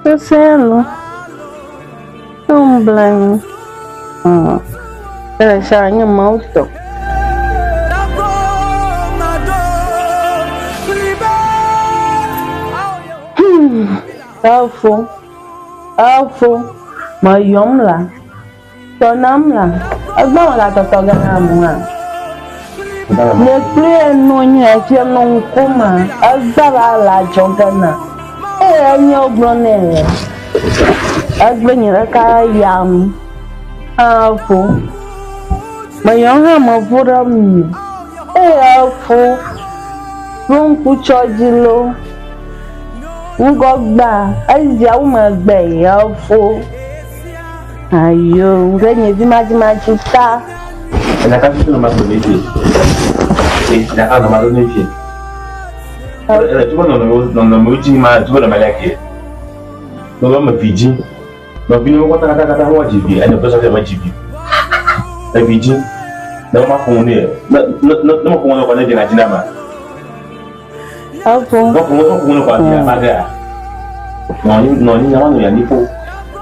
Marcelo. Não blame. Ela já é muito. Alfo. Mayom la. Tonam la. Agba la toto gana mua. Ne plus no nya ti no kuma. Agba la jogana. Anyo gbonere. Agbenyere ka yam. Alfo. Mayom ha mavura mi. Alfo. Donku chojilo. Ngogba azia uma gbe Alfo. Ayo, ngenye vimajima chita. Na kazi no mato niki. Na ana mato niki. Tu no muji ma tu na malaki. No ma piji. No bino ko kata ho jibi, ana pesa de ma jibi. E piji. Na ma ko ne. Na ma ko ne ko na jina jina ma. Alfo. No ko ko ya maga. No ni na no ya ni po.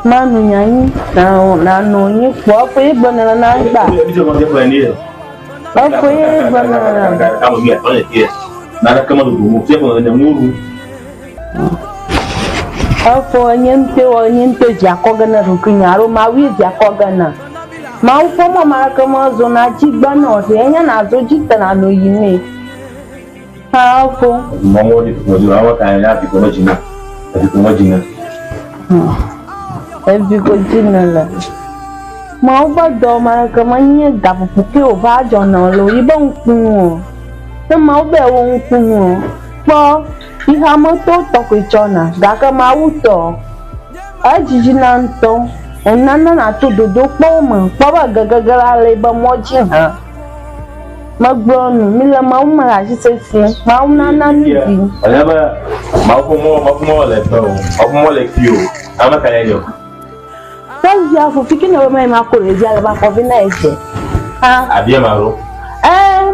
Manu nyanyi na no ni po po ibona na ngba. Alfo ibona na. Kama mia tone kia. Na kama ndugu mfeko na muru. Alfo nyente jakoga na rukunyaro mawi jakoga na. Ma ufo mo mara kama zo na jigba na ose enya na zo jita na no yime. Alfo. Mamo di ko awa kan ya bi ko jina. Bi ko jina. Ebi ko jina la. Ma uba do mara kama nye gapu puke o ba jona lo ibo nkun o. Se ma ube wo nkun o. Po iha moto toko ichona gaka ma uto. Ajiji na nto. Onana na to dodo po mo. Po ba gagagara le ba moji ha. Magbonu mila mauma ajisesi mauna na nibi. Alaba mafumo le to. Mafumo le kio. Ama kayeyo. Sazi afu fikini we mai makoreji alaba ko bi na eje. Abia maro.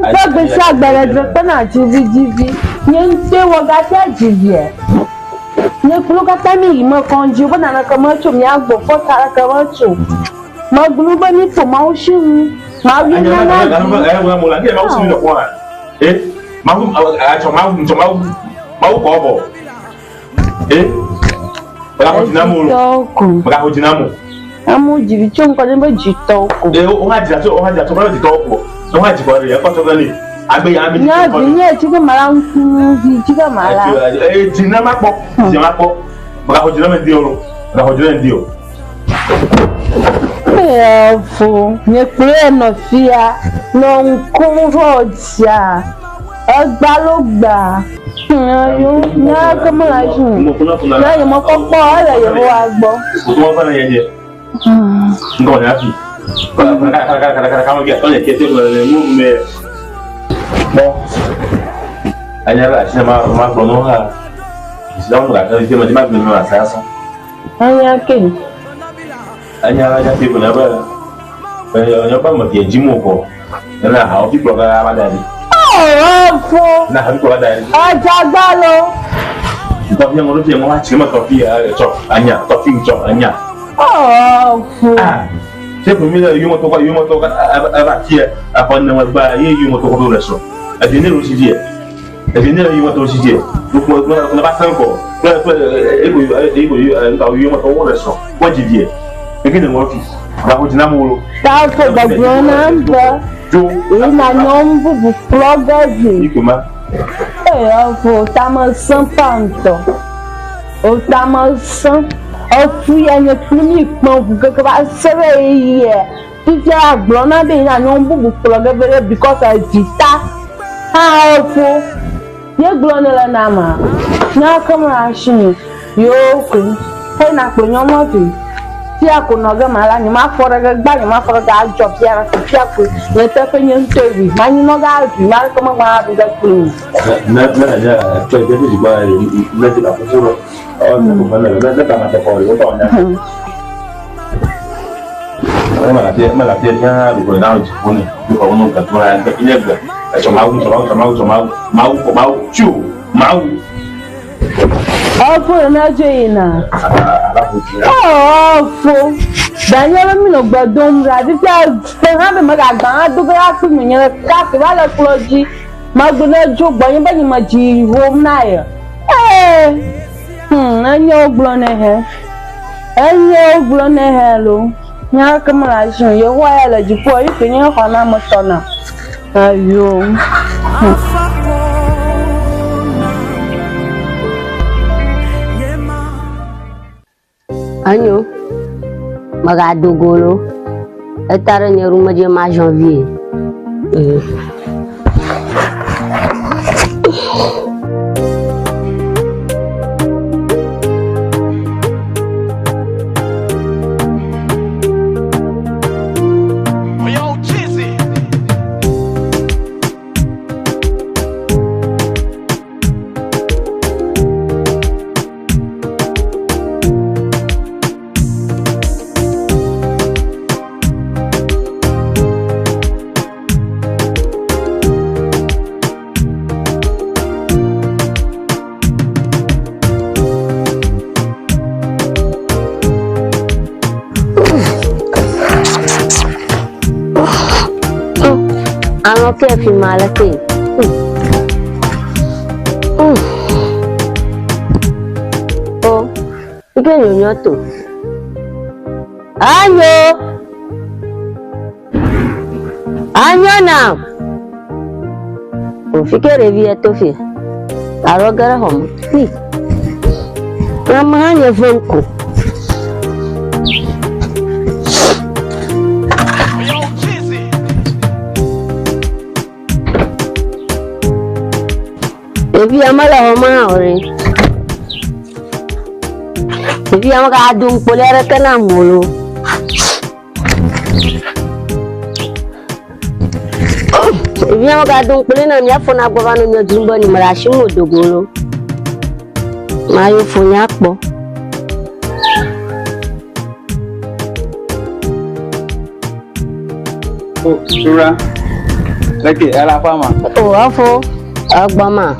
Bagbe si agbere drepe na jivi. Nyente wo ga ti ajivi e. Nye kulu kata mi imo konji bo na ka mo chu mi agbo fo tara ka mo chu. Maglu ba ni to ma o shiru. Ma wi na na. Mo la ke ma o shiru no kwa. Ma ko bo. Baka ko dinamo. Amu jivi chonko ne ba jitoko. O ha to ba jitoko. O ha jiko re ko to gani. Agbe ya mi. Na bi nye ti ke mara nku bi ti ke mara. Dinama po. Baka ko dinamo ndi o. Alfo, nye kure no fia, no nkun roja. Agba lo gba. Yo, na kama la jun. Na yo mo popo ala yo wa gbo. Mo fa na yeje. Ngo na fi. Kala kama ge on ke te le mu me. Bon. Anya la china ma prono ha. Islam la ka te ma me ma sa sa. Anya ke. Anya pe ko na ba. Yo ba mo ke jimu ko. Na ha o fi ko ga ba dadi. Alfo. Na ha ko ba dadi. Ajagbalo. Tapi yang orang tu yang orang cakap topi cok anya, topi cok anya. Alfo. Saya pun bila you motor kan apa dia apa nama bah you motor tu reso. Ada ni rusi dia. Ada ni you motor rusi dia. Lupa pasang ko. Ego entah you motor reso. Wajib dia. Begini ngopi. Dah hujan mulu. Alfo bagian apa? Ina nombu bukloga je. Iku mah. Alfo tama sampanto. O tama sam. O fui anya primi pon buka ba sere ye. Titi agbona be ina nombu bukloga bere because I vita. Alfo. Ye glona la nama. Na kama ashini. Yo ku. He na ko nyomo tu. Ti akonoga mala ni ma fora ga gba ni ma fora ga job ya ra ti aku ye te fe nyen tewi ma ni no ga ju ma ko ma bi ga ku na ya to de di ba na ti ka ko o na ko na ka ma te ko ri o to na ma la te ya ru ko na ji ko ni ko no ka to na ka ni ga so ma chu Awful na joina. Awful. Daniel mi no gbadon ra di ta ha be magagan adugra ku mi yen ka ke ba le kloji magbele jo gboyin be ni ma ji home na ye. Anyo ogbon he. Anyo ogbon he lo. Nya ka ma asun ye wa ya le ji po yi pe yen ho na mo tona. Ayo. Anyo magadogolo etara ne ruma je ma janvier Ano ke fi malate oh ike nyonyo to anyo na o fikere vi to fi arogara hom ni ramanya vonko Ebi amala homa ore. Ebi amaga adung polera kana mulu. Ebi amaga adung polena nya fona govano nya jumbo ni marashimu dogolo. Mayo fonya kpo. Oh, Sura. Laki ala fama. Oh, afo. Agbama.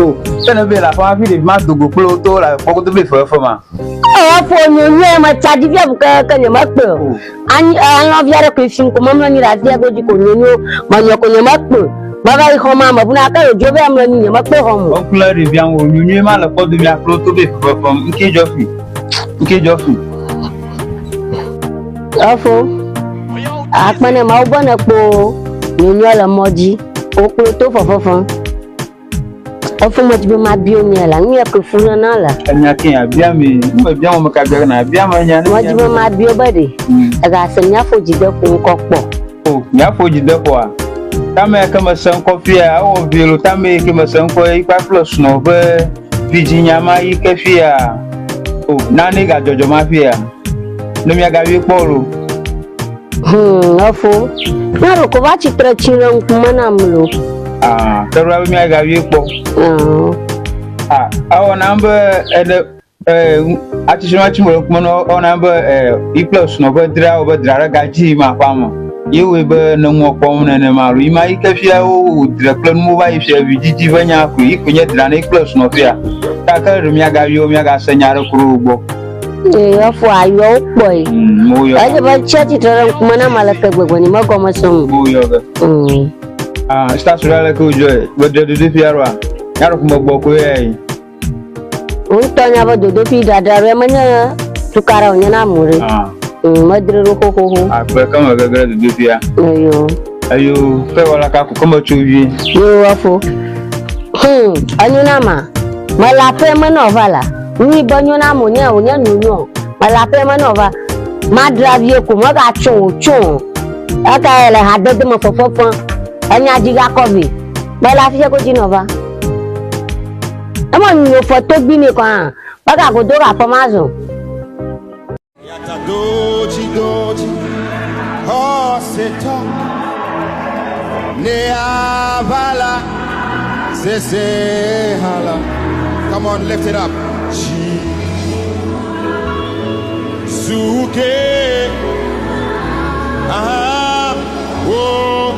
Oh, tena be la fama fi de ma dogo plo to la poko to be fo fama. Afo nyonyo ma chadi bia buka kanya makpe. An lo biara ko fin ko mamla ni radia goji ko nyonyo ma nyoko nyamakpe. Baba i khoma ma buna ka yo jobe amla ni nyamakpe homo. On kula de bien wo nyonyo ma la ko de bia plo to be fo fam nke jofi. Nke jofi. Afo. Akmane ma ubona ko nyonyo la moji. O ko to fofofon. Ofu mo ti be ma bi omi ala nyi e ko funa na la. Anya kin abia mi, mo bia mo ka bia na abia ma nya. Mo ti be ma bi obade. Aga se nya fo jide ko nko po. Oh, nya fo jide ko a. Tama ka ma san ko fia, o bielo tama ke ma san ko ipa plus no be Virginia ma yi ke fia. Oh, na ni ga jojo ma fia. No mi aga wi polo. Ofu. Na ro ko ba chi tra chira nkuma na mlo. Terwa mi aga wi po. Our number ati shima chimo kuma no number e plus no be dra gaji ma famo. Yewe be no mo pom na maru. Ima ikafia o dra plan mo ba ifia vijiji vanya ku ikunye dra na plus no fia. Ta ka ru mi aga wi o mi aga sanyara kuru ugbo. Ofu ayo boy. Mo yo. Aje ba chati tra kuma na malaka gbegbo ni ma ko mo so. Mo yo ga. Sta sura ko joy. Bo de fiarwa. Yaro kuma gbo ko yi. Untonya ba dodo fi dada re manya tukara onya na mure. Madre ro ko. Akwe kama gagara dodo fia. Ayo, pe wala ka ko kama chuvi. Yo afo. Anyu na ma. Mala pe manova la. Ni banyo na mo nya onya nunyo. Mala pe manova. Ma drive ye ko mo ga chon. Aka ele hadede mo fofofon. Anya jiga kobi. Mala fi ko jinova. Amo nyo foto gbini kan baga go do ra pomazo Yata doji oh seta ne avala se hala. Come on, lift it up. Suke oh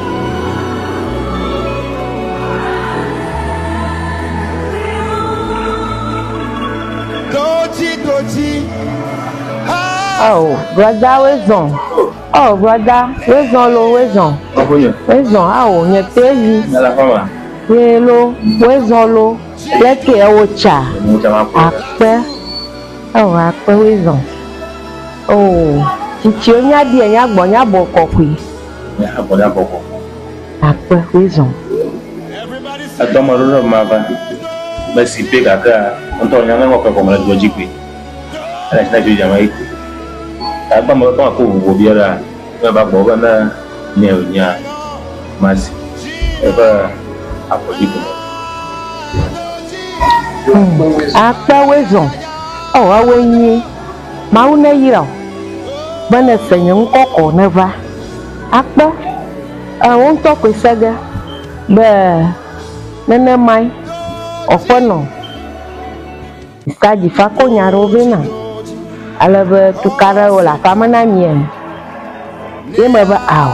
Oh, brother, wezon. Oh, brother, wezon lo, wezon. Wezon, oh, nye tevi. Hello, wezon lo. Leke ocha. Akpe. Oh, akpe wezon. Oh, chichi onya di enya boko kwi. Akpe wezon. Atomaro mava. Basi pega ka. Antonio nga ngoka komala dojikwi. Ala sina jo jamai. Aba mo to ko wo biara. Ba bo na nya mas. Eba apoliko. Akpa wezon. Oh, awenyi. Mauna yira. Bana senyo nkoko neva. Akpa. Won to ko saga. Be nene mai. Ofono. Isaji fako nyaro bena. Alebe tukara wala famana mie. Yeme ba aw.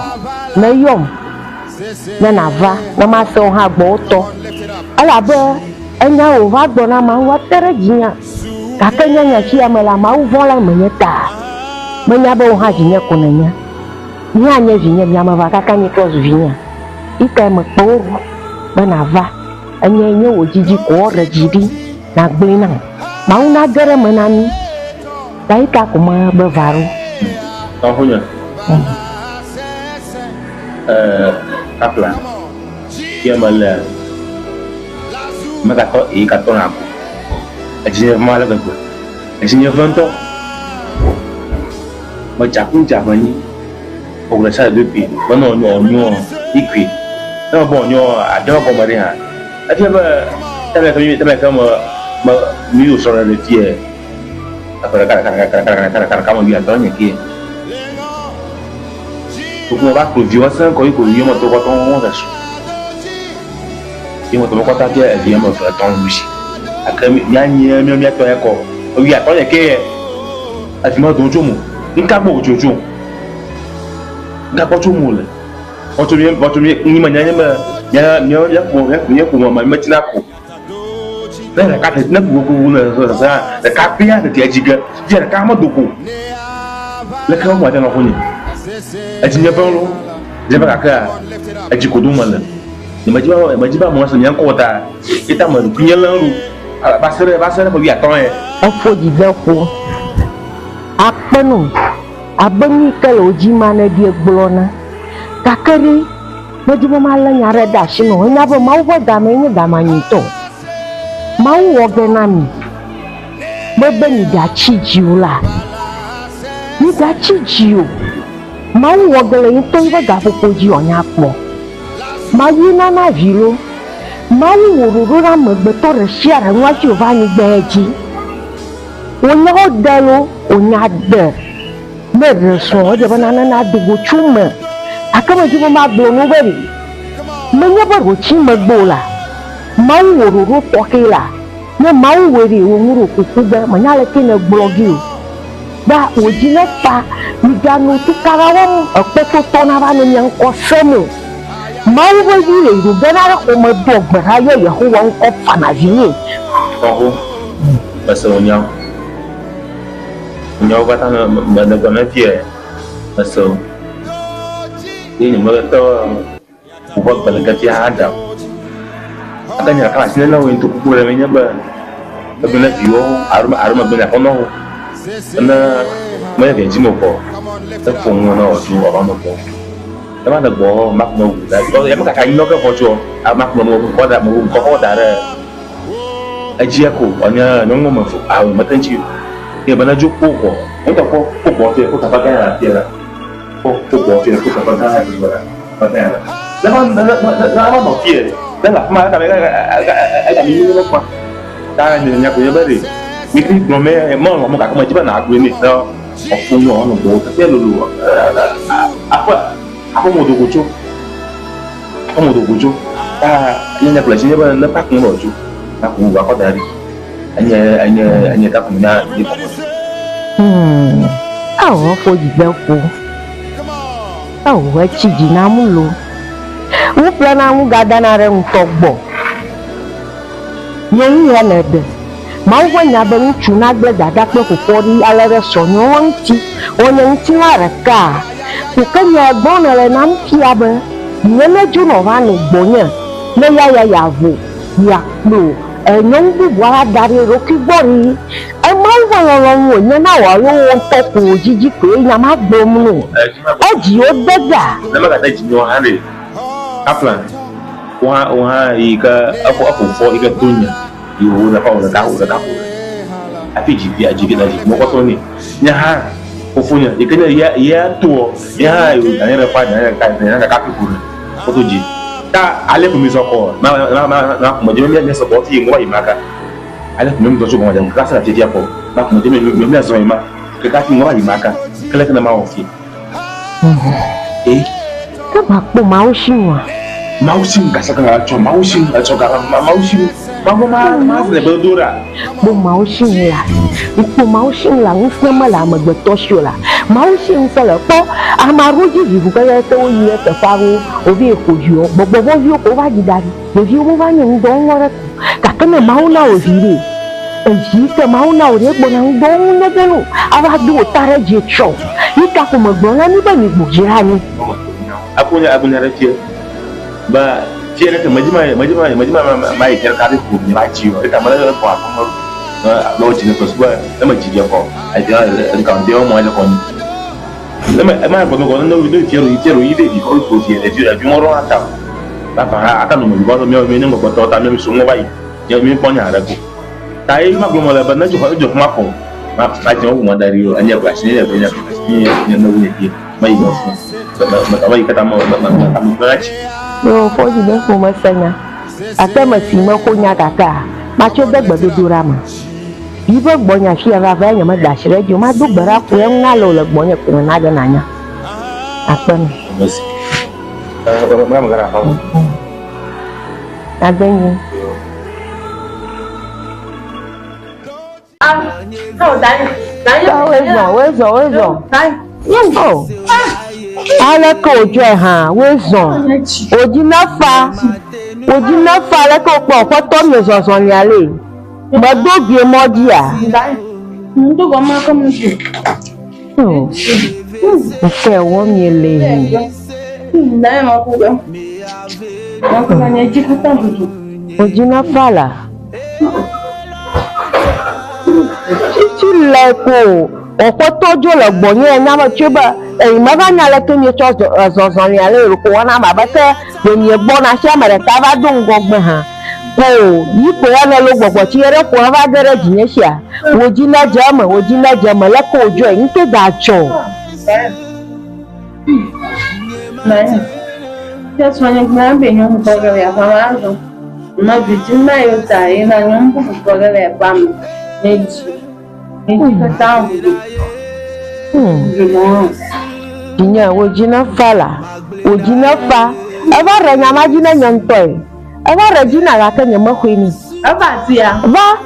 Na yom. Na nava. Na maso ha gbo to. Ala be enya o va gbo na ma wa tere jinya. Kaka nya chi amela ma u vola menyeta. Menya be o ha jinya konenya. Nya nya jinya nya ma va kaka ni to jinya. Ika me kpo ba na va. Enya o jiji ko rejidi na gbe na. Mau na gere menani. Dai ka kuma be varu. Tahunya. Kapla. Dia mala. Maka ko ikaton aku. Ajinya mala ga ko. Ajinya vanto. Ma jakun jamani. O la sa depuis. Bono nyo ikwi. Na bon nyo ado ko mari ha. Atia ba tabe ka mo miu sora de tie. Agora cara kamu dia tanya ki. Kuku ba ku viwasa ko iko yimo to ko ton da su. Yimo to ko ta dia e yimo to ton lushi. Akami nyanye mi to e ko. O wi atanya ke. Afima do jomo. Nka bo jojo. Nka ko jomo le. O to mi ni manyanya ma ya ko ma matina ko. Nè cả thịt nó cũng là cá pía thì gì cơ, giờ là cá mất đủ củ, lấy không ngoài cho nó không nhỉ, anh chỉ nhớ bao luôn, giờ bà cả anh chỉ có đúng mà lần, nhưng mà chỉ ba muốn xem nhang cô ta, cái ta mình cứ nhớ lâu luôn, ba sợi nó bị to này, ông phụ gì đâu phụ, apa nu, abang ni kalau jimana dia belona, kakari, baju malah nyara dashi no, ini apa mau buat damai itu. Mau wogenami bebe ni dachi jiula ni dachi jiu mau wogele into iba gapopo ji onya po mayi na na vilo mau wororo na megbeto re shiara nwa ji ova ni gbeji onya odelo onya de me reso o de banana na dugo chume akama ji mo ma blo no beri menya ba ro chi megbola mau wororo pokela ne mau weri wonguru kukuba manyale kene blogi ba ojina pa miganu tukarawo opeto tona ba no nyan kosemo mau weri ru benara ko mo dogbara yo yehowa nko fanaviye oho basonya nyaw bata na gona tie baso ini mo to ubak balagati hada akanya kala sinela wo into kukura menya ba abena vio aruma bena kono na moya ke jimo ko ta fongo na oju aba no ko ta na go mak no da ko ya maka kan no ka fojo mak no ko da mo ko da re ajia ko onya no mo fu a matanchi ya bana ju ko ko nta ko te ko ta ba ga ya la ko te ko ta ba ga ya ba ta la no tie dan lah kemarin kami agak minum apa? Dah ni nyak punya beri. Mikir belum mau kakak macam mana aku ini? So, aku mau orang bawa tapi lalu aku mau dokucu. Ini nyak pelajanya apa? Lepas aku mau dokucu. Aku dari. Hanya tak punya di pokok. Aku juga aku. Aku ciji namu lo. Upla na mu gada na re ntogbo. Yen ya na de. Mauwanya ben chunagbe dada kpe kokori alere sonyo wanti onye nti araka ukanya gbona le nam kiabe nyele juno vanu gbonya le ya vo ya klo enyongu bwa dari roki gbori e mauwanya lo nya na wa lo to ko jiji pe nya ma gbomnu oji o daga na maka ta jinyo hande kaplan wa ika ako fo ika tunya yo na pa na ta afi jibi na jibi mo ko to ni nya ha ofunya ikanya ya to ya yo na ya pa na ka kuru ko to ji ta ale ko mi so ko na mo je mi so ko ti ngo yi maka ale ko mi to so ko ma jam ka sa ti dia ko na ko je mi so yi ma ka ti ngo yi maka kala kana ma o fi ka ba po ma o shinwa Mausin kasa ka cho mausin cho ka mausin ma se be dura bo mausin la ipo mausin la nfema la magbeto sho la mausin se le po amaroji vivu ka ya te oyi e te faru obi ekoju gbogbo bo vi ko ba jidari bo vi wo ba nyin do ngore ka kana mauna o vire eji ke mauna o re gbona do ngegenu aba do tare je cho ika ko magbona ni ba ni bujira ni akunya retie ba tiere ke majima mai tiere ka ku ni ba chiyo ka mala ko ko lo jine ko swa na ma jije ko ai dia ka ndio mo ja ko ni ma ko no tiero ide di ko ko tiere di ngoro ata ba ba ata no mo ko mi ni ko to ta mi so mo ba yi je mi po nya ra ko tai ma ko mo la ba na jo ma ko ma ba je mo dari yo anya ba shi ne ba nya ni no ni ki mai go ma ba yi ka ta mo ba yo fo ji be fo ma sanya ate ma si ma ko nya kaka ma cho be gbododora ma bi be gbonya shi ara va nya ma da shire ju ma do gbara ko en na lo le gbonya ko na ga na nya apen basi ma gara ha abenyi wezo oh ale ko ojo ha wezo oji nafa le ko po to mi so ni ale mo dogie modia ndo go ma ko mi oh nke wo mi le na ma ko go ma ko na ji ka ta buju oji nafa la ti le ko ọ̀pọ̀ tọ́jú ọ̀lọ́gbọ̀n ní ẹ̀yà máa tí ó bá ẹ̀yìn mẹ́fà ní alẹ́ tó ní ẹ̀tọ́ ọ̀zọ̀zọ̀ ní alẹ́ èrò kò wọ́n náà máa bá tẹ́ lèmi ẹ̀gbọ́n náà ṣé àmàlẹ̀ tá a bá dùn gbọ̀ngbẹ̀ hàn kò yípo ẹ̀ lọ ló gbọ̀gbọ̀ tí ẹ̀rẹ́ kò wọ́n bá dẹ́rẹ́ Dzinye ṣíà wòjí náà jẹ́ ọmọ lẹ́kọ̀ọ́ ojú ẹ̀ ń kéde àjọ. Dzinye woji na fa la woji na fa eva re nyama dzi na nyantoi eva re dzi na gake nye mexoi ni eva tia va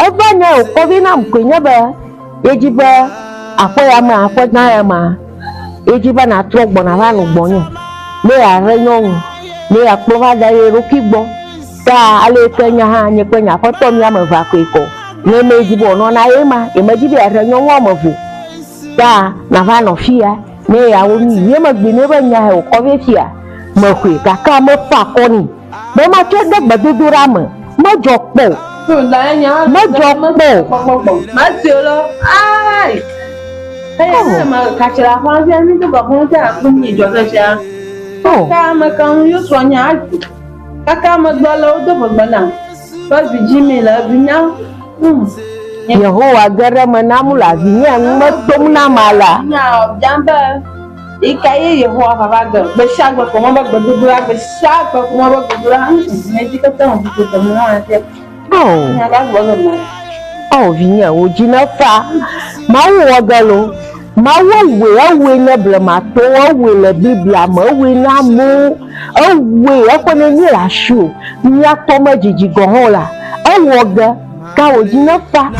eva nye ko vi na mko nye be yeji be akpo ya ma akpo na ya ma yeji be na tro gbo na va nu gbo nye me ya re nyonu me ya kpo va da ye roki gbo ta ale kenya ha nye ko nya foto mi ama va ko iko ne meji bo no na ye ma e meji be re nyon wo mo fu ta na va no fia ne ya wo ni ye ma gbe ne ba nya he ko ve fia mo kwe kaka mo fa ko ni mo ma che de gbedodo ra mo jo po mo jo po ma ti o lo ai ai ma ka chira kwa bia ni to ba ko ta ku ni jo ta sha ka ma kan yo so nya kaka ma gba lo do bo gba na ba bi jimi la bi nya Yehowa gere manamula Dzinye ngmetom na mala nya jamba ikaye Yehowa baba go be shagbe ko mo ba gbodura be shagbe ko mo ba gbodura ne ti ka tan ko to mo ate nya ba gbo lo ma Dzinye oji na fa ma wo galo ma wo we ne ble ma to wo le biblia ma we na mu we ko ne ni la shu nya to ma jiji go hola wo ga ka oji na fa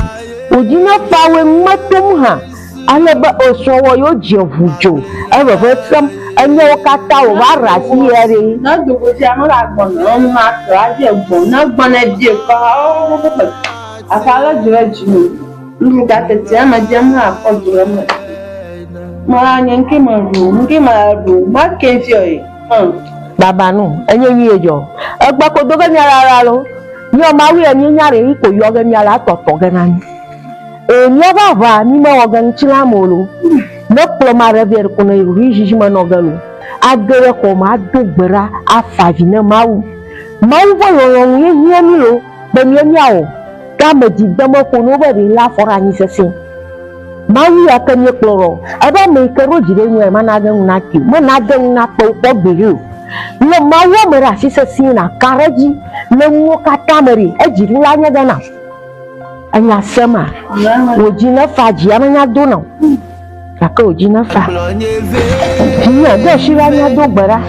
we matum ha ale ba osowo yo jevujo e ba fam enye kata o ba ra si ere na jogo ti anu la gbon no ma tra je gbon na gbon e die ka Afala jiraji. Mkate tiama jamu hapo jirama. Maranya nke maru. Ma kefio. Baba nu, enye wiyejo. Egba ko doga ni ara lo. Ni o ma wi enye nyare ri ko yo ga ni ara toto ga nani. Enye baba ni ma oga nchila molo. Ne plo ma rever ko na ri jiji ma no ga lo. Agere ko ma dogbera afaji na mawu. Mawu bo yo ye mi lo. Be ni awo. Ka me di damo ko no be la fora ni sese. Mawu ya ka ni kloro. Aba me ke ro jire nwe ma na ga na ki. Mo na ga na po gbere. Le mawu me ra sese na karaji le mo ka tamari e jiri la nya ga na. Anya sema. Ojina faji amanya do na. Ka ojina fa. Ni ga shira nya do gbera.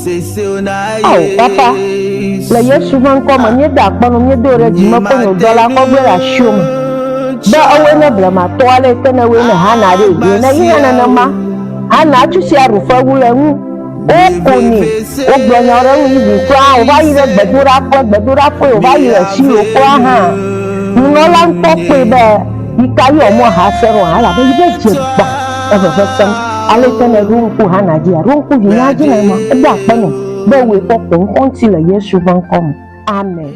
Oh, papa, le Yesu van koma nye da kpanu nye do reji ma ko no dola ko gbera shum. Ba owe na blama toilet na we na hana re ye na yin na ma. Ana tu si arufa wule ngu. O ko ni, o gbanya ore wu ni ko a o ba yi re gbedura ko o ba yi re si o ko ha. Ni no la npo pe be, ikayi omo ha sero ala be je gba. E be fe ale tene runku hanaji runku yinaji na ma ebe akpanu be we popo until Yesu van come. Amen.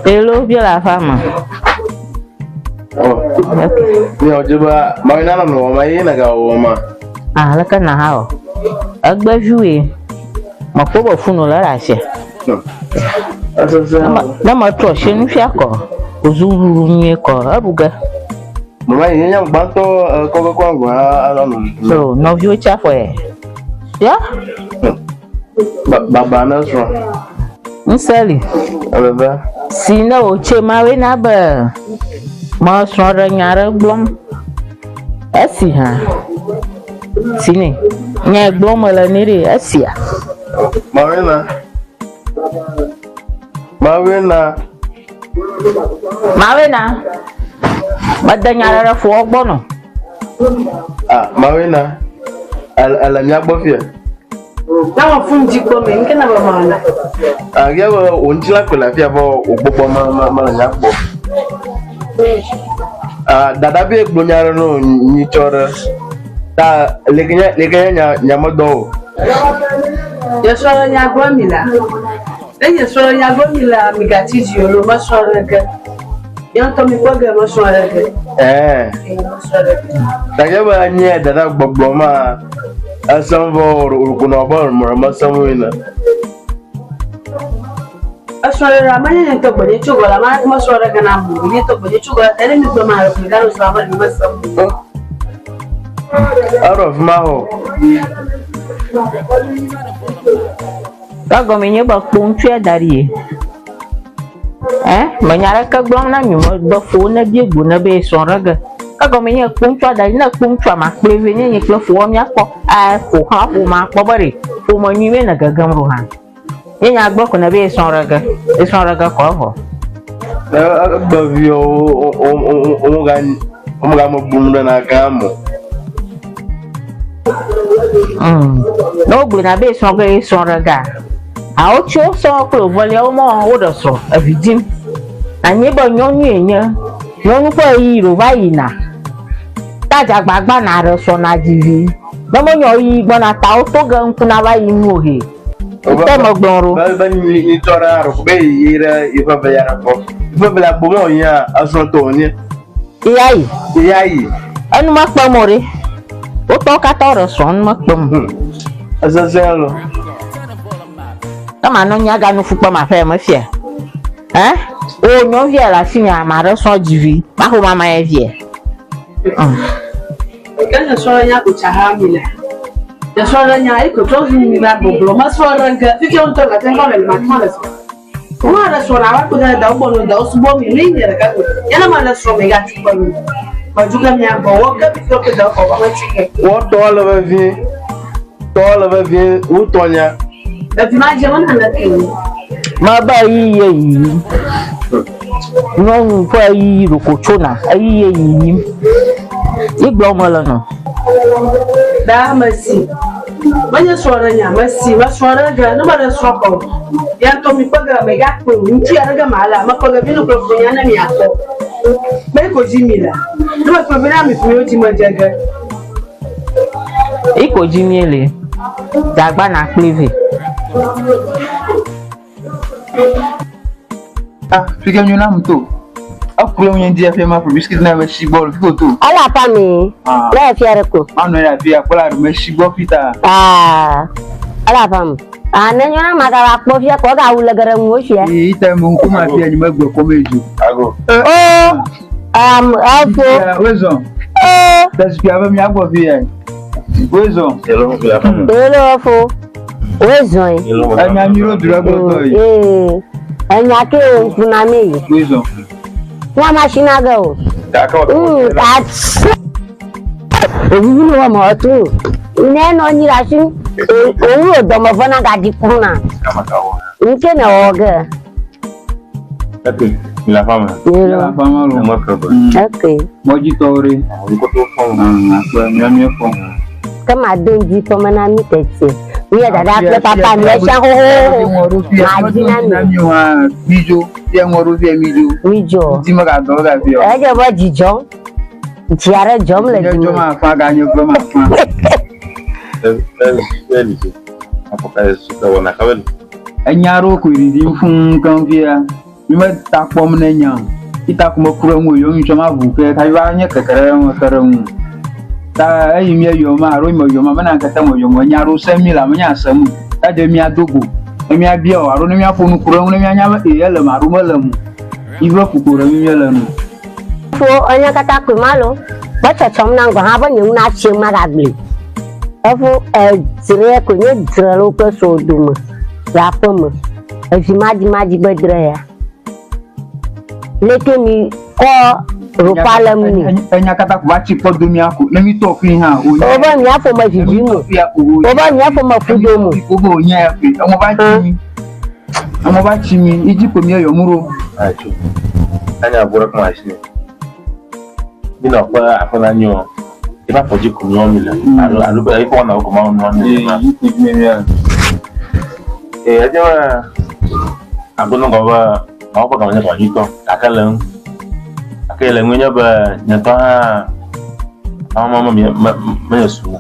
Hello, bien la femme. Oh, ni ojiba magana no ma yina ga woma. Ah, la kana hao. Agba jouer. Ma ko bo funu la la se. Na ma tro se nu fi ako. Ozuru ni ko abuga. Mama yenya gbanto ko ngwa alonu. So, no view cha for e. Yeah? Baba na so. Nsali. Ababa. Sina o che ma we na ba. Ma so ra nyara glom. Asi ha. Sini. Nya glom la ni re asia. Mawena. Badda nyara ra fo ogbono. Ah, Mawena. Ala nya gbofia. Nawa funji ko me nke na ba mala. Agya wo onjila ko la fia bo ogbogbọ ma nya gbo. Dada bi egbonyara no nyi chora. Ta legenya nya modo. Yeso nya gbo mi la. Yeso nya gbo mi la mi ga ti ji olo ma so rege. Yan to mi ko ge ma so rege. Dagya ba nya dada gbogbo ma asanvo urukuna bor mo samwina. Asore ramanya nto bode chugola ma ma so rege na mu ni to bode chugola ene mi gbo ma ro mi ga no so ma ni ma samu. Out of maho. Kago mi nye ba pontu adari. Manyara ka glom na nyumo ba fo na biegu na be so rege. Kago mi nye pontu adari na pontu ma pleve nye klo fo mi akpo. Fo ha fo ma akpo bare. Fo ma nyiwe na gagam ro ha. Nye nya agbo ko na be so rege. E so rege ko ho. Agba vio omuga mo bumda na gamo. No bu na be so ge so rege. A o cho so ko vole o mo o do so avidim. Anyi bo nyonu enya. Nyonu ko yi ro bayi na. Taja gbagba na re so na jivi. Bomo nyo yi gbo na ta o to ga nku na bayi nu ohe. Te mo gbonro. Ba ni tora ro be yira ifa be yara ko. Ifa be la bomo ya aso to ni. Iyayi. Anu ma pa mo re. O to ka to ro so anu ma pa mo. Asaselo. Kama no nya ga no fupa ma fa ma fie. O nyo vie la sinya ma re so jivi. Ma ho mama e vie. Kana so nya ko cha ha mi la. The Soranya, I could tell you that Boblo, Soranga, 50 on the Matamales. What a swan, I could have double with those bombing linear. Yanaman from a gat. But you can have a walk up if you're up over my chicken. What all of you? All of you, Utonia. That's my German and that thing. Ma ba yi no for yi rokochona ayi yi igbo mo lo no da masi banya Soranya masi wa Soranga no ba da soko ya to mi paga me ga ko nti araga mala ma paga bi no ko funya na mi akọ me ko jimila no ba ko bi na mi fuyo ti ma jaga iko jimiele dagba na clive Fica me na muito. A pulão em dia fez uma biscuit na mexe bol ficou tu. Ala pa mi. Le fiare ko. Ah não era via colar mexe bol fita. Ala pa mi. Nenyo na magara po fia ko ga wule gara mo fia. E ita mo kuma fia ni magbo ko meju. Ago. Afo. Wezo. Das fia ba mi agbo fia. Wezo. Hello afo. Wezo. Anya miro durago to. Anya ke funa me. Wezo. Wa machine go. That's ewu no mo tu. Ine no nyira shi. Owo do mo fona ga di kuna. Nke na oga. Okay, la fama. La fama lo. Okay. Moji tore. Ko to fon. Akwa mi fon. Kama denji foma na mi tete. We are that papa me sha ho. Majina mi wa bijo, ye ngoru fi mijo. Mijo. Ti ma ga do ga fi o. E je bo jijo. Tiare jom le di. Jo ma fa ga nyo ko ma fa. Apoka su ka wona kawel. Enyaro ko ri di fun kan fi a. Mi ma ta pom na nya. Ita kuma kuro mo yo mi choma bu ke ta ba nya kakare mo kare mo. Ta ayi mi yo ma ro mo yo ma na ka ta mo yo mo nyaro sami la mo nya samu. Ta de mi adogo. Mi abia o aro ni mi afonu kuro ni mi anya ma e ele ma ro mo lamu. Iwo kukuro mi le no. Fo anya kata ku malo. Ba cha chom na ngo ha ba nyu na chi ma ga gbe. Efo dire ko nye dire lo ko so dum. La pom. E fi maji be dire ya. Leke mi ko rupala mni. Enya kata ku ba chi ko dum ya ku. Na mi to fi ha o. O ba mi afo ma fifi mo. O ba mi afo ma fudo mo. O bo nya fi. Omo ba chi mi. Omo ba chi mi iji ko mi yo muro. Acho. Anya bura kuma shi. Bina kwa afana nyo. Iba poji ku nyo mi la. Alu ba iko na ko ma nyo mi. Ajo agono go ba ma ko ka nya ko yiko. Akalen nya ba nya ta mama mi ma su.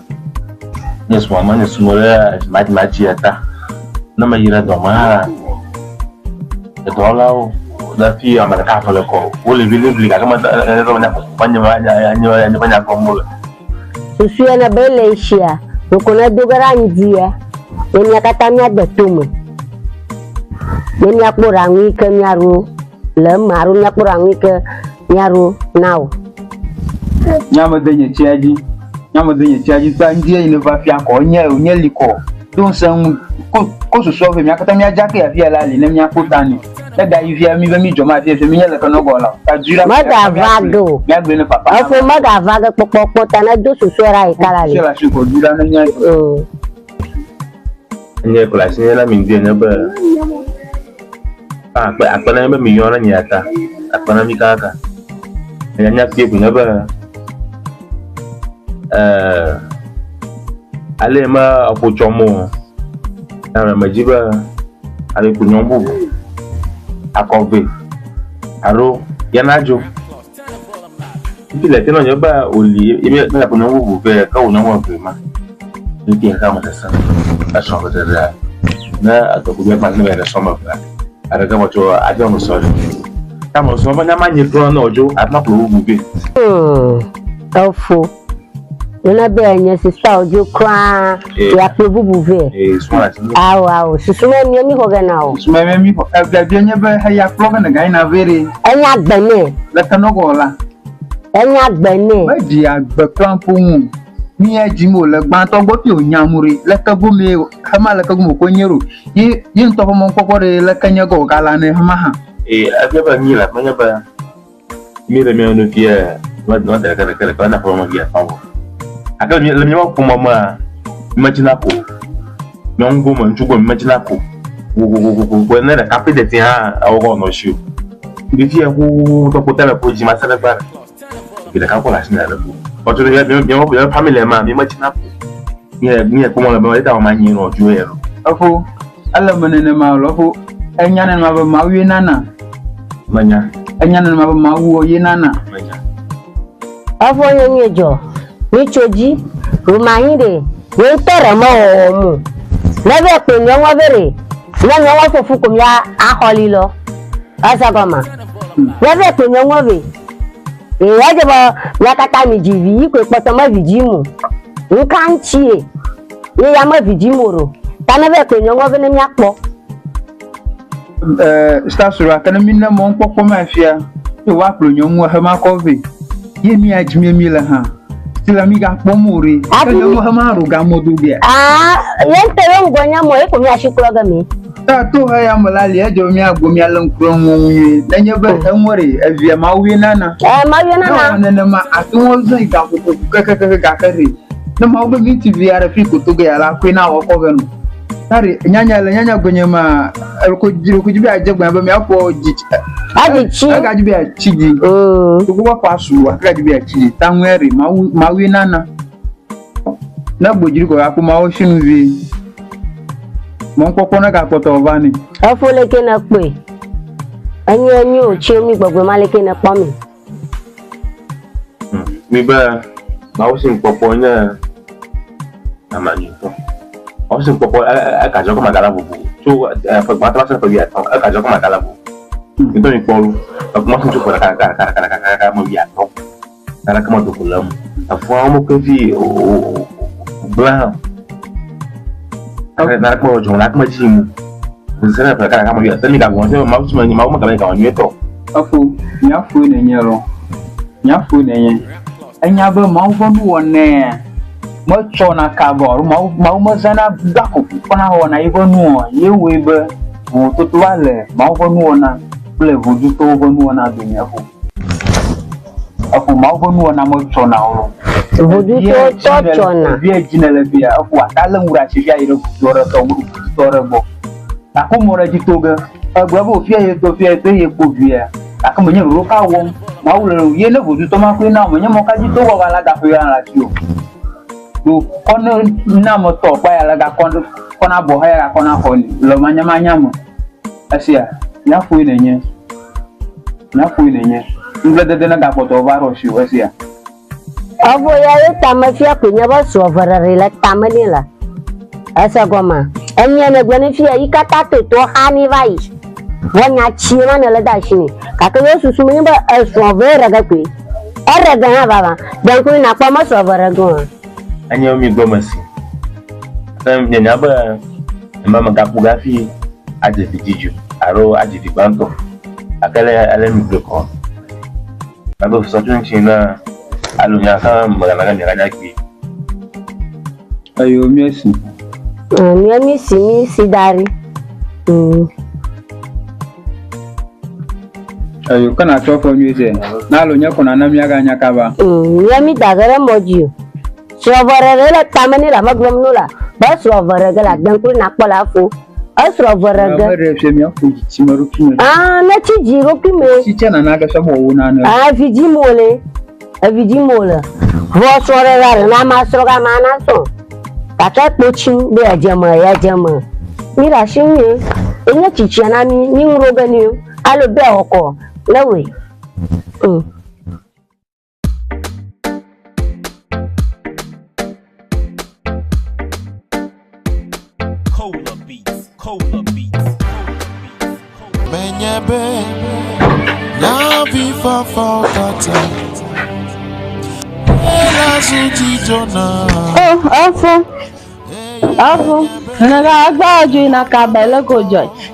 Yes mama nya su mo la ma ji ata. Na ma yira do ma. Dolao da fi amara ka fa ko wole bili ka ma ro na panya ma nya panya ko mo Susu na bele shia ko na dogara ndia enya kata mi agbetumo enya kpora nwi ke miaro le maru nya kpora nwi ke miaro now nyama denye chiaji ta ndia ine va fi ko nya liko don san ko so so fe mi akata mi ajake ya fi ala le na mi akotani da yi fi mi be mi joma fi mi yele kan no gola ta jura maga vago mi agbe ni papa afo maga vago popopo ta na do so so ra ikala le sela shi ko jura na nya nya ko la sin la mi ndie nya ba apa na ba mi yo na nya ta apa na mi kaka nya pe ku nya ba ale ma apochomo na majiba ale ku nyombu akove aro yanajo ile teno nyoba oli ime na ku nyombu be ka wo nyombu be ma ndi ka ma tasa asho da na adoku be ma ne so ma ba ara ka mo to ajo mo so ta mo so ma na ma nyi pro na ojo atma pro bu be Afo na be anya sista ojo kwa ya pebubu ve awo susume mi ko gana o susume mi ko da bi anya be ha ya plug na ga na vere anya gbene la kanogola enya gbene ba di agbe krampo mu ni ajimo le gbanto gbo fi onyamuri le kabume hama le kagumo ko nyero yi nto mo kokore le kanyago gala ne hama ha agaba ni la manya ba mi le mi onu fia no da ka na forma via fawo aga mi le mi wa ko mama imagine ko nyongo mo nchugo imagine ko go na da kapede ti ha awo no show bi fia ko to ko tele ko ji ma sala ba bi da ka ko la sina la ko oto ya mi family ma mi imagine ko ni ko mo le ba da o ma nyi no ju ero afo alla manene ma lo fo enyane ma ba ma wi nana manya enyane ma ba ma wo yi nana manya afo yenyejo ni choji rumahire we tere mo mu lebe pe ni won bere ni won fo fu ko mi aholi lo asa goma lebe pe ni won be ya je ba ya kata mi jivi ko poto ma vijimu nkan chie ye ya ma vijimu ro tanebe pe ni won be ni apo stasura kana minna mo nkpokpo ma fia e wa pro nyomu ha ma kovi ye mi ajimi mi la ha stila mi ga pomuri ka nyomu ha ma ru ga modu bia ye tere ngonya mo e ko mi ashikuro ga mi ta to ha ya malali e jo mi agbo mi alan kuro nwunye na nye be enwore avia ma wi nana ma wi nana na ma atun zo ga ko ga kare na ma obo mi tv ara fi ko to ga ya la ko na wo ko benu Tari nyanya gonye ma ko jibi ajegba ba mi apo ajichi aga jibi achiji to go pasu aga jibi achiji tanwere ma wi nana na gbojiri ko akpo ma o shinu vi mo npopo na ga poto ovani afo leke na pe anyi o chi omi gbogbo ma leke na po mi mi ba ma o sin popo nya amani to also popo akajo ko magala bubu so ma ta sa pebia akajo ko magala bubu então ni polo mo kun ko ka mo bia to ala kama to kulam afwa mo ko fi o bla na ko jo na kama chimu nsana pa ka mo bia tani ga won se ma usuma ni ma mo ka ka won yeto afu nyafu ne nyero nyafu ne nye anya ba ma wo nu wonne mo chona kabor ma zana dako kona hona ivonu yewe be mo totwale ma vonu ona ple vodu to vonu ona dunya fu afu ma vonu ona mo chona oro vodu to chona bia jinele bia afu atala ngura chifia iro dora to mu dora bo akumora jitoga agwabo fia ye to ye ko bia akamu nye roka wo ma wule ye ne vodu to ma ku na mo nye mo ka jito wa wala da fu ya la tio kono na moto kwa ya laga kona bo ha kona holi lo manya mo asia ya fu nenye ngede na ga poto varo shi asia avo ya tamafia kunya ba so varare la tamani la asa goma enya na gwani fia ikata to hani vai wanya chima na la dashini kaka yo susu mini ba so vera ga kwe era ga baba dan ku na kwa ma so vara go anya mi gomasi tam nyanya ba mama gapu gafi aje vijiju aro aje dibanto akale ale mi bloko ado so tunchina alunya ka magana nyanya ki ayo miesi mi si dari ayo kana chofo miese na alunya kona na miaga nyaka ba mi dagara moju Srovere la tamani la magrom nula. Ba srovere la danku na pola fu. A srovere ga. Na chi jiro kime. Chi chana na ga sabo wona na. Viji mole. Vo srovere na ma sroga mana so. Kaka pochin be ajama ya jama. Mira shinye. Enya chichana ni nroga ni. Alo be oko. Lewe. Cola beats. Menyebe na vifa fakata. Ela suti jona. Afu. Naga agbaaju na kabele ko George.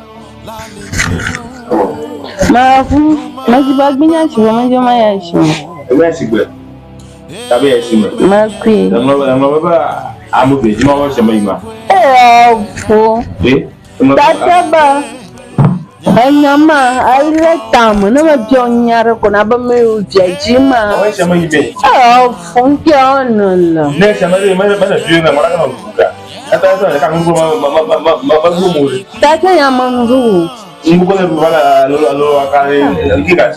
Mafu, majiba gbinya shi wa majo ma ya shi. Ewe sigbe. Tabe esima. Makwi. Baba amu be jima wa shema yima. Fo. Tataba. Anyama aile tamu na mabiyonyara kuna ba me ujajima. Wa shema yibe. Funke onolo. Ne shema le mana biyo na mara kana buka. Ata ata ka ngu ma mu. Tata ya mangu. Ngu ko bala lo akare ngika.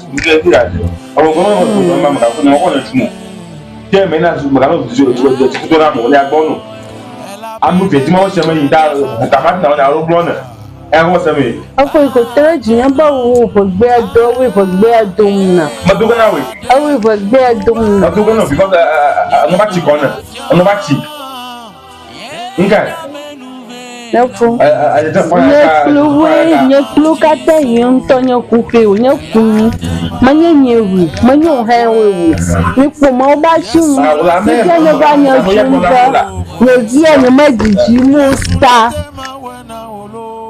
Awo ko ma ka ko na ko na tumu. Je me na su ma kana to na mo ni agbonu. Amu be jima wa shema yida ka ma na na ro blona. Ako ikotere jinya ba wo fogbe ado we fogbe ado na. Maduga na we. Awi fogbe ado na. Maduga no because no ba chi kona. No ba chi. Nka. Nafo. Nye klu kata yonto nye kuke nye kuni. Manye nyewu, manye hewe. Ni kuma ba shi mu. Ni ne ba nye chunta. Nye zia ne majiji mu sta.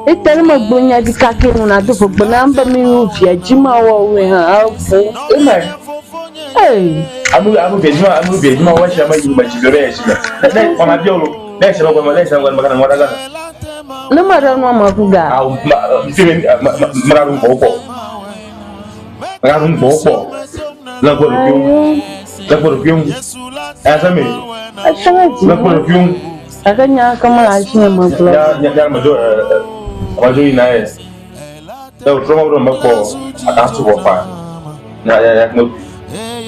Itani magbonya di kake na do fo gbona mba mi o fi ajima wo we ha afo. Amu be jima wa shama yi machi bere ya shima. Na kwa mabiolo. Na shama kwa magana ngwada gana. Na mara no makuga. Mara ko. Mara ko. La ko pion. Asame. La ko pion. Akanya kama ashine mablo. Ya majo majo ina es. Da troma bro mako akasu ko fa. Ya no.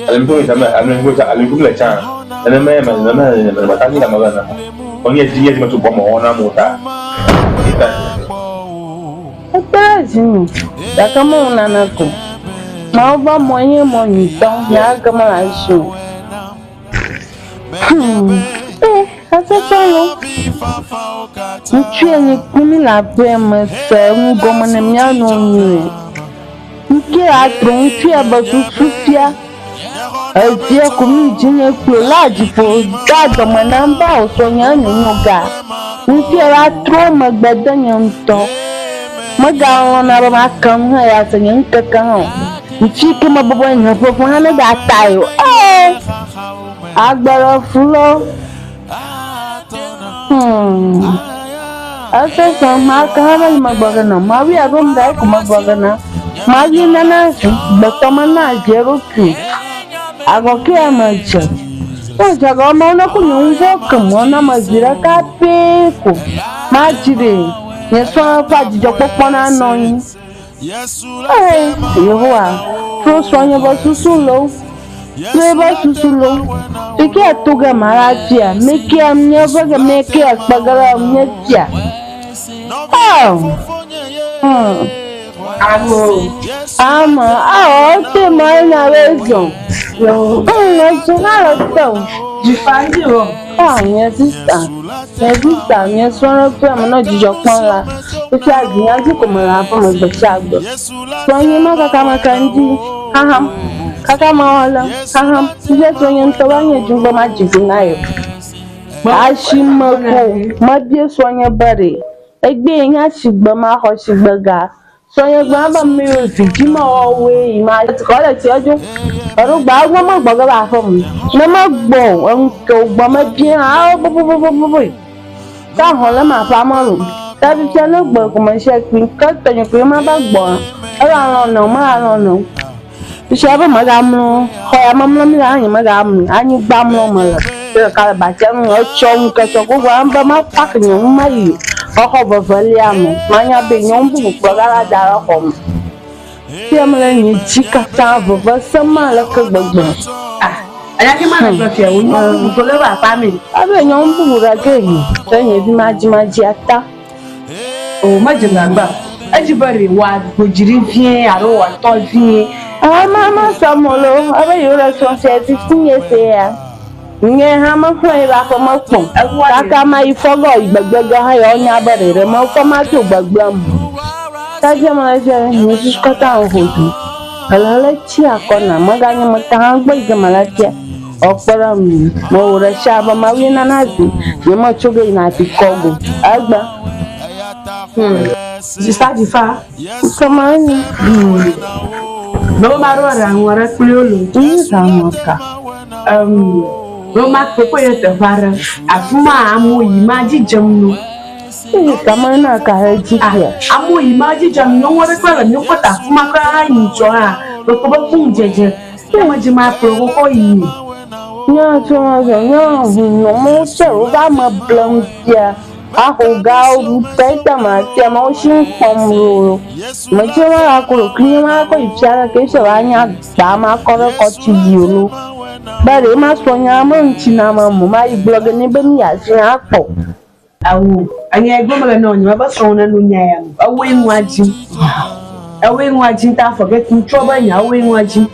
Alimpo la cha. Na me matani na magana. Onye Dzinye di mato bomo ona mota. Atazi. Da kama unanako. Maoba mwenye monito ya kama ashu. Asasalo. Nchie ni kuni la prema se ngoma na miano nwe. Nke atro nchie basusufia. Atia kumi Dzinye kulaji po gado manamba osonya nyuga. Nchie atro magbadanya nto. Maga na ba makam ha ya sanya nkaka ha. Nchie kama babo nya fofo ha na da tayo. Agbara fulo. Asasa maka hana magbagana mawi abom dai kuma magbagana mawi nana batama na jeroku agoke amaja oja ga ma na ku nyungo kamo na mazira ka peko majire yeso fa jijo popona no yin yehowa to sonya ba susulo Neba susulo, tiki atuga maratia, meki amnyoba ga meki akpagara amnyetia. Ote maina rezo. Jifandi ro. Nye sister, nye swara pe amana jijokpan la. Iti aginya ji komara fa mo gbe agbo. Sonye ma kaka makandi. Kaka mawala, ile sonye ntawanye jumba majibu nayo. Ashimako, mabie sonye bare. Egbe nya shigba ma ho shigba ga. Sonye gba ba mi o jima owe ima ti ko le ti ojo. Oro gba agbo mo gbo ga fo mi. Na ma gbo onko gbo ma bi bo. Ta ho le ma fa mo ru. Ta bi se no gbo ko mo se pin ka tonyo pe ma ba gbo. Ara no. Shaba magamu, hoya mamla mi anyi magamu, anyi gbamlo mala. Ka ba chan o chong ka choko amba ma pak nyum mai. Ho ba valiamo, manya be nyum bu prograra dara hom. Tiamla ni chika ta bo ba sama la ka gbagba. Aya ki ma na fi e wo ko le ba pa mi. Abe nyum bu ra ke yi. Tanye bi maji ata. O ma jinga gba. Ajibari wa gojiri fie aro wa to fie. Mama Samolo, abe yura sonse 15 years ya. Nye hama fun ira ko mo pon. Kaka ma ifogo igbegbe ha yo nya barere mo ko ma to gbagbe am. Taje ma je ni suskata hodu. Alala chi akona maganya mata gbe igmalatia. Opara mi mo ore shaba ma wi na nazi. Ni mo choge ina ti kogo. Agba. Sister Difa. Kamani. No maro ara nwara kule olu. Samoka. Roma Popoya Tavara, Afuma, Amu, Imaji Jamno. Kamana Kahajia. Amu, Imaji Jam, no one no what Afumaka in Joa, Rokoba Punjaja, Yamajima Pro, No, no more so. I'm a blonde here. I hold out, better my emotion from rule. Mature, I could clean my case of Anya, Dama, Cora, Cochi, but it must be a Chinama, my blog and even as an apple. Awu, anya egbomo na onye ba so na nunya ya. Awe nwaji ta forget trouble nya awe nwaji.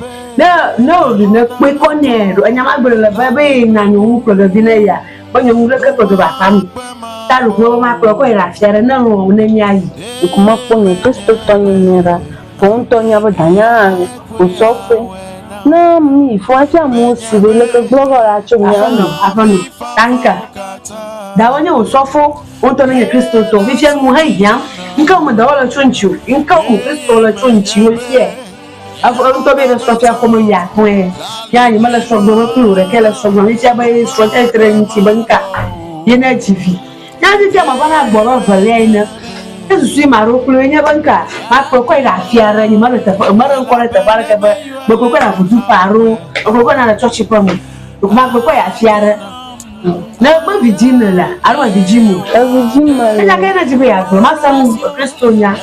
No, kwe konero anya magbere la babe na nyu proga bi na ya. Onye mu reka proga ba pam. Ta lu ko ma pro ko ira fiare na no na nya yi. Kuma kwenye Kristo tonyera, ponto nyabo danya, usofe. Na mi fuacha musi vile ke blogo la chunya. Afano. Tanka. Dawanya usofo, onto na Kristo to. Bi fian mu haiya. Nka mu dawala chunchu. Nka mu Kristo la chunchu ye. Afro to be na sofia como ya kwen. Ya ni mala sogbo ku re kala sogbo ni ti abaye so tren ti banka. Ye na TV. Ya ti ma bana gboro vale na. Esu maro ku nya banka. Ma ko ko ira fiara ni mara ta mara ko ta baraka ba. Ko ko na futu paro. Ko na church pa mu. Ko ma ko ya fiara. Na ba Virginia la, alwa Virginia. Virginia. Ina kai na jibe ya ko masam Kristo nya.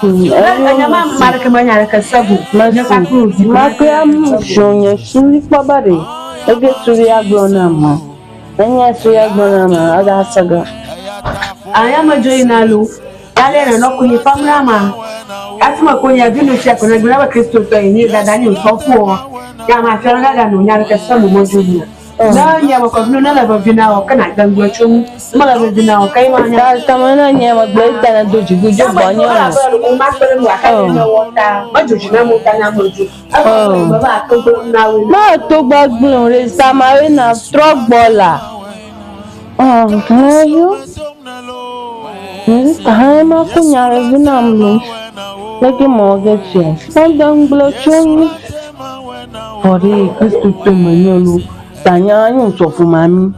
Anya ma maraka manya ka sabu. Nya ka ku di. Makya mushonya suri pabare. Ege suri aglona ma. Anya suri aglona ma ada saga. Aya ma joina lu. Yale na no kunyi famra ma. Atima konya vinu tia kona gina ba Kristo to ni da dani usofu. Ya ma fera ga no nya ka sabu mo joina. Na nyama kwa vino na vina o kana gangwa chum mala vina o kai ma nya tamana nyama gbaita na doji gujo banyo na ma pere mu aka ni wota ma joji na mu kana moju baba to na we ma to gbagbon re samare na truck baller ayo ni tahama kunya re vina mlo lagi mo get chance ndang blo chum ori Kristo to manyolu tanya yu so fu mami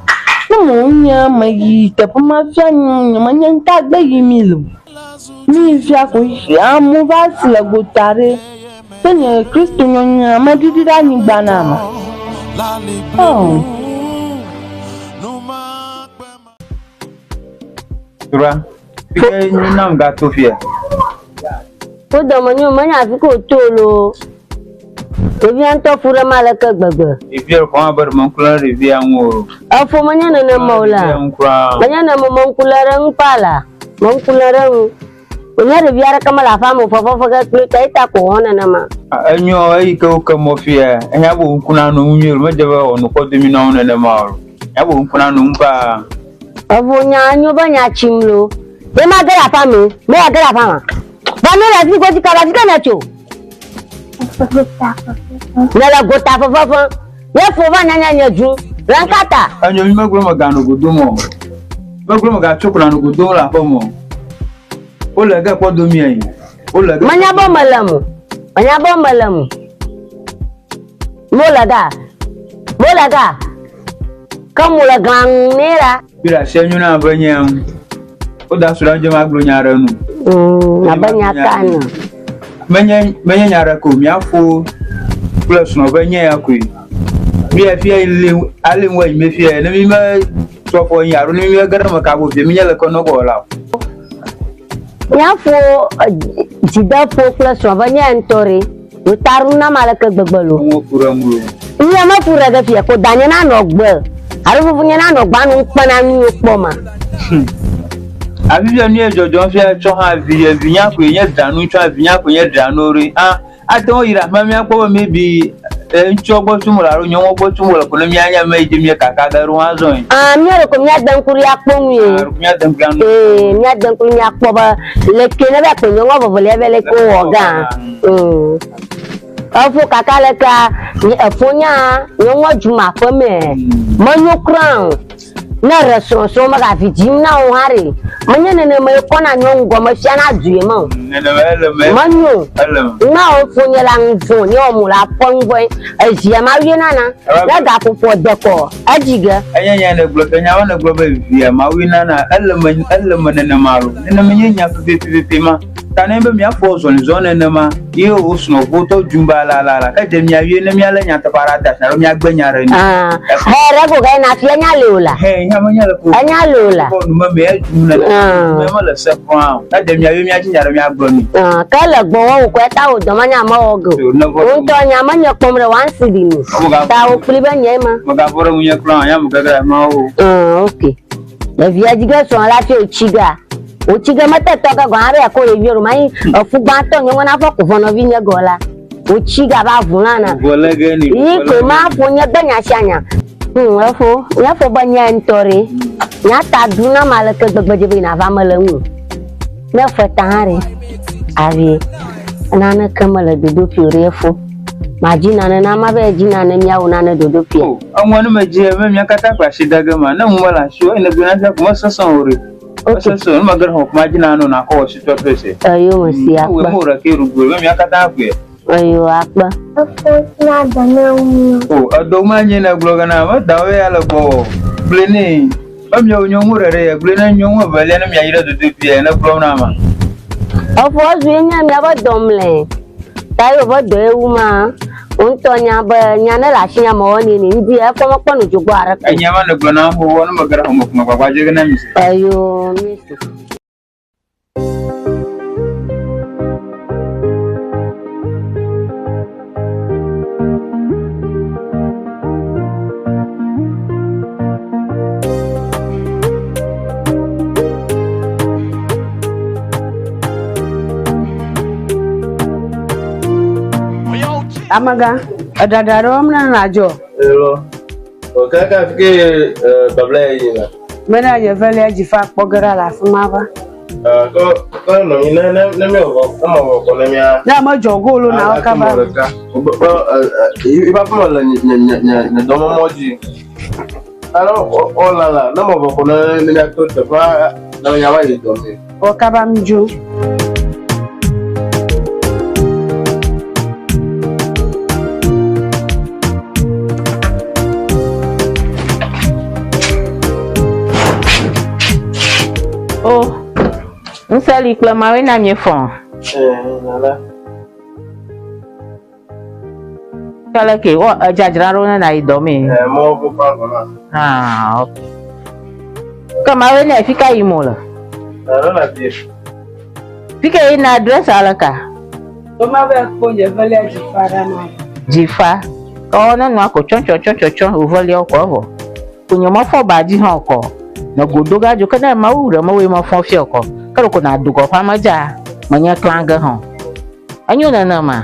no nya magi te puma fia nya manyan ta gbe yi mi lo mi fia ko amu ba sile go tare tene Kristo nya ma didi da ni gbana ma Tura pike ni nam ga to fia Ko do mo nyu manya fi ko to lo Ebi anto fura malaka gbagba. Ebi ko abar man kula revi anwo. Afo manya na maula. Manya na mo kula ran pala. Mo kula ran. Onya revi ara kamala famu fofo ga klita ita ko ona na ma. Anyo ai ko mo fia. Enya bo kuna no nyul ma jaba onu ko demi na ona na ma. Ya bo kuna no mba. Afo nya anyo ba nya chimlo. E ma gara famu. Me gara fama. Ba me la fi ko ti kala ti kana cho. Nala gota fofo ye fo ba nyanya nyaju rankata anyo mi magro magano godomo magro maga chokula no godomo la pomo o le ga podo mi ayin o le ga manya bo malamu mo laga kamula ganera bira shenyu na banyam o da sura je magro nyara nu na banya kana menya nyara ko mi afo plus no banya yakui mi afia ile alenwa imefia na mi ma so fo yaro ni mi gara makabo bi mi nyala ko no go la yafo jida po plus no banya ntori utaruna malaka gbegbelo mo pura mulo iya ma pura ga fia ko danya na no gbe aru fu nya na no gba nu pana nu po ma Abibia ni ejojo fia cho ha vinya ko yen danu cho vinya ko yen danu ri aton yira mami akpo mebi ncho gbo tumura ro nyon gbo tumura ko mi anya me ide mi kaka ga ru hazo yin mi ro ko mi adan kuri akpo mi mi adan kuri mi adan kuri mi akpo ba le kene ba ko nyon bo le bele ko oga afo kaka le ka ni efonya nyon juma ko me mo nyu crown na restaurant so ma ga fi jim na o hari Manyana me kona nyongo mashana duyema. Manyo. Na ofunye langfo ni omula pongwe ezia mawinana. Daga popo deko. Ajiga. Anya na globe nya wana globe via mawinana element na maru. Na menya pepe ma. Tanembe mi afo zone na ma. Iyo usno boto jumba la. Ka de mi awie na mi ala nya taparada na mi agbanya re ni. Here go ga na fia nya leola. Nya manya la ko. Anya leola. Ko no me ajumna la. Me ma la se kwa. Ka de mi awie mi ajinya re mi agboni. Ka la gbon wo ko ta o do manya ma ogo. Unto nya manya komre wan sidi ni. Ta o plibe nya ma. Mo ga boro mu nya kran nya mo ga ma o. Okay. La via diga so la fe ochiga. Ochiga mata toka gwa re ko ye yoru mai fugba to nyo na fo ko fono vi nya gola. Ochiga ba vunana. Gola gani. Iko ma fo nya gbanya shanya. Ya fo banya ntori. Ya ta duna malaka gbegbeje na va malangu. Na fo tare. Avi. Nana kamala dudu firefo. Majina na ma be jina na miawo na dodo pie. Amwanu maje me mi kata kwa shida gama na mwala sho ina guna za kuma sasan ore. Okay. So ma gar ho majina no na ko shi to pese. Ayo masi akba. We mo ra ke rugo me mi kata akwe. Ayo akba. Na dana mu. Ado manye na bloga na ma dawe ala bo. Bleni. Am yo nyongu re bleni nyongu bale na mi ayira dodo pie na blog na ma. Ofo zuenya mi abadomle. Tayo bodo ewuma. Untonya ba nyana la shinya mawoni ni ndi e ko mokponu jogbo araka. Anya ma na glona ho wonu magara ho mokuma kwa je na mi. Ayo misi. Amaga, adadaro mna najo. Hello. Kaka fike babla yina. Mena ye vele ajifa kpogara la fumava. Ko no ina na me o ko na mia. Na ma jogolo na okaba. Iba pa la nya do moji. Alo o la na mo ko na ni to te pa na nya wa do mi. Okaba mju. Oh, nsali klama we na nye fon. Nala. Kala ke o jajraro na idomi. Mo ko pa ko na. Okay. Kama we na fika imola. Na ti. Fika ina address alaka. O ma be ko je vele ajifa na. Jifa. Ko na no ko chon o vole oko. Kunyo mo fo baji han ko. Na godoga jo kana maura mawe ma fon fi oko. Kalo ko na dugo pa maja. Manya klanga hon. Anyo na ma.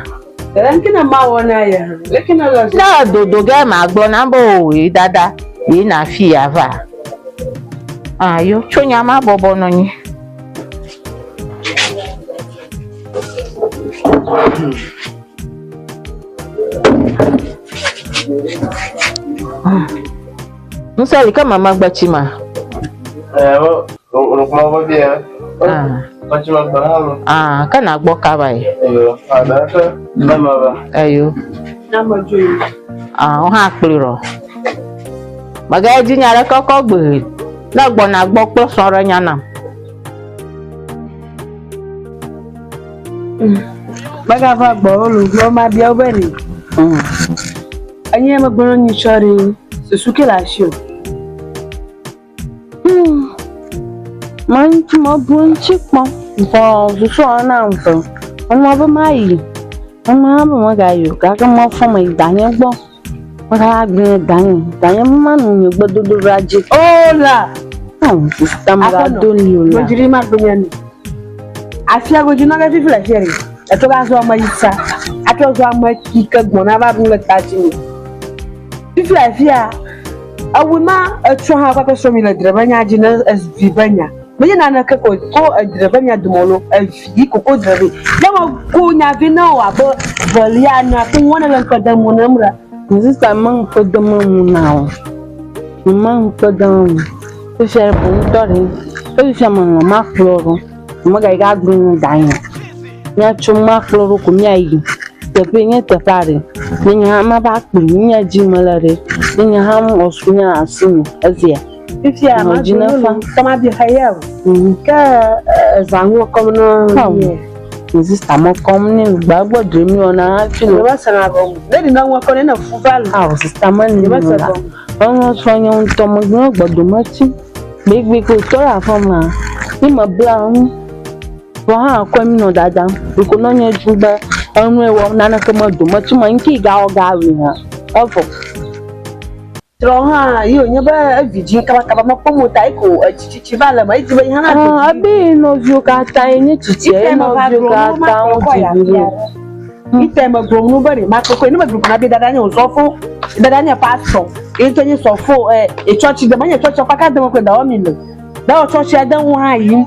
Kina ma wona ya. Lekina la. Na dodoga ma gbo na bo yi dada. Yi na fi ava. Ayo chonya ma bobo no ni. Nsali kama magbachima. Kuma ba bia. Bachima ba. Kana gbo kaba yi. Ayo, adaka na ma ba. Ayo. Na mo joyi. O ha pliro. Maga jinya re koko gbe. Na gbo po soro nyana. Baga fa gbo olu ma bia oberi. Anye ma gbono ni chori. Susuke la shio. Man mo bunchi po. Fo susu na mfo. Omo ba mai. Omo ba mo ga yo ka ka mo fo mo idanye gbo. Mo ga gbe danye ma nu ni gbododo raje. Ola. Tamra doni ola. Mo jiri ma gbe ni. Afia go jina ga fifi la sheri. E to ga so ma yisa. Ato so ma kika gbona ba bu le taji. Fifi afia. Awuma atwa ha kwa so mi le drebanya jina SV banya. Me na ka ko drebanya dumolo afi ko drebe. Na ma ko nya vi na wa bo volia na ko wona lan ko damu namra. Nzisa man ko damu na o. Man ko damu. Ko share bu tori. e chama ma floro mo ga ga gun danyo nya chuma floro ko nya yi te pe nya te pare nya ma ba ku nya ji malare nya ha mo osunya asini azia Ifi a ma jina fa tama bi haya ka zango como no existe mo como ni gbagbo dream ona fi le ba sana ba le na won ko na fu va lo ah sistema ni ba sa won so yan to mo gbogbo mati gbegbe ko to ra fo ma ni mo bla wọ́n á kọ́ mi nà dáadáa ìkó náà yẹn ju bẹ́ ọ̀run ẹ̀wọ̀ nana kọ́ mọ́ dùn mọ́ tí mo ń kí ìgá ọ̀gá rẹ̀ hàn ọ̀fọ̀. tọ́lọ́ hàn yóò yẹn bẹ́ẹ̀ ẹ̀fìjì kábàkábà máa pọ́ mọ́ta ẹ̀kọ́ ẹ̀chìchì bá lẹ̀ mọ́ ẹ̀jì bẹ́ẹ̀ yẹn náà. àbí iná fi ó ká ta ẹni títí ẹ̀ iná fi ó ká ta ó ti dúró. ìtẹ̀ mọ̀ gbòòrùn bẹ̀rẹ̀ máa kókó ẹni mọ̀ gbòòrùn náà bí dáadáa yẹn ò sọ fún dáadáa yẹn pásítọ̀ èyí tó yẹn sọ fún ìchọ́ọ̀chì dẹ̀mọ́ yẹn chọ́ọ̀chì ọ̀pá ká dẹ̀mọ́ pé dáwọ́ mi lò dáwọ́ chọ́ọ̀chì ẹ̀dẹ́wọ̀n hàn yìí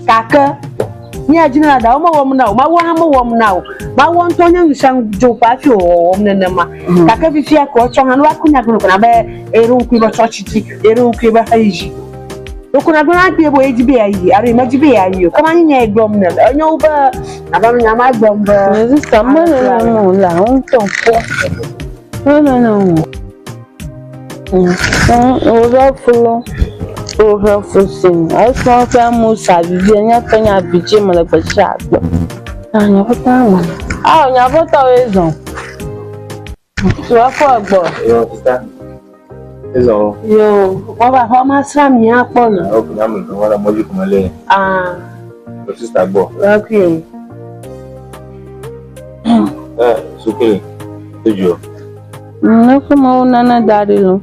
kàkẹ́ ni ajina da ma wom na ma wa ma wom na ma won to nya nsan jo pa fi wom ne ma ka ka fi fi ko cho han wa kunya gnu na be eru ku ba cho chi eru ku ba haiji o kuna gna pe bo eji be ayi ari ma ji be ayi ko ma nya egbom ne onye u ba na ba nya ma gbom ba ni sama na mo la on to po no o ra fulo over fussing. I saw famous Savinia Tanya Bichi Malapachat. I never found one. Oh, never thought it on. So I thought, yo, what about how much time you have on? Okay, I'm going to move you from LA. Ah, Sister Bo. okay. It's okay. Did you? No, come on, Nana Daddy. No,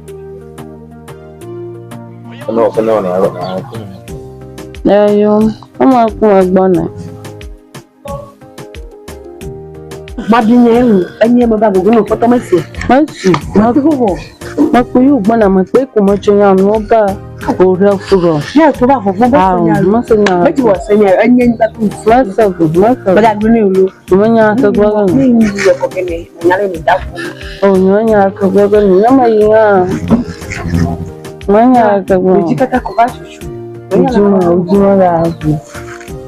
There you come on. Madinha, any of that will put on myself. I see, not go. Makuyu, when I'm a quick, much young, no bar, or help to go. Yes, to have a mustn't know. But you were saying, onion that was First of good, but I knew you. When you are to go, oh, you are to go, no, Manya kagbo. Ujikata kubashu. Ujima razu.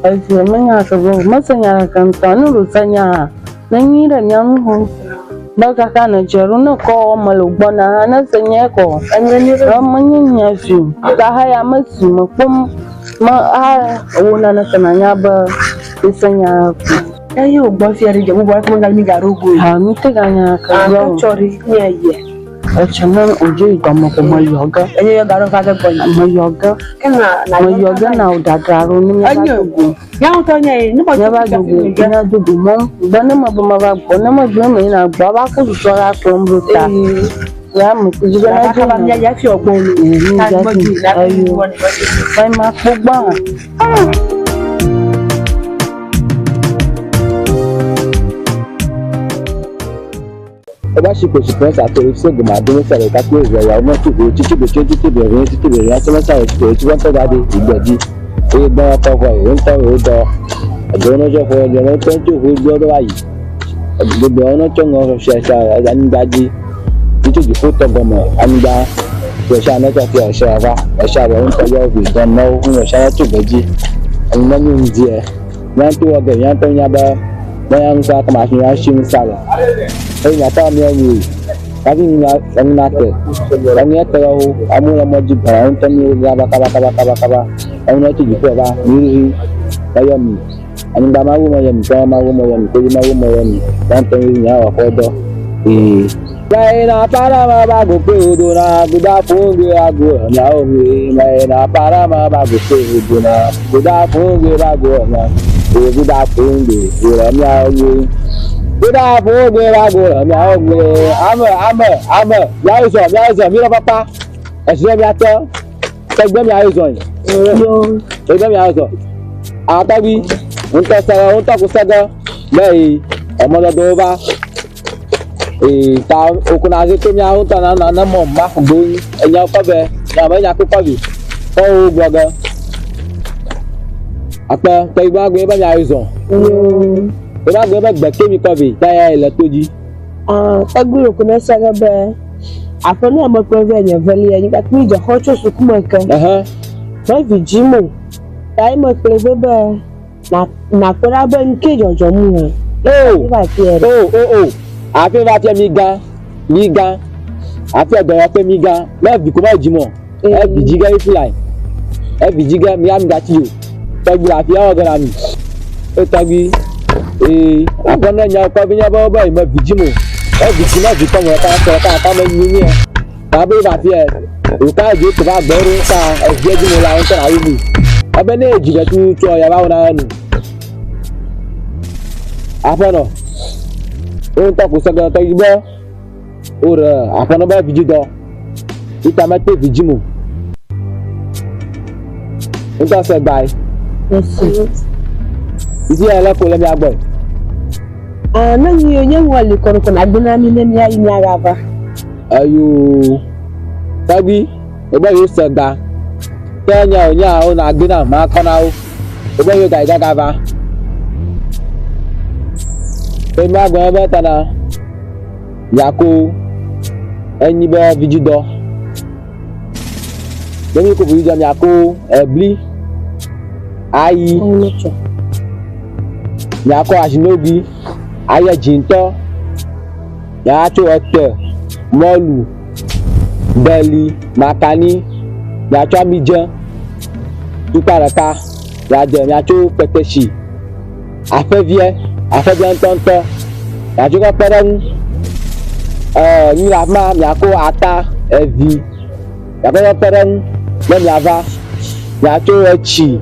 Aisi manya kagbo. Masanya kanta nuru sanya. Nanyi da nyamu. Baka kana jeru no ko malugbona na sanya ko. Anyani ramanya nyafi. Ta haya masu makum ma wona na sananya ba sanya ko. Ayi ogbo fi ari jemu bo ko ngal mi garugo. Ha mi teganya kagbo. Chori ni aye. Chaman ojo igamo ko mo yoga Enye garo ka ga boy. mo yoga na udadaro ni Anyo. Ya to nye ni mo ba dogo na dogo mo bana ma ba bo na ma gbe me na gba ba ko so ra ko mbruta ya mo ti jiga na ka ba mi ya fi ogbon ni. Ta mo ji la ayo bai ma po gba ọba ṣìkò ṣìkò ṣàtò ìṣègùn àdéhùn sọ̀rọ̀ ìkápẹ́ ìrẹ̀wà ọmọ tìbò títìbò tó títìbò ìrìn títìbò ìrìn àtúmọ̀sá ìṣòro tí wọ́n tọ́jú adé ìgbẹ̀dì oye gbọ́n ọkọ̀ ọkọ̀ ìwé ń tọ́ ìwé dọ̀ ọ̀dọ̀ oníṣẹ́ fọ ọ̀dọ̀ ọ̀nà tó ń tó ìwé gbọ́ ọdọ́ báyìí gbogbo ọ̀nà tó ń wọ́n ṣẹṣẹ anígbájí títìbò kó tọ̀gbọ̀mọ̀ anígbá ṣẹṣẹ anẹ́tọ̀ fi ọ̀ṣẹ́ ọ̀fà ọ̀ṣẹ́ àbẹ̀ ń tọ́jú ọ̀gbìn ìtàn náà fún ọ̀ṣẹ́ anẹ́tò bẹ́jì ẹ̀yìn ní ìdí ẹ̀ yẹn tó ọgẹ̀ yẹn tó ń yábẹ́ bẹ́ẹ̀ ń sá kọ́mà fi yẹn ṣí ń sálọ ẹ̀yìn àtọ́ àmì ẹ̀yìn rẹ̀ káfí ẹ̀yìn àtẹ̀ ẹ̀yìn ẹ̀tẹ̀ ọ̀hún amúlọ́mọdé bẹ̀rẹ̀ ń tẹ́ ní kábàkábàkábàkábà ẹ̀yìn náà tìjú fún ọba nírí ẹ̀yọ̀mì ẹ̀yìnbá máa wó mọ̀yọ̀mì tí wọ́n máa wó mọ̀yọ̀mì tó yẹ máa wó mọ̀yọ̀mì wọ́n tẹ́ ní ìyá wà fọ́dọ̀. Maina parama bago pedo na guda funge ago na omi maina parama bago pedo na guda funge bago na guda funge na omi guda funge bago na omi ame yaizọ mi lọ papa ẹsẹ mi atọ ẹgbẹ mi yaizọ yìí ẹgbẹ mi yaizọ àtọwí ntọkù sẹgẹ lẹ́yìn ọmọdọdọ bá ta okuna se to mi ahun ta na mo ma gbo eyan ko be ya me ya ko bi ko o gboga apa te igba gbe ba ya izon igba gbe ba gbe ke mi ko bi ta ya ile toji Aguro kuna saga be afoni amo ko ve yan vele yan ka mi jo hocho su kuma kan. Ma vi jimo Dai mo plebe be na kora be nke jojo mu. Oh. Afi va ti mi gan. Afi do ya pe mi gan. Me bi ko ma jimo. E bi jiga if like. E bi jiga mi am ga ti yo. Tagbi afi o ga mi. O tagbi akona nya ko bi nya bo mo bi jimo. E bi ti na bi ko mo ka mo ni ni. Ta be va ti e. O ka je to ba gberu ka e je jimo la on ta ayi. Ebe na ejiga tu ya ba una nu. Afetor. On ta ko saga ta ibo. Ora, Afetor ba biji do. Ita ma te biji mu. On ta se bai. Yes. Isi ala ko le mi agbo. Ah, na ni onye nwale kono na gbona mi na mi ayi ni agaba. Ayo. Tabi, ebe yo se da. Kenya onya o na gbina ma kona o. Ebe yo ga gaba. Emi agbo ebe tana. Yako enyi be vijido. Demi ko vijido yako ebli. Ayi. Yako ajinobi. Aye jinto. Yacho ete. Molu. Beli. Makani. Yacho amijan. Tukaraka. Yacho peteshi. Afevie ntonto. Yacho kaperang. Ni la ma yako ata evi. Yako kaperang. Le yava. Yacho echi.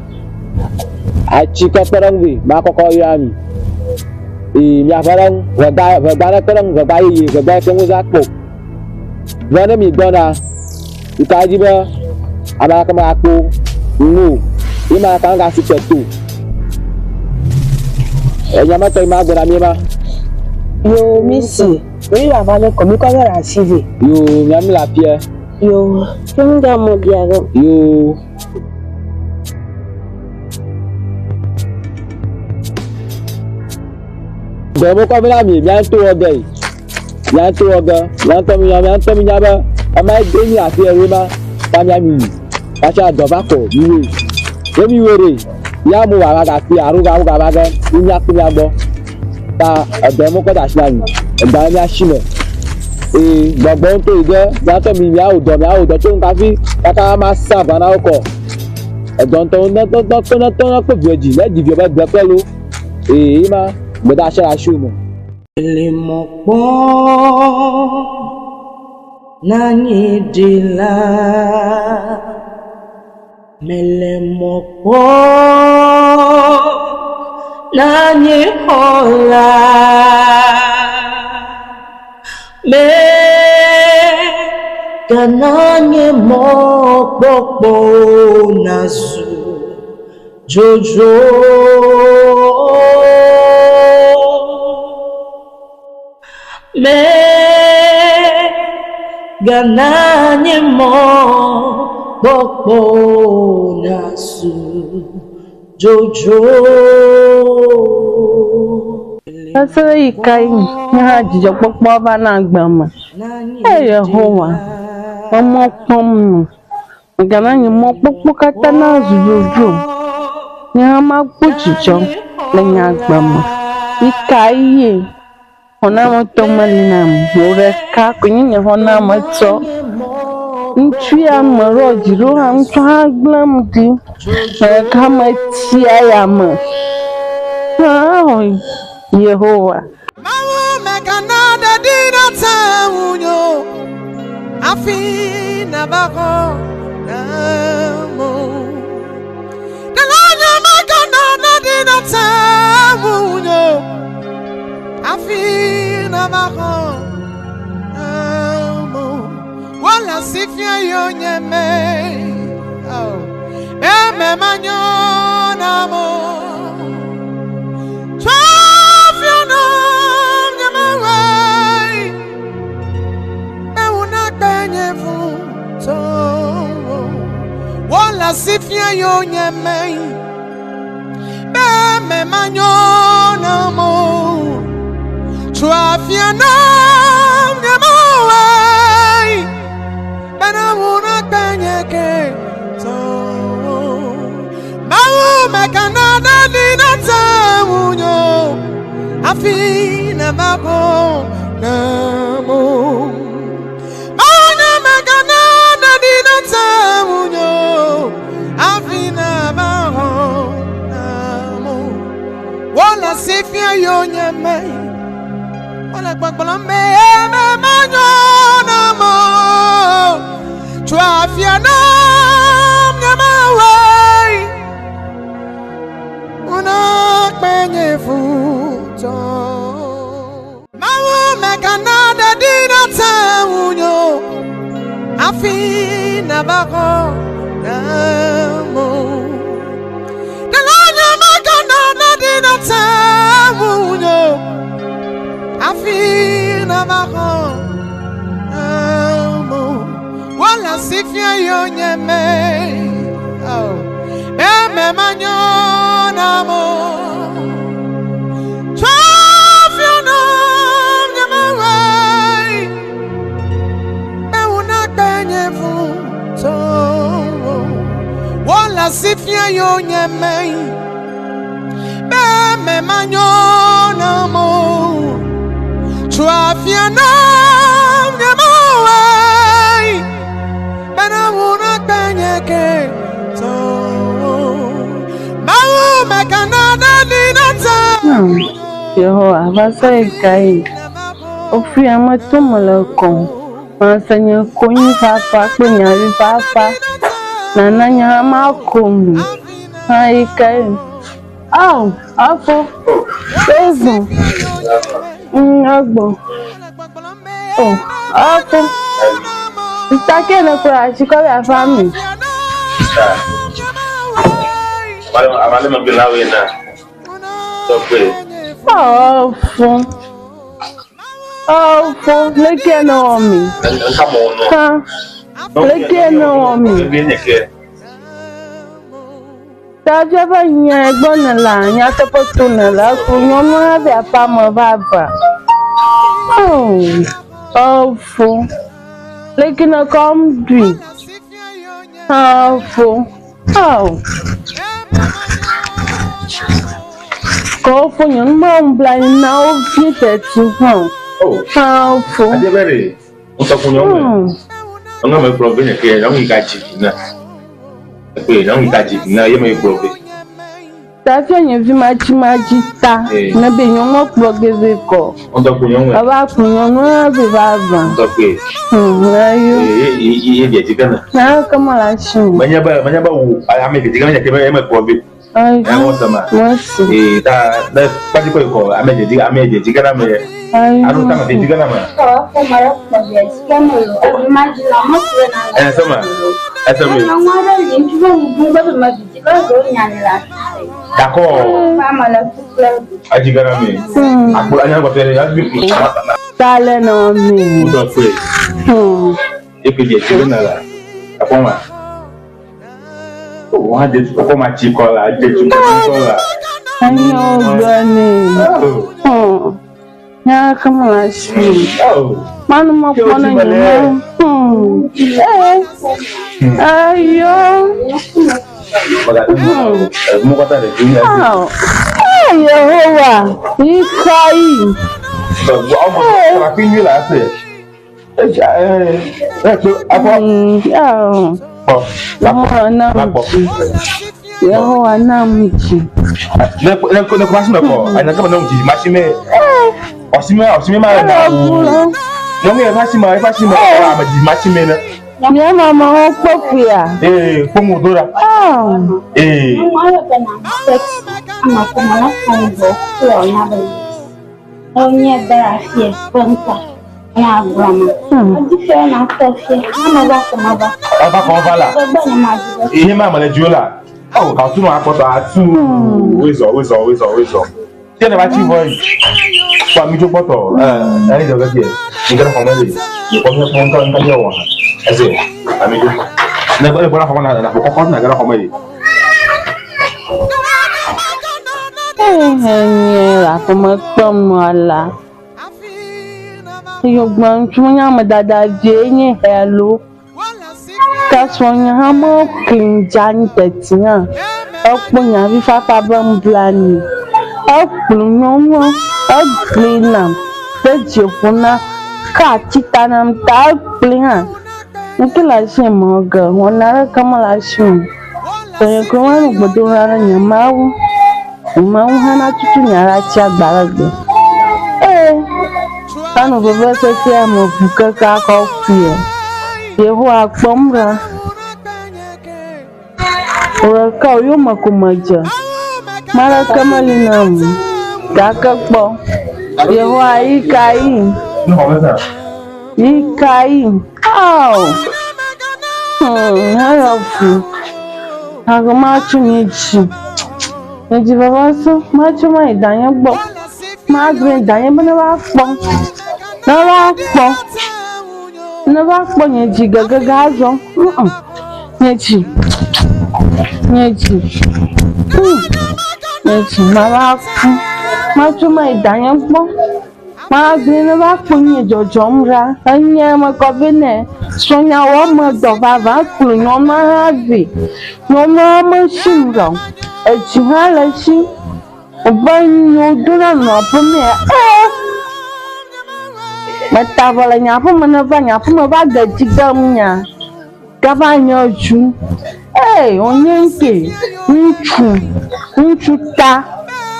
Achi kaperang vi. Ma koko yami. Mi aperang. Vegana perang. Vegayi. Vegayi kemuzakpo. Vene mi dona. Itajiba. Amaka mako. No. Ima kanga sipetu. Nyama to ima gona mi ma. Yo misi. Orí bàbá le ko mi ko ra CV. Yo nyam la pie. Yo, kinga mo diago. Yo. Demo ko bila mi to oge. Yan to oge. Yan to mi nyaba. Ama geni afi ere ma. Ta mi ami. Ka sha do ba ko mi. Emi were. Ya mo wa ga fi aruga ba ga. Nya ku nya gbo. Ta demo ko da shi na. Ẹ̀gbà ni a ṣìnà gbọ̀ngbọ̀n tó ìjẹ́ gbàtọ̀ mi àwùjọ tó ń káfí káká máa sábà náà kọ̀ ẹ̀gbọ́n tó ń tọ́nà pè bí ẹjì lẹ́jì bí ọba gbẹ pẹ́lú èyí máa gbọ́dọ̀ aṣára ṣù mọ́. Ele mọ̀ pọ́n náà ní ìdílà mele mọ̀ pọ́n náà ní ọ̀la. Me kananye mo popo nasu jojo me gananye mo popo nasu jojo. Sasa ikai na jijo popo ba na gbama. Yehowa. Omo pom. Ngana ni mo popo kata na zuzuzu. Ni ama kuchicho na nya gbama. Ikai ye. Ona mo to malina mbore ka kunyi ni hona mo to. Ntwi amaro jiro ha ntwa agbam di. Ka ma ti ayama. Yehowa. Mawu mekanada dina taunyo afina bako namo. Kalanya mekanada dina taunyo afina bako namo. Wala sifia yonyeme. Oh, eme manyo namo. Wala sifia yo nyemei be me manyona mo trafia na nyemoi bana wona kanyeke to mawo afina bako namo mana magana na dina tamunyo afina bako namo wala sifia yonya mai wala gbagbalambe me manyo namo twafia nam nyamawai una penye futo mawu mekana da dina tamunyo afina bako namo delanyo mekana da dina tamunyo afina bako namo wala sifia yonyeme oh eme manyo namo twafia nam nyamawai me una penye futo wala sifia yonyeme eme manyo namo twafia nam nyamawai bana una penye ke Yehowa basa kai ofi amatomala kon masanya konyi papa penya ri papa nananya makomu ai kai afo season agbo afo Sake na kwa chikobe afami Amale mabila wena. Sokwe. Oh, leke no mi. Ha. Leke no mi. Taje ba nya egbon la, nya topoto na la, ku nyomo ave apamo baba. Oh. Leke no come drink. Go for your mom blind now, get to home. How for the very I'm not a problem here. I'm got you now. Okay, I'm got you now. You may probably. That's when you feel much magita. Maybe you won't plug the vehicle. On the Puyon about Puyon, okay. You get together. Now come on, I show. Whenever I make it, I'm a problem. I want some. That's particular call. I made it together. I don't come to together. D'accord. Ajigara me. Akulanya kwa tele ya bibi. Tale no me. Don't pray. Epeje tena la. Akoma. One day to come at Chicola, I get you Chicola. I know, Granny. Now come on, see. Man, more fun on you. Yehowa, you crying. I feel you last year. Yehowa namchi. Le question encore. Elle n'a pas non dit machine. Osime ma na. Non mais machine ma dit machine. Ni mama ho popia. Pomo dora. Ama kuma na kango kwa nyaba. Onye dara fie kwanta. Ya grama. Odi na tofie. Ama ba kuma ba. Aba ko bala. Ihe ma male jula. Oh, ka tunu apoto atu. Wezo. Tiene ba chi boy. Kwa mi jo poto. Ani jo gatie. Ngara ko mele. Ko mi ponta nka yo wa. Ese. Ami jo. Na ba bora ko na ko na ngara ko mele. La como tomola. Eu banho me dada Dzinye hello. Kasonha hamo kinjan tetinha. Okunya vi fa pa bam blani. Okunu nyomo. Eglina, Pejofuna, Kachitanam, Tagliha. Nkila Shimoga, one other Kamalashim. So you come on, but do her in your mouth. Hana to Yaracha Baragbe. Son of a verse, I'm of Bukaka fear. You are Pomra. Or a cow, you Makumaja. Marakamalina, Gakabo. You are Ikai. Ikai. Oh, I love you. I go march in you. And you have also much of my dying book. Margaret dying, but never fall. Never fall, Jigga Gazo. Netchi, my love. Much of my dying book. Margaret never fall, your Jomra. I am a governor. Sonia, one month of Avacul, no Mahavi. No Mamma Shimro. A Chihalashi. When you do not know for me. But Taval and Yapman of Yapman about the Chigamia. Gavano Chu. Eh, on Yankee. Unchuta.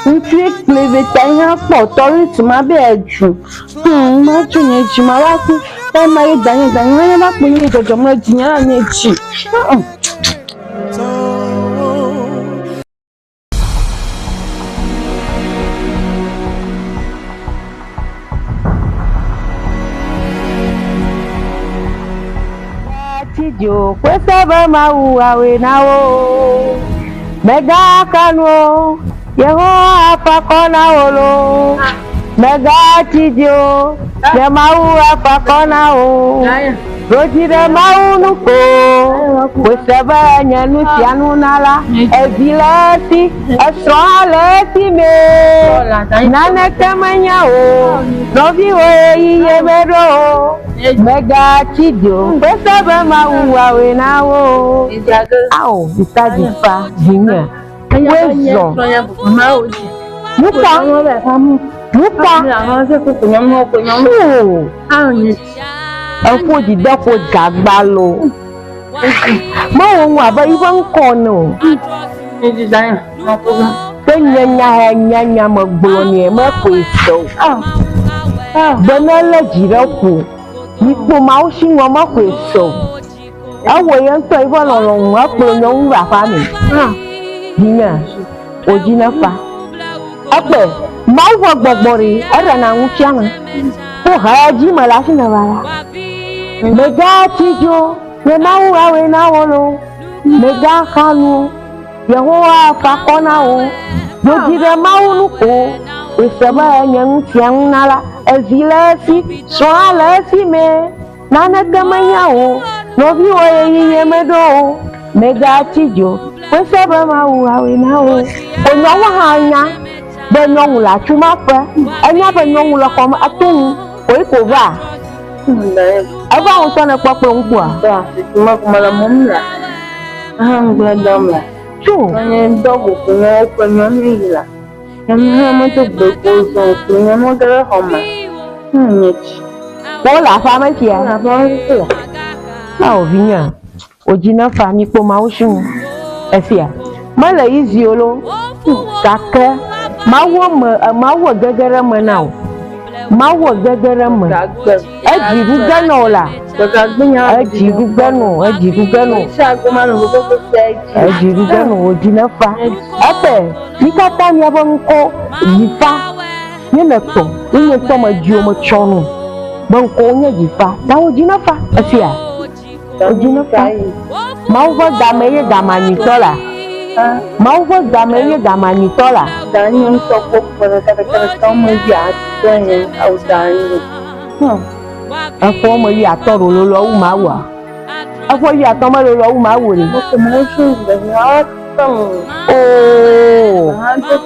Untrick live it. I have fought or to my bedroom. Much in it, Maraki. And my Daniel, and when I'm up with you to Dzinye and Echi. Tijo, questa bama uawe nao. Mega kano, yeho apakona olo. Mega tijo, yemau apakona o. Rojire maunuko, questa banya nusianu nala. Evilesi, estrolesi me. Nane kamanya o, novi we yemero. Mega chidio, questa bama uawe nao. Au, bisa dipa, Dzinye. Wezo. Muka. Aku di dapur gagbalo. Mau apa iwan kono? Nyanya magboni makweso. Banala jiraku. Nipo mau singo makweso. Awo yang tu iwan lolong aku nyong rafa ni. Dzinye, ojina fa. Apa? Mau gbogbori, ada na nguciang. Oh haji malasi na wala. Mega tijo, ye mau awe na wolo. Mega kanu, Yehowa fakona o. Yojire mau nuko, esaba nyang tiang nala. Ezilesi, soalesi me. Nana kamanya o, novi oye ye medo. Mega tijo, esaba mau awe na o. Onyawa hanya. Benyong la cuma apa? Anya benyong la koma atung, koi kova. Apa untuk nak buat perempuan? Cuma kemalam mula. Beladam lah. Tu. Hanya dobu punya ni lah. Yang mana tu berkosong punya modal hama. Nyeci. Bola fama sia. Apa itu? Tahu Dzinye. Ojina fami po maushun. Esia. Mala iziolo. Kaka. Mawo gagara manao. Mawo gagara man. Ajibu ganola. Ajibu gano. Ajibu gano ojina fa. Ape, nikata nyabonko yifa. Nyeneto, nyeneto majiyo machono. Banko nya yifa. Da ojina fa. Asia. Ojina fa. Mawo dameye damanitola. Mau buat gamenya gamani tola. Dan yang sokok pada kata-kata kamu jatuh yang awalnya. Aku mau jatuh lolo mawa. Aku jatuh lolo mawa ni. Macam datang. Oh,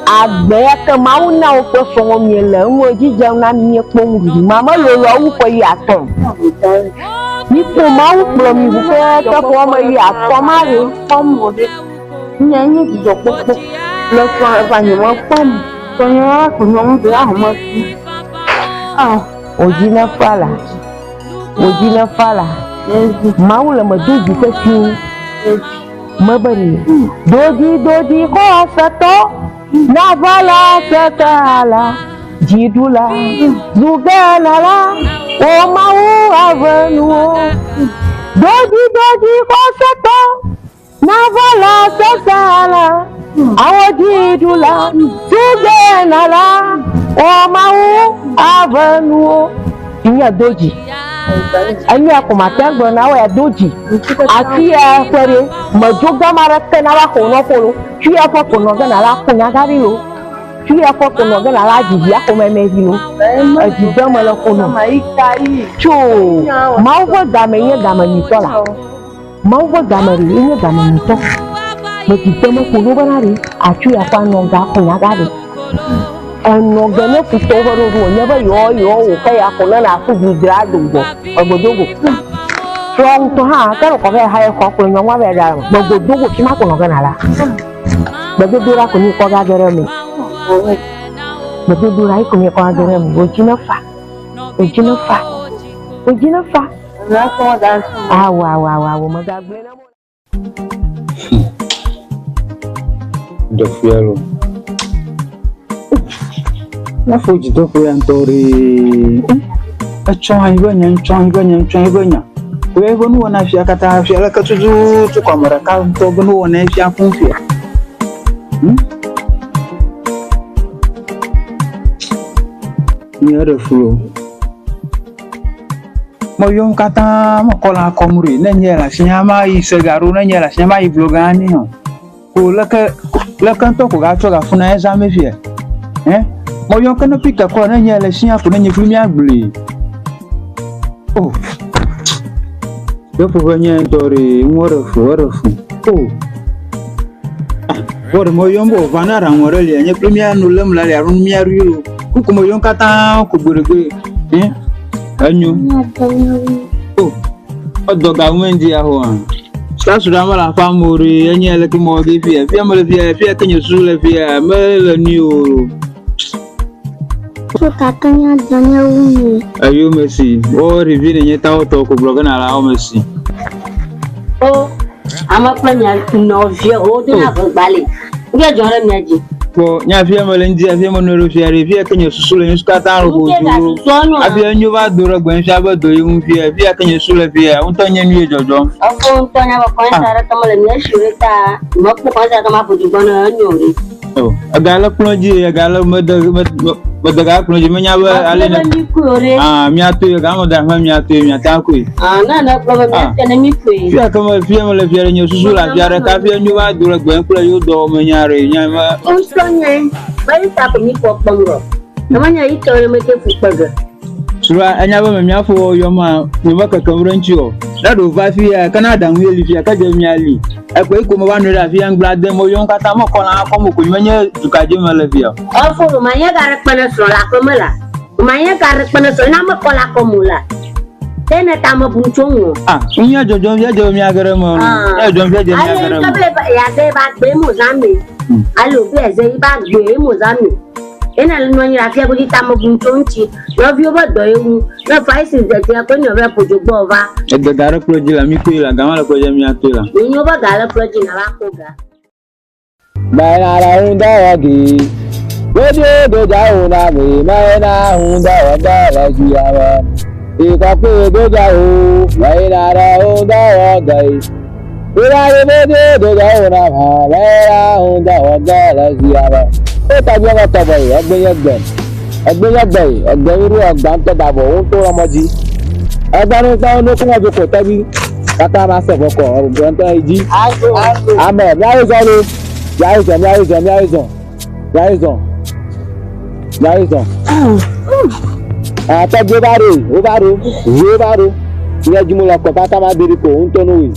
agak mau nak kosong miela. Ngoji jangan ni punggi. Mama lolo aku jatuh. Ni pun mau belum buka. Tapi mau jatuh mari. Nyanyi juga pokok lepas banyak pom Sonho com não de arruma. Ah, hoje na fala. Hoje na fala. Maula madugi kasi. Mabari. Doji kosa to. Na vala satala. Jidula. Zuganala. O mau avanu. Doji kosa to. Na vala satala. Awajidula. Zuganala. O mau avanu. Tinha doji. Aí a comata gona wa doji. Aqui é querer, mas joga maraca na la kono kolo. Tu é fa kono gana la kunya garilo. Tu é fa kono gana la jibia ko memezilo. A jibia mala kono. Cho, mau va gamenye gamani tola. Mau va gamari nye gamani to. Mas jibia ma kono banari. A tu é fa no ga kunya gari. No gane fito baro ro nyaba yo kai akona na ku gudra dogo ogodogo from to ha ka ko be ha ko ko nywa be da ogodogo ti ma ko no gana la bodo ra ko ni ko ga gere mi bodo ra ko ni ko ga gere mi ojina fa na ko da wa mo ga gbe na mo do fiero na fuji to ko yantori a chon ibanya we bonu wana fia kata fia la katuzu to kwa maraka to bonu wana fia kunfia ni ara fulo mo yon kata mo kola komuri na nyela sinyama isegaru na nyela sinyama ivlogani ho ko la kanto ko ga to ga funa exame fia mo yon kana pika ko na nyela sinya ko na nyifumi agbli oh yo po nya ndori worofu oh wor mo yon bo vanara ngore le nya premier no lem la ya run miaru yo ku mo yon kata ko burege anyu oh odo government ya ho an stasu da mala famori enya le ki mo ge fia mo le fia kenyo su le fia me le ni o so katanya danya uni ayo merci o revire nyeta auto ko bloga na la o merci oh ama planya no via o de na bale nge jore miaji ko nya fia mo le ndi afia mo no ro fia revire kenyo su le nsuka ta ro ko afia nyu ba do ro gben fia ba do yin fia kenyo su le fia un to nya mi jojo afo un to nya ba ko sara to mo le mi shureta mo ko sara to ma fuji bona nyori oh agala plonji agala Badaga kunoji menya ba alena mi atu ga mo da mi atu mi ataku na problem ya tena mi kwe fia kama fia mo le fia nyo susu la fia re ka fia nyu ba dura gben kula yo do mo nyare nyama on sonye ba ita ko mi ko bongo namanya ito le mete fupaga sura anya ba mi afo yo ma ni ba ka kamranchi o da do va fia Canada nwe li fia ka je mi ali ko iko mo ba no da fia ngla de mo yo nkata mo ko la ko mo ko menye dukaje mo le fia afo manya ga rekpana so la ko mala manya ga rekpana so na mo ko la ko mula tena ta mo bunchongo nya jojo via je mi agere mo ya jojo via je mi agere mo ya de ba gbe mo zami alo bi eze ba gbe mo zami ena le no nyira fia ko di ta mo bunchonchi no vi obo do ewu na faisi ze ti ko nyo be pojogbo ova e de gare proji la mi ko la gama la ko je mi atela ni obo gare proji na la ko ga Maina la hunda wagi Wodi doja una mi maina hunda wada la jiyawa Ika pe doja u maina la hunda wagai Ira wodi doja una ma maina hunda wada la jiyawa O tabi wa tabai agbeyegbe iru ogba nto dabo o to romoji agbanu ta no kun ojo ko tabi kata ma se foko orun nto iji amen Yarizon. Ataje o baro. Iya jumula ko pata ma diri ko unto no wi.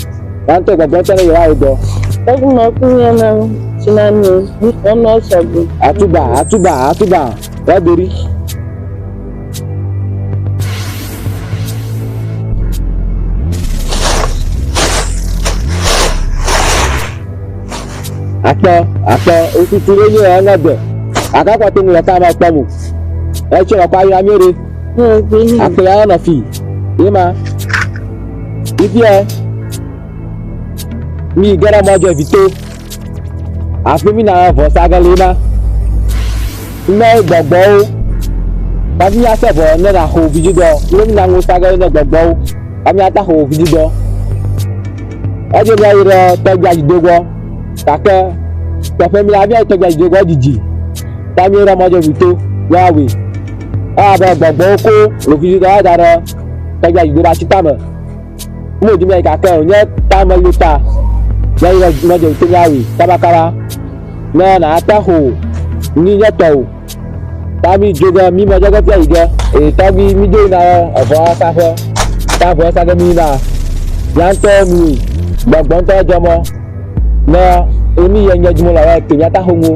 Tanto gbogbo tele ya odo. Ogun mo kun ya na sinami ono sobu. Atuba. Wa diri. Apa, otutu le ni anabe. Akakwa tu la kama pamu. Eche la kwa ya mere. Akya na fi. Ima. Ifia. Mi gara mojo vito. Afi mi na vo saga lema. Me gbogbo. Tabi ya sebo na na ho bijido. Lo na ngo saga na gbogbo. Ami ata ho bijido. Aje ya ira tagba jidogo. Kaka. Tafe mi abi tagba jidogo jiji. Tabi ra mojo vito. Yawe. Ba gbogbo ko lo bijido adara. Tagba jidogo chitama. Mo di me kaka onye tama luta. Ya ira mojo vito yawe. Tabakara. Na ata ho. Ni nyato. Tabi joga mi ma joga pia ige tabi mi do na avo safa ta vo saga mi na yanto mi gbogbon to jomo na emi yen yejumo la wa ke nyata hongo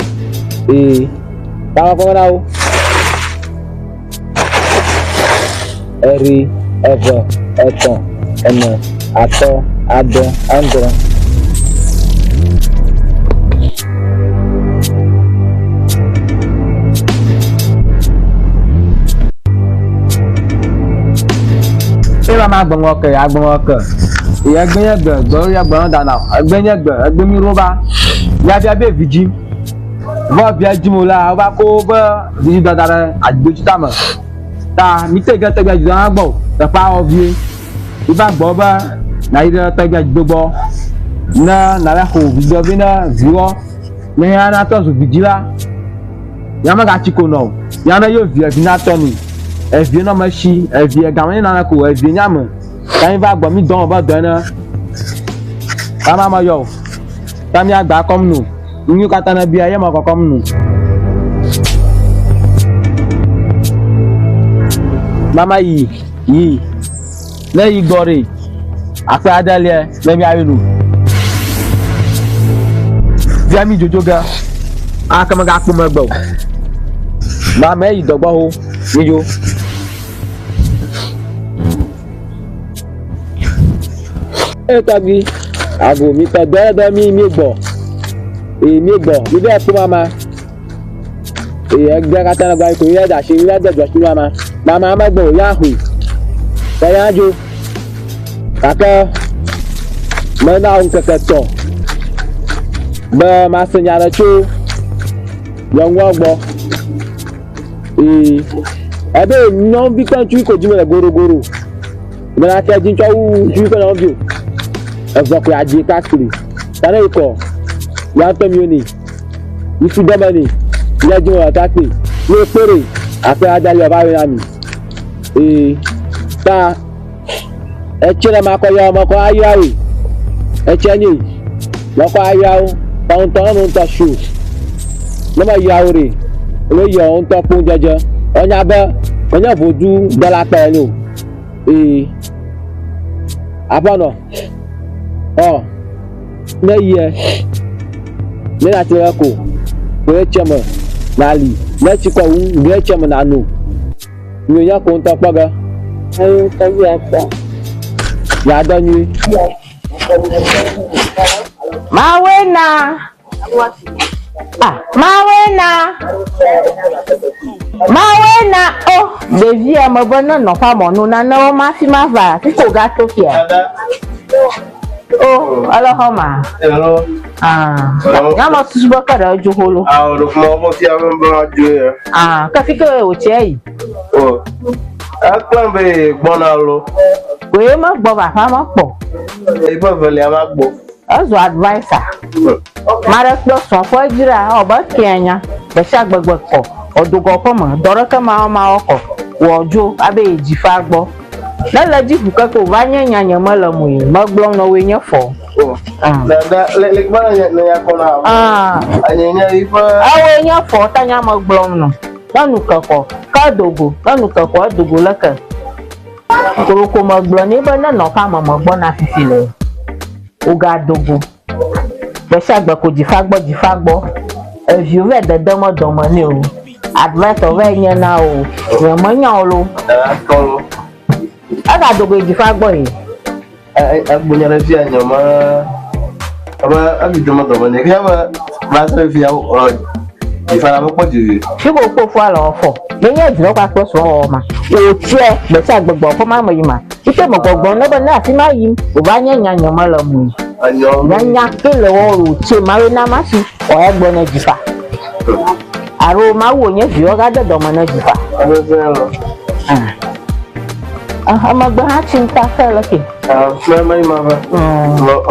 ta ko na o eri evo eton ene ato ado andro Ela ma gbon oke ya gbon oke ya gbon ya gbe go ya gbon da na gbon ya gbe gbon mi roba ya bia be viji vo bia jimola o ba ko ba viji da da agboju ta mo ta mi te ga te gba ju an gbo ta pa ovie iba gbo ba na ire te gba gbogbo na la ho viji bi na viwo ni ya na to su viji la ya ma ga chiko no ya na yo vi na to ni evie na machi evie gawen na ko evie nyam kan va gbo mi don ba dan na kama ma yo tami agba kom nu nyu kata na bia ye ma ko kom nu mama yi na yi gore afa adale na mi ayinu bia mi jojoga aka ma ga ku ma gbo mama yi dogbo ho nijo tabi ago mi ta dada mi gbo mi be ku mama egbe kata na gba ko ye da se ila dejo si mama ma gbo ya hu ta ya jo kaka me na un kaka to ba ma senyara chu yonwo gbo ebe no bi kan chu ko jime goro me na ta jin chu chu ko na bi evoke aje kakiri tare iko ya to mi oni ifi domani ya jo ata pe ni pere ape adale ba we ami ta chere ma ko ya mo ko ayawe cheni mo ko ayawo pa on to shu no ma yawre lo yo on to fun jeje onya ba onya foju dola pe ni o abono ne ye ne na ti ko we chemo nali ne ti ko un ne chemo na no mi ya ko nta paga ayo ta ya pa ya da ni mawena oh devi amabona no fa mo no na o ma fi ma va ti ko ga to kia oh alahoma hello ya mo su bo ka da joholo ro mo ti a mo jo ka fi ke o che yi akpan be gbona lo we ma gbo ba fa mo po ibo vele a ma gbo azu advisor mara plus son fo jira o ba kenya be sha gbogbo ko odugo ko mo doro ka ma oko wojo abe ejifa gbo lele jifu ka ko ba nyanya mo la mu yi mo gbo no we nya fo le gbona na ya ko na anyenya ifa awe nya fo tanya mo gbo no lanu ka ko ka dogo la ka ko mo gbo ni ba na no ka mo gbo na fifile uga dogo be sagba ko jifa gbo you read the demo ni o advice of enya na o we mo nya o lo aga dogo jifa gbo yi agbonya na fi anya ma aba abi demo ni ka ba se fi Ifana mo pọ̀ jù. Ṣé kò kó fún àlọ́ ọ̀fọ̀? Lẹ́yìn ẹ̀dùn lọ́pàá tó sọ ọ́ ma. Òtí ẹ gbẹ̀sẹ̀ àgbẹ̀gbọ̀ ọ̀fọ̀ máa mọ̀ yìí mà. Ike mọ̀ gbọ̀ngbọ̀n lọ́bẹ̀ náà sí máa yìí. Ò bá yẹn yàn mọ́ lọ mú yìí. Yanya kéle wọ́n òtí màrí náà má sí ọ̀ẹ́ gbọ́ náà jìfà. Àrò máa wò yẹn jù ọ́ gádẹ́dọ̀ mọ́ náà jìfà. Ọmọ gbọ́n á ti ń ta fẹ́ lọ́kè. Mama yi mama.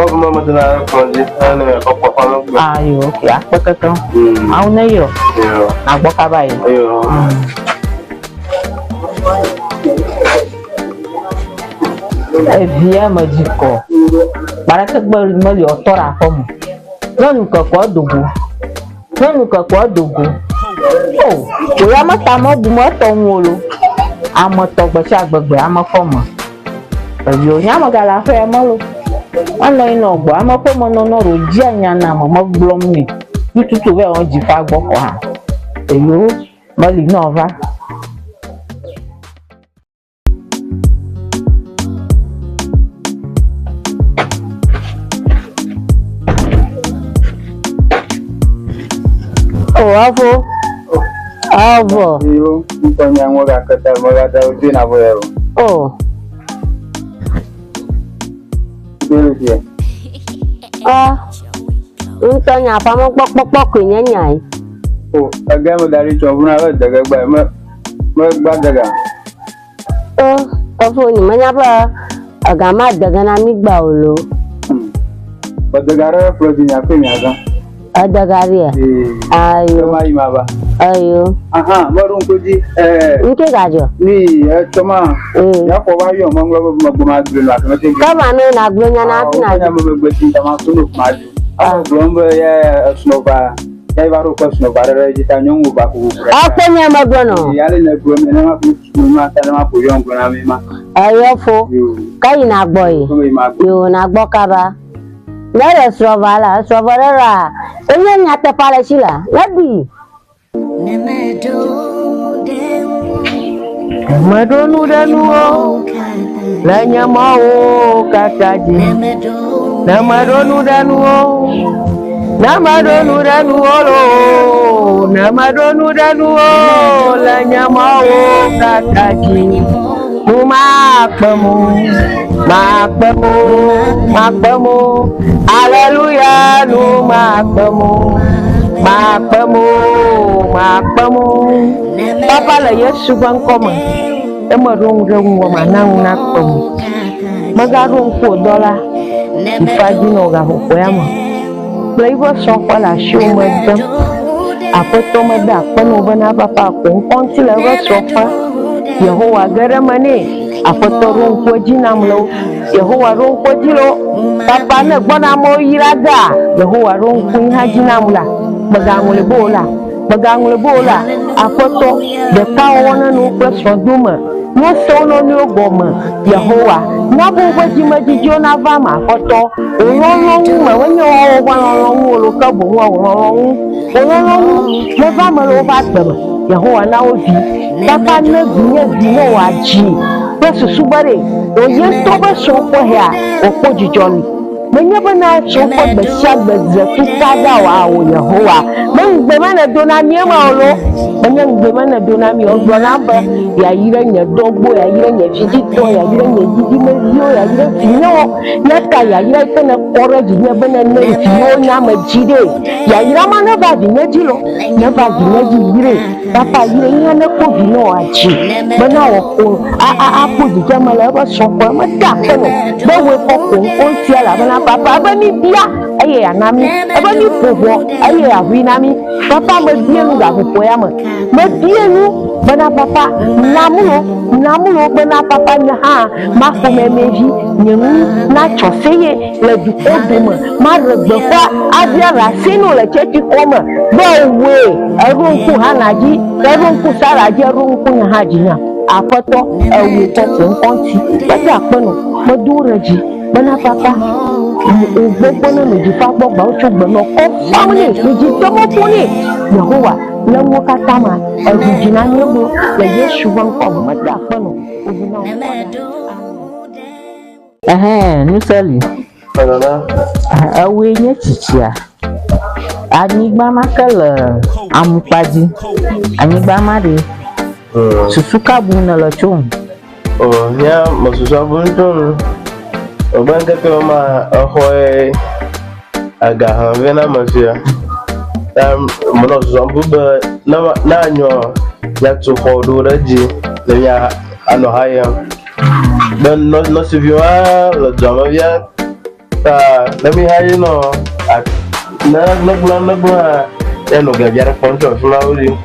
Ọbụ mama dị na kọnji ha na ọkpọkọ n'ugbo. Ayo, oke akpọkọtọ. Ahụ na iyo. Agbọkaba yi. Ebiya ma jikọ. Baraka gbọrọ mọli ọtọrọ afọ mu. Lọnụ kọkọ ọdụgụ. Lọnụ kọkọ ọdụgụ. O ya mata ma ọ bụ ma ọtọ nwụrụ. Amọtọ gbọchi agbègbè amafọmọ. Ebi onye amagala afọ ya malụ. Ọnọ ị n'ọgbọ amafọmọ nọ n'ọrụ ji anya na mama gbọrọ mmiri. N'ụtụtụ wee ọ ji fa agbọkọ ha. Eyo mali n'ọva. Afọ. Iyo, mponya ngoga kata ngoga da uji na boyo. Bele dia. Mponya apa mo pok nyanyai. Agak mo dari chobuna ba daga ba mo ba daga. Afọ ni manyaba agama daga na mi gba olo. Ba daga ra project nya pe mi aga. Adagaria. Ayo. Mai maba. Ayo. Aha, baru kuji Nke gajo. Ni toma. Ya ko ba yo manglo maguma dulu automatic. Kama no na glonya na tina. Ya mo gbeti tama sunu maju. Glombo ya snova. Ya baru ko snova re jita nyongu ba ku. Akonya magono. Ya le na glombo na ma ku ma ta na ma ku yo ngona mi ma. Ayo fo. Kai na boy. Yo na gbokaba. Lere srovala, srovalera. Enye nyate pale shila. Ladi. Madonu danuo. Lanya mau kakaji. Na madonu danuo. Na madonu danuo lo. Na madonu danuo. Lanya mau kakaji. Makpemu, Hallelujah, nu makpemu. Papa la Yesu bankoma. Emarung wa manang nakpemu. Magarung ko dola. Ifaji no ga hokoyama. Plaivo sofa la show madam. Apoto mada pano bana papa ko konti la sofa. Yehowa garamane. Afetor kwa jina mlo Yehowa kwa jilo papa na gbona mo yiraga Yehowa kwa jina mla bagangule bola Afetor de kawana no question duma no sono no goma Yehowa na bo bajima jijona vama Afetor ololongu ma wanyo ololongu lokabu ololongu ne vama lo batama Yehowa na ovi papa na Dzinye waji Yesu subare o ye toba soko hia o pojijoni menye bana soko be shagbe zetu kada wa o Yehowa men gbe mana dona mi ma olo menye gbe mana dona mi o gbo na ba ya yire nye dogbo ya yire nye fijito ya yire nye jiji mezio ya yire finyo ya ka ya yire tene kore jinye bana ne finyo nya ma jide ya yire mana ba dinye jilo ne ba dinye jire papa yire nya ne ko bino achi bana wo ko apo jama la ba sokwa ma da kono ba we ko ko ti ala bana papa ba ni bia aye anami ba ni povo aye avinami papa ma bienu ga ko ya ma bienu bana papa namuno bana papa nya ha ma ko memeji nyemu na choseye le du oduma ma regbefa avia la sino le chechi koma ba we arunku hanaji arunku saraji arunku haji nya Afetor ewu ko konti bata penu modureji bana papa gbogbo na meji fa gbogba o chugbe no ko family meji tomo funi Yehowa lewo katama ejina ni egbo le Yesu banko mata penu obina nusali ewe nye chichia anyigba makele amukpaji anyigba mari susuka bu na lo chum ya masusa bunton obanka to ma ahoy aga havena mafia mono zombuba na anyo ya to hodo raji na ya ano haya dan no sivioa la jama via ta nami hayi no na bua ya no gabiara ponto flauri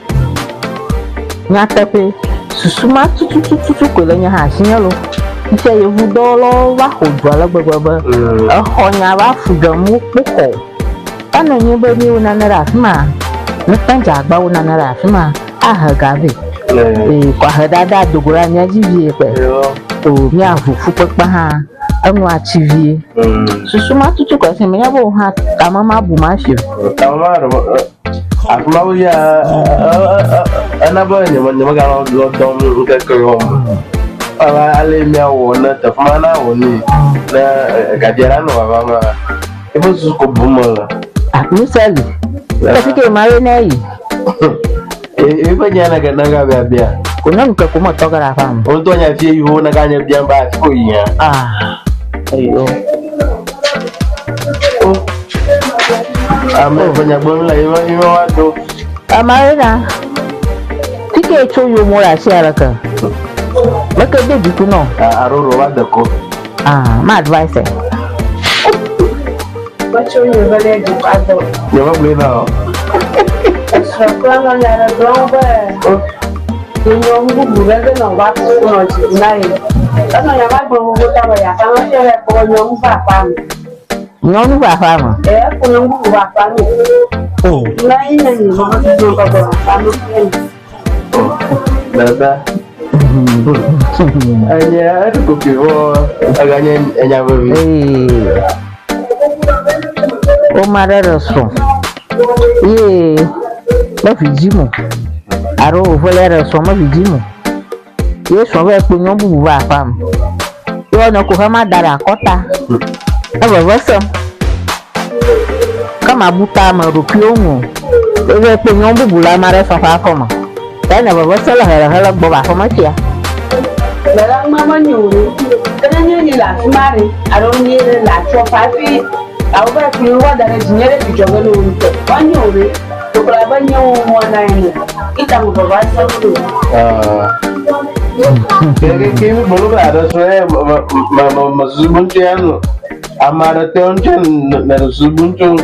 nyatepe susuma tutu ko lenya ha shinyalo ise yevu dolo wa hodo ala gbagba ahonya wa fugamu poko ana nyi be ni una na rafima na tanja agba una na rafima ahagabe kwa hadada dogura nya jivie pe o mi afufu pepa ha anu achivie susuma tutu ko se me yabo ha amama bu ma fi afuma ya anaba nyama ga lo dom nke kro ala ale mi awo na tafuma na woni na gadiara no baba ma ebo su ko bumo misali tafike mare na yi e ba nyana ga naga bia kuna mka kuma togara fam on to nya fie yu na ga nya bia ba ko yin ayo ame fanya bon la yo wa do amarina tike cho yo mora si alaka maka baby kuno aroro wa de ko ma advice ba cho yo bale di pado yo ba ble na so ko no ya na do ba yo ngu burege no ba ko no ji nai ana ya ba gbo go ta ba ya ka no se re ko yo ngu ba pa Nonu ba fama. Kuna nguvu ba fama. Na ina ni mama ndio baba fama. Baba. Anya atuko kivo aganya enya babi. O marero so. Ba fijimo. Aro volere so ma fijimo. So ba pe nyon bubu ba fama. Yo na ko ma dara kota. Aba wasa kama buta marupiongo ebe pe nyombu bula mare fafa koma tena baba sala hala boba koma tia la mama nyuru tena nyini la mare aroni la chofafi au ba ku wa da Dzinye bijoga no nto wanyuru to kula banyo mwana ene ita mu baba sala que bolu ada soe ma subuntiano amara teonchen na subuntu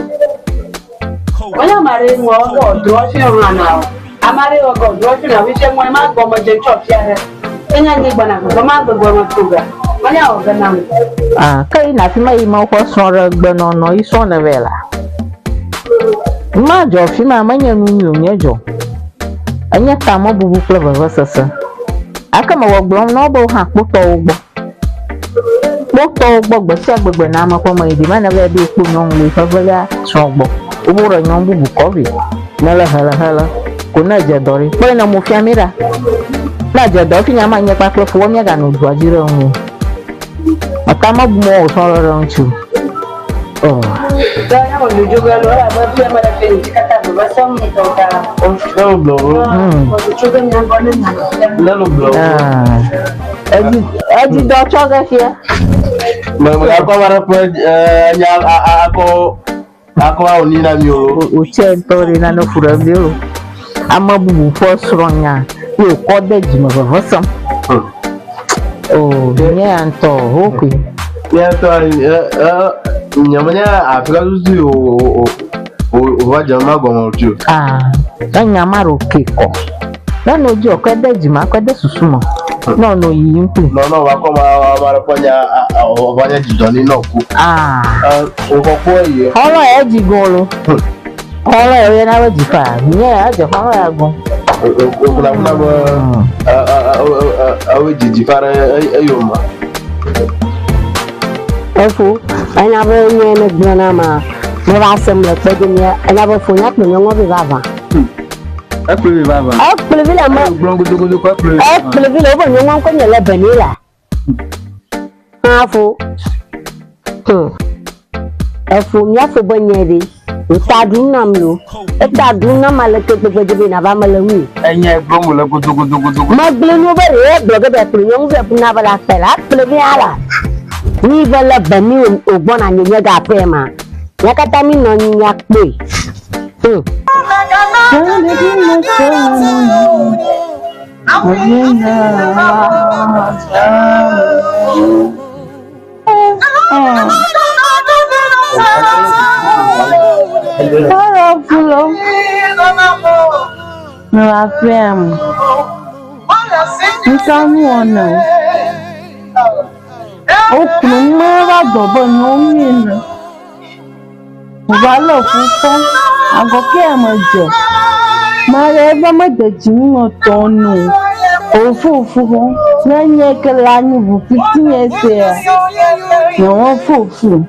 wala mare mo go drofi rana amare go drofi na wishe mo ma go mo je chofia he enya ni gbana go ma go mo tuga wala o gana kai na fi mai ma ko sora gbana no iso na vela ma jo fi ma manya nu nyejo anya ta mo bubu pleva vasasa aka ma wogbo no bo ha poto ogbo se agbegbe na ma ko mo idi ma na be bi epo nyon le favela so ogbo oburo nyon bubu ko bi na la hala ko na je dori po na mo fi amira na je do fi nya ma nye pa klo fo mi ga no du ajire ohun aka ma bu mo so ro nchu ya mo lu joga lo la ba fi ma da fe ni kata ba so mi to ta no blo ko joga nya go na no blo Eji do choga fia. Mama ako mara po nya ako oni na mi o. Uche tori na no fura bio. Ama bubu fo sronya. Yo ko de jima vavasam. Oh, nye anto hoku. Ya to nyamanya afika zuzi o wa jama gomo ju. Nyama ro keko. Na no ji okede jima okede susumo. No yi mpu. No wa ko ma ponya obanya jidoni no ku. O ko ko ye. Holo e jigolo. Holo e na wa jifa. Nye aje holo ya gun. O kula ba awe jijifara ayoma. Efo, anya ba nye me gbona ma. Mo ba sem le pe de nye, anya ba fo nya pe nyo bi baba. Apple baba. Apple vile ma. Blongo ko apple. Apple vile obo nyo nwan ko nye le vanilla. Afo. Efo nya fo bo nye bi. Utaduna mlo. Utaduna maleke bebe na ba malawi. Enye gbomo le gudu. Magle no bare bloga be prunyong be na bala pela plebi ala. Ni bala bani ogbona nyenya ga prema. Yakata mi no nya pe. My friend, you can't want to. Oh, never double no mean. Well, I go care my job. My ever mother, Dzinye don't know. Oh, fool, 9 years ago, 15 years there. No, fool.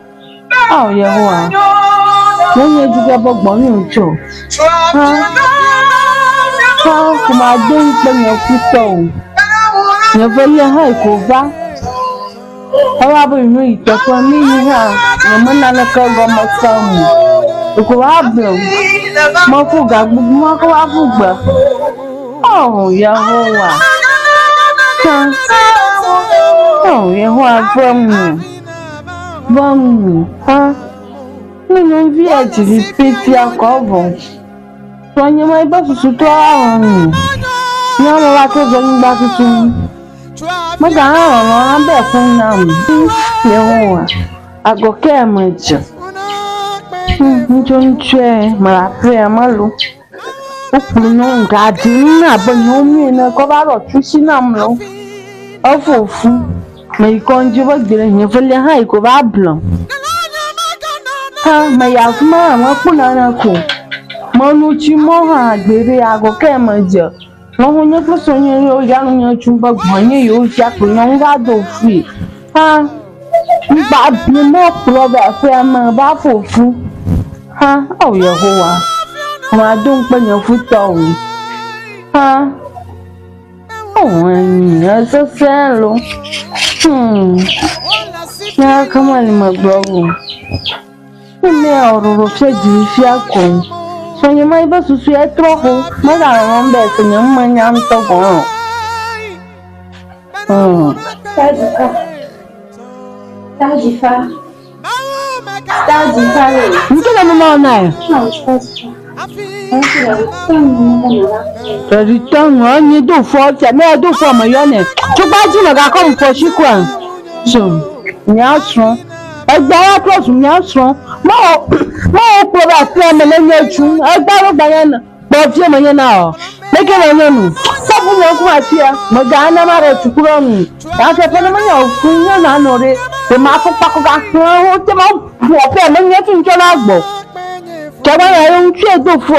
Oh, yeah, when you get back money on show. How come I don't bring your foot? You're very high, Cova. However, you read the family here, no man and a girl got my son. You go up, Mafuga, Mafuga. Oh, Yahoo. Oh, Yahoo, from me. Huh? Non viaggi di spezzi a covo. Sogno mai basso su tua. Non la cosa in basso su. Ma non abbia con nam. Io a go che mangia. Non c'è, ma la prima lu. Non gadina, non mi covaro ci namlo. O fufu. Ma I congi va dire ne voglio hai covablo. Ha ma ya kuma ma kuna na ko manuchi mo ha gbere ago ke manje no hunye fuso nye yo ya no nya chumba gbanye yo ya ko no ga do fi ha ba bi mo pro ba fe ma ba fofu ha o Yehowa ma dun pe nya futo ha o ni asa selo ya kama ni magbawo me ororo feji fi akon so yin mai ba susu e troho ma ga ron be so yin ma nya nto gon Tajifa le nke na mama na return oni do fo te me do fo mo yo ne to ba ji na ga ko fo shikwan so ni asun egba wa plus ni asun mo ko ba fi am le nyeju egba ro gba yan bo fi mo yen na o meke mo yen nu sabu mo ku ati ya mo ga na ma re tukuro mi ya se pe mo yan ku yen na no re e ma fu pa ko ga o te mo bo pe mo yen tun jo na gbo to ba ya un ti e do fu o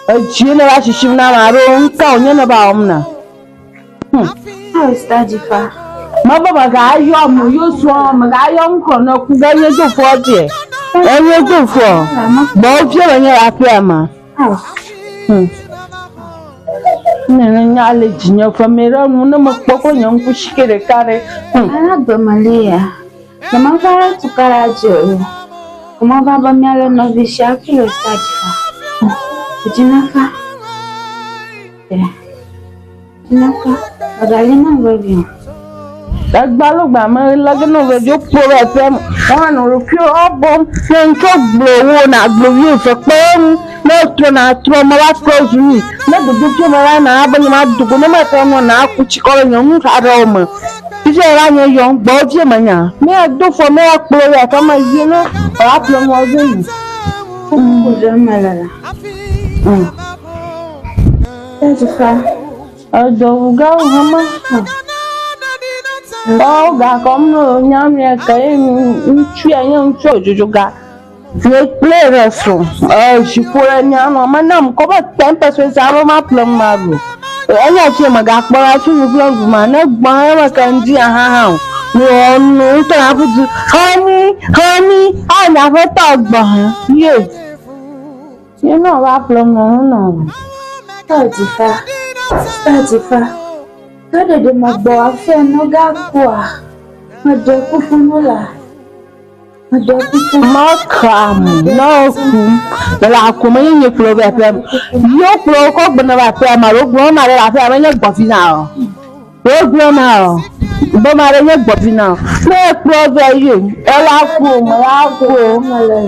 e ji na wa shi na ma ro nka onye na ba om na how is Tajifa? Ma baba ga ayo mo yo so ma ga ayo nko na ku ga ye do fo je e ye do fo bo fi o yen afi ma nene nya le Dzinye fa me ra nu na mo poko nyan ku shikere kare Ana do Malia. Kama fara tukara jo. Kama baba mi ala no visha kilo Tajifa. Dinafa. Dinafa. Agalina gobi. Agbalugba ma lagano we jo poro fm won ro ki obo yen to gbowo na gbowo fe pe no tro na tro ma wa close ni na do jo ma na abani ma dugo na ma te mo na ku chi ko yan mu ka ro mo ti se ra yen yo gbo je ma nya me do fo me wa poro ya ka ma yi na wa plo mo zo ni Ko do malala. Tajifa. Ado ga hama oh ga kom no nyam ye ka nchu anya nchu ojojo ga we play reso shi pore nya no manam ko ba 10% aro ma plan maru anya che ma ga pora chu ni blog ma na gba ma kan ji ha no no to abuju honey ana fe to gba ye you know wa plan no Tajifa. Kada de magbo afe no ga kwa. Ma de ku funula. Makam, no, the Lacuman, you flow at them. You flow up when I play my room, I have a buffy now. Go now. But my buffy now. No, brother, you.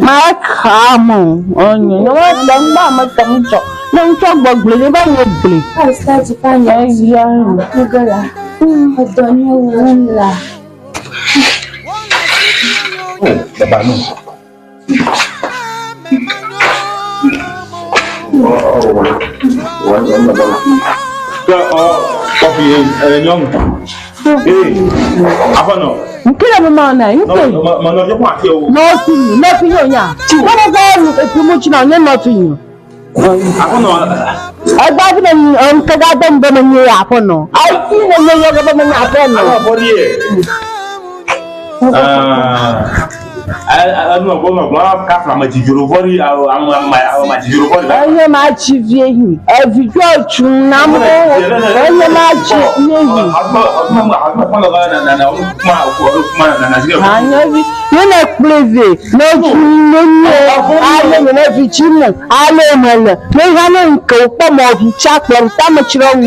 Makam, on you know what? Mamma comes to. No talk about bleeding by your bleed. I start to find a young girl. I don't know. I don't know, I'm from my Jurobody. I'm my Jurobody. I am my chief. Every church, number, I am my chief. You know, please, no, I am in every chimney. I am no one go come of chocolate, damage wrong.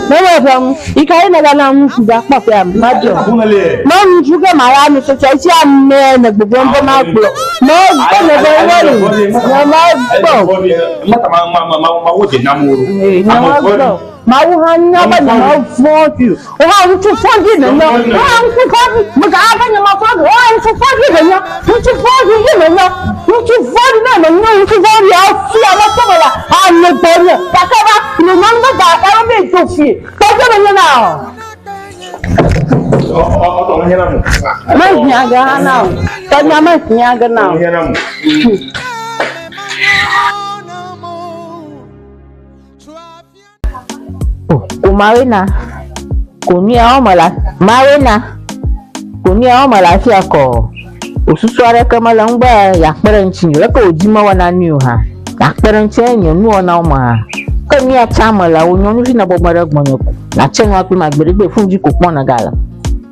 No of them, you can't allow to that puppy. No, you get my army, such as young man of the Bomber Marble. No, Mauhan never know for you. Oh, I'm too forgiven. I'm too forgiven. But I am my father. Oh, I'm too forgiven. I'm too forgiven. I'm too forgiven. I'm too forgiven. I'll see a lot of I'm not done. Takaba, remember that I made to see. Takaba now. My Yaga now. Tanya, my Yaga now. Marina, Kunia Marina, Kunia Malafia call. Ususwara kama lamba ya parents you like Jima wana knew her. Ya parents you know now ma. Come here Tamala, when you're using a bomber. Na chenwa kwa magberebe funji kupona gala.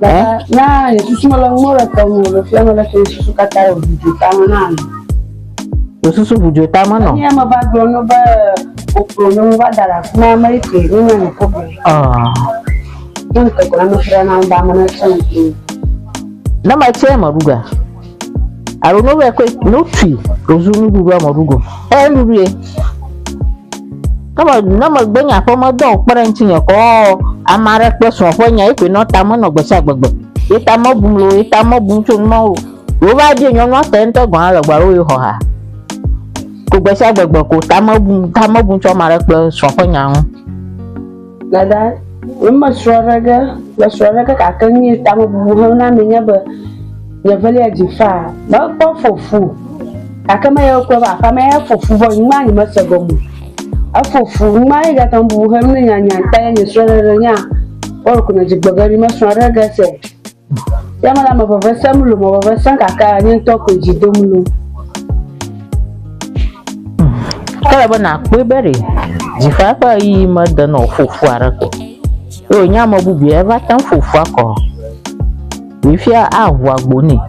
Na small more kama unafiana la Yesu kata vijutama nani. Ususu vijutama no. Ni ama background no ba okrono ba dara na mai ke ni na ko. Nka kuna mfira na mba mana chanki. Na ma chema ruga. Aro no we kwe no tree ozunu ruga marugo. Elurie. Nama gbenya fọmọ don parent yan ko amare pe so fonya ipe no ta mo no gbesa gbogbo ita mo bum lo ita mo bum to mo o ba di yan no te nto gan alogba ro ho ha ko gbesa gbogbo ko ta mo bum to amare pe so fonya hun nada umma shwaraga ka kan ni ta mo bum na me nya ba ya vale ajifa ba ko fofu akama ya ko ba akama ya fofu bo nma ni masagomu afofu mai ga tambu hamne nyanya taya ni swara nya or kuna jigbagari ma swara ga se yamala ma baba samulu ma baba sanka ka ni to ko jidomulu kala bana ko bere jifafa yi ma da no fofu arako o nya ma bubu e ba tan fofu ako wi fia awu agboni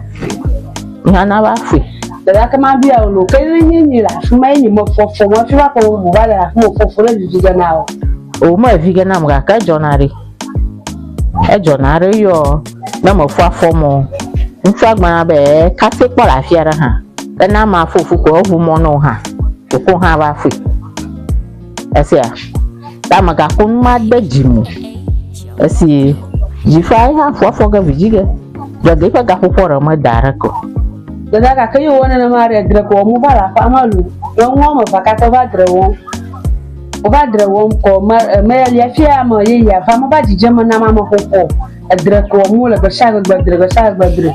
nyana ba fe da kama biya lo kai ni la fuma ni mo fofo mo fi wa ko mo ba la mo fofo le jiga na o ma viga na mga ka jonare yo na mo fa fomo nfa gba be ka se po la fiara ha na ma fofu ko hu mo no ha ko ha ba fi esia ta ma ga kun ma de jimu esi jifa ha fofo ga vijiga da de fa ga fofo ma darako da ka kai wona na mare dra ko mu bala fa malu don wo ma fakata ba dra wo o ba dra wo ko me ya fia ma ye ya fa ma ba jije ma na ma ma ko dra ko mu la ga shaga gba dra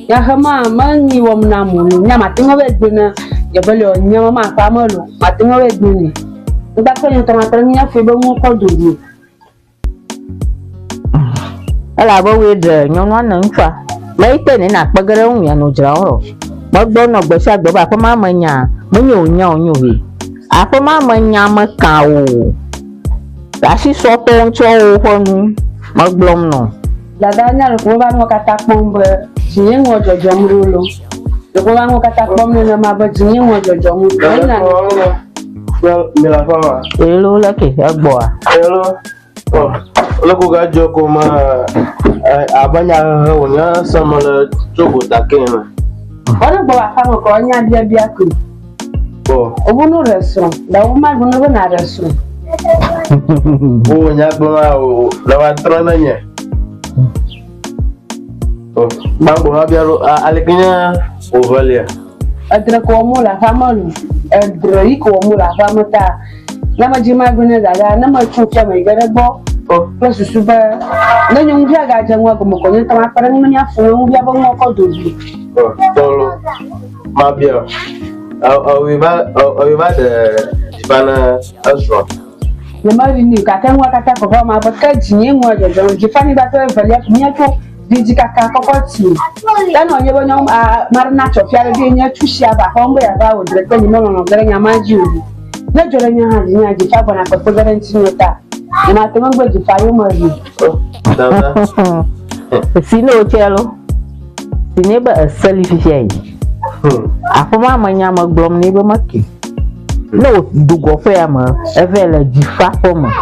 ya hama mani wo na mu nya ma tinga we gbina ya bale o nya ma fa malu ma tinga we gbini ngba ko yin tomato nya fe be mu ko dudu ala bo we dra nyon wan na nfa lấy tên này nạt bagare ông nhà nó cháo bắt đầu nó bớt xa bớt apa mama nhà mới nhiều gì apa mama nhà mà cào đã xí số tên cho con mất blom nó là đã nhà được mua bán một cái tạp mông bờ Dzinye ngo jojo mrulo. Loko wangu kata pomne na maba Dzinye ngo jojo mrulo. Well, mila fama. Hello laki agboa. Hello. Oh, loko ga joko ma abanya wonya samala jogo takena. Ora gboa fama ko nya bia ku. Oh, Obuno restaurant. Da uma buno na restaurant. oh nya gboa o la wa trona nya. Oh, bango habiaro alekenya ovalia. Adra ko mo la fama lu. Adra ko mo la fama ta. Na majima gune daga na ma chucha mai gare bo. Oh, plus suba. Na nyung bia ga jangwa ko mo ko nyata ma parang manya fu nyung bia ba mo ko doji. Oh, tolo. Ma bia. We va de Jifana Asro. Le mari ni ka kan wa kata ko ma ba ka Dzinye ngo jojo Jifani ba to valia nya to diji kaka kokoti. Dan onye bo nyom marna chofia be nya tushia ba hombo ya ba odre ko ni mo no gere nya maji obi. Na jore nya ha nya Jifa bona ko ko gere ntinyota. Na te ngwe Jifa yo mari. Dada. Sino chelo. Sineba selfie. Afoma manya maglom ni be maki. No dugo fe ama evela Jifa foma.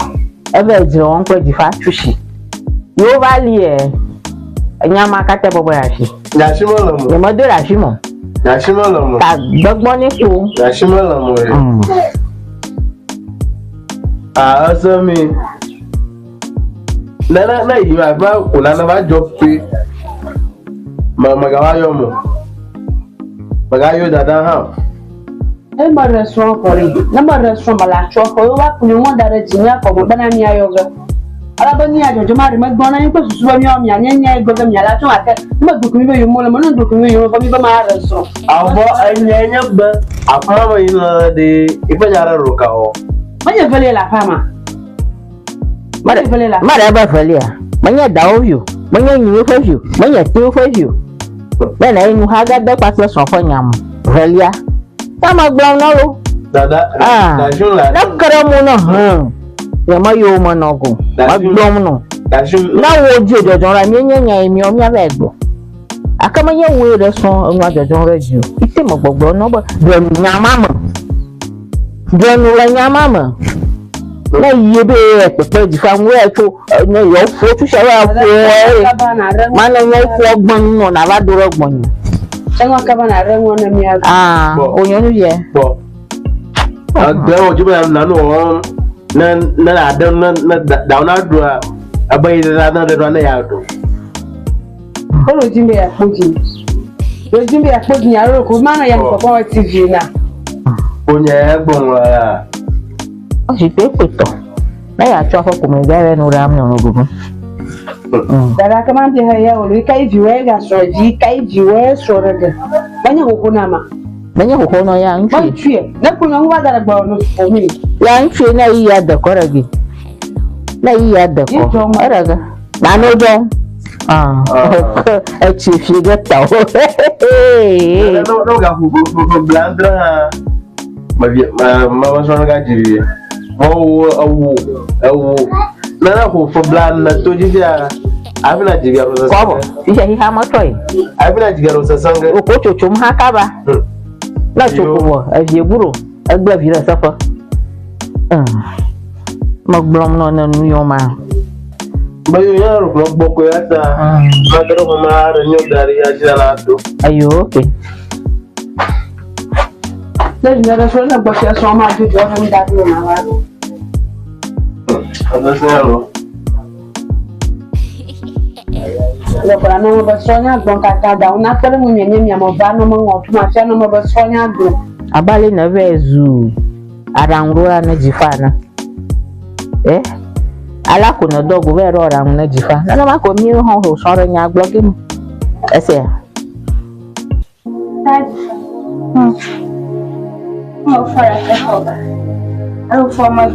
Eve jiro onko Jifa tushi. Yo vali nyama kate bobo yashi. Yashimo lomo. Ye mado yashimo. Yashimo lomo. Ta gbogbo ni ko. Yashimo lomo. Asami. Na yi ma ba kuna na ba jopi. Magawayo mo. Magayo dada ha. E ma restaurant ko ri. Na ma restaurant bala cho ko yo wa kunu mo dare Dzinye ko mo bana mi ayoga. Ala bani ajojo mari magbona yin ko susu mi o mi anya egboga mi ala tun ate mo gboku mi be yo mo lo mo no gboku mi yo mi ba ma restaurant. Abo anya ba. Afama ina de ifanyara roka o. Manya vele la fama. Mare vele la. Mare ba vele ya. Manya dawo yo. Manya nyu fa yo. Manya tu fa yo. Bena inu haga de pa so fo nyam. Vele ya. Ta ma gbon na lo. Dada. Da jula. Na kara mo no. Ya ma yo mo no go. Ma gbon no. Da jula. Na wo je jojo ra mi nya mi o mi aba egbo. Akama ye wo re so nwa jojo ra ji o. Ite mo gbogbo no ba do nyama mo. Do nu la nyama mo. Na ye be pepe Jifa nwe to no yo fo tu se wa fo. Ma na yo fo gbon no na ba do ro gbon. Enwa kaba na re won na mi a. Onyo ye. Bo. Agba o jiba na no na adam na dauna do abai da na ya do. Olo jimbe ya poji. Lo jimbe ya poji ya ro ko ma na ya ko ko TV na. Onya egbon wa. O si pe to. Na ya cho ko me gare no ram no gugu. Dara kama mbe haya olo kai viwe ga so ji kai viwe so rega. Banya ko na ma. Banya ko no ya nchi. Nchi. Na kunya ngwa dara gba no o mi. Ya nchi na yi ya da koragi. Na yi ya da ko. Araga. Na no don. E ci fi ga tawo. No ga fu blandra. Ma so na ga jiri. Awu. Na ko fu bland na to ji ya. Abina jigaro sa. Kwabo. Ija hi ha motoi. Abina jigaro sa sanga. O ko chochum ha ka ba. Na chokubo, avieguro, agba vira safa. Magblom no na nuyo ma. Bayo ya ro boko ya ta. Magaro ma ra nyo dari ya jira na to. Ayo, okay. Le nyara so na gba ya so ma ju jo mi da bi na wa. Ana sero. Le bra no ba so nya gbon ka da una pere mu nyenye mi mo ba no mo ngotu ma fia no mo ba so nya gbon. Abale na vezu arangura na Jifana. Ala ko no dogo ve ro arang na Jifa. Na ma ko mi ho so ro nya blog mu. Ese. Mo fara ka ko ba. Alo fo ma.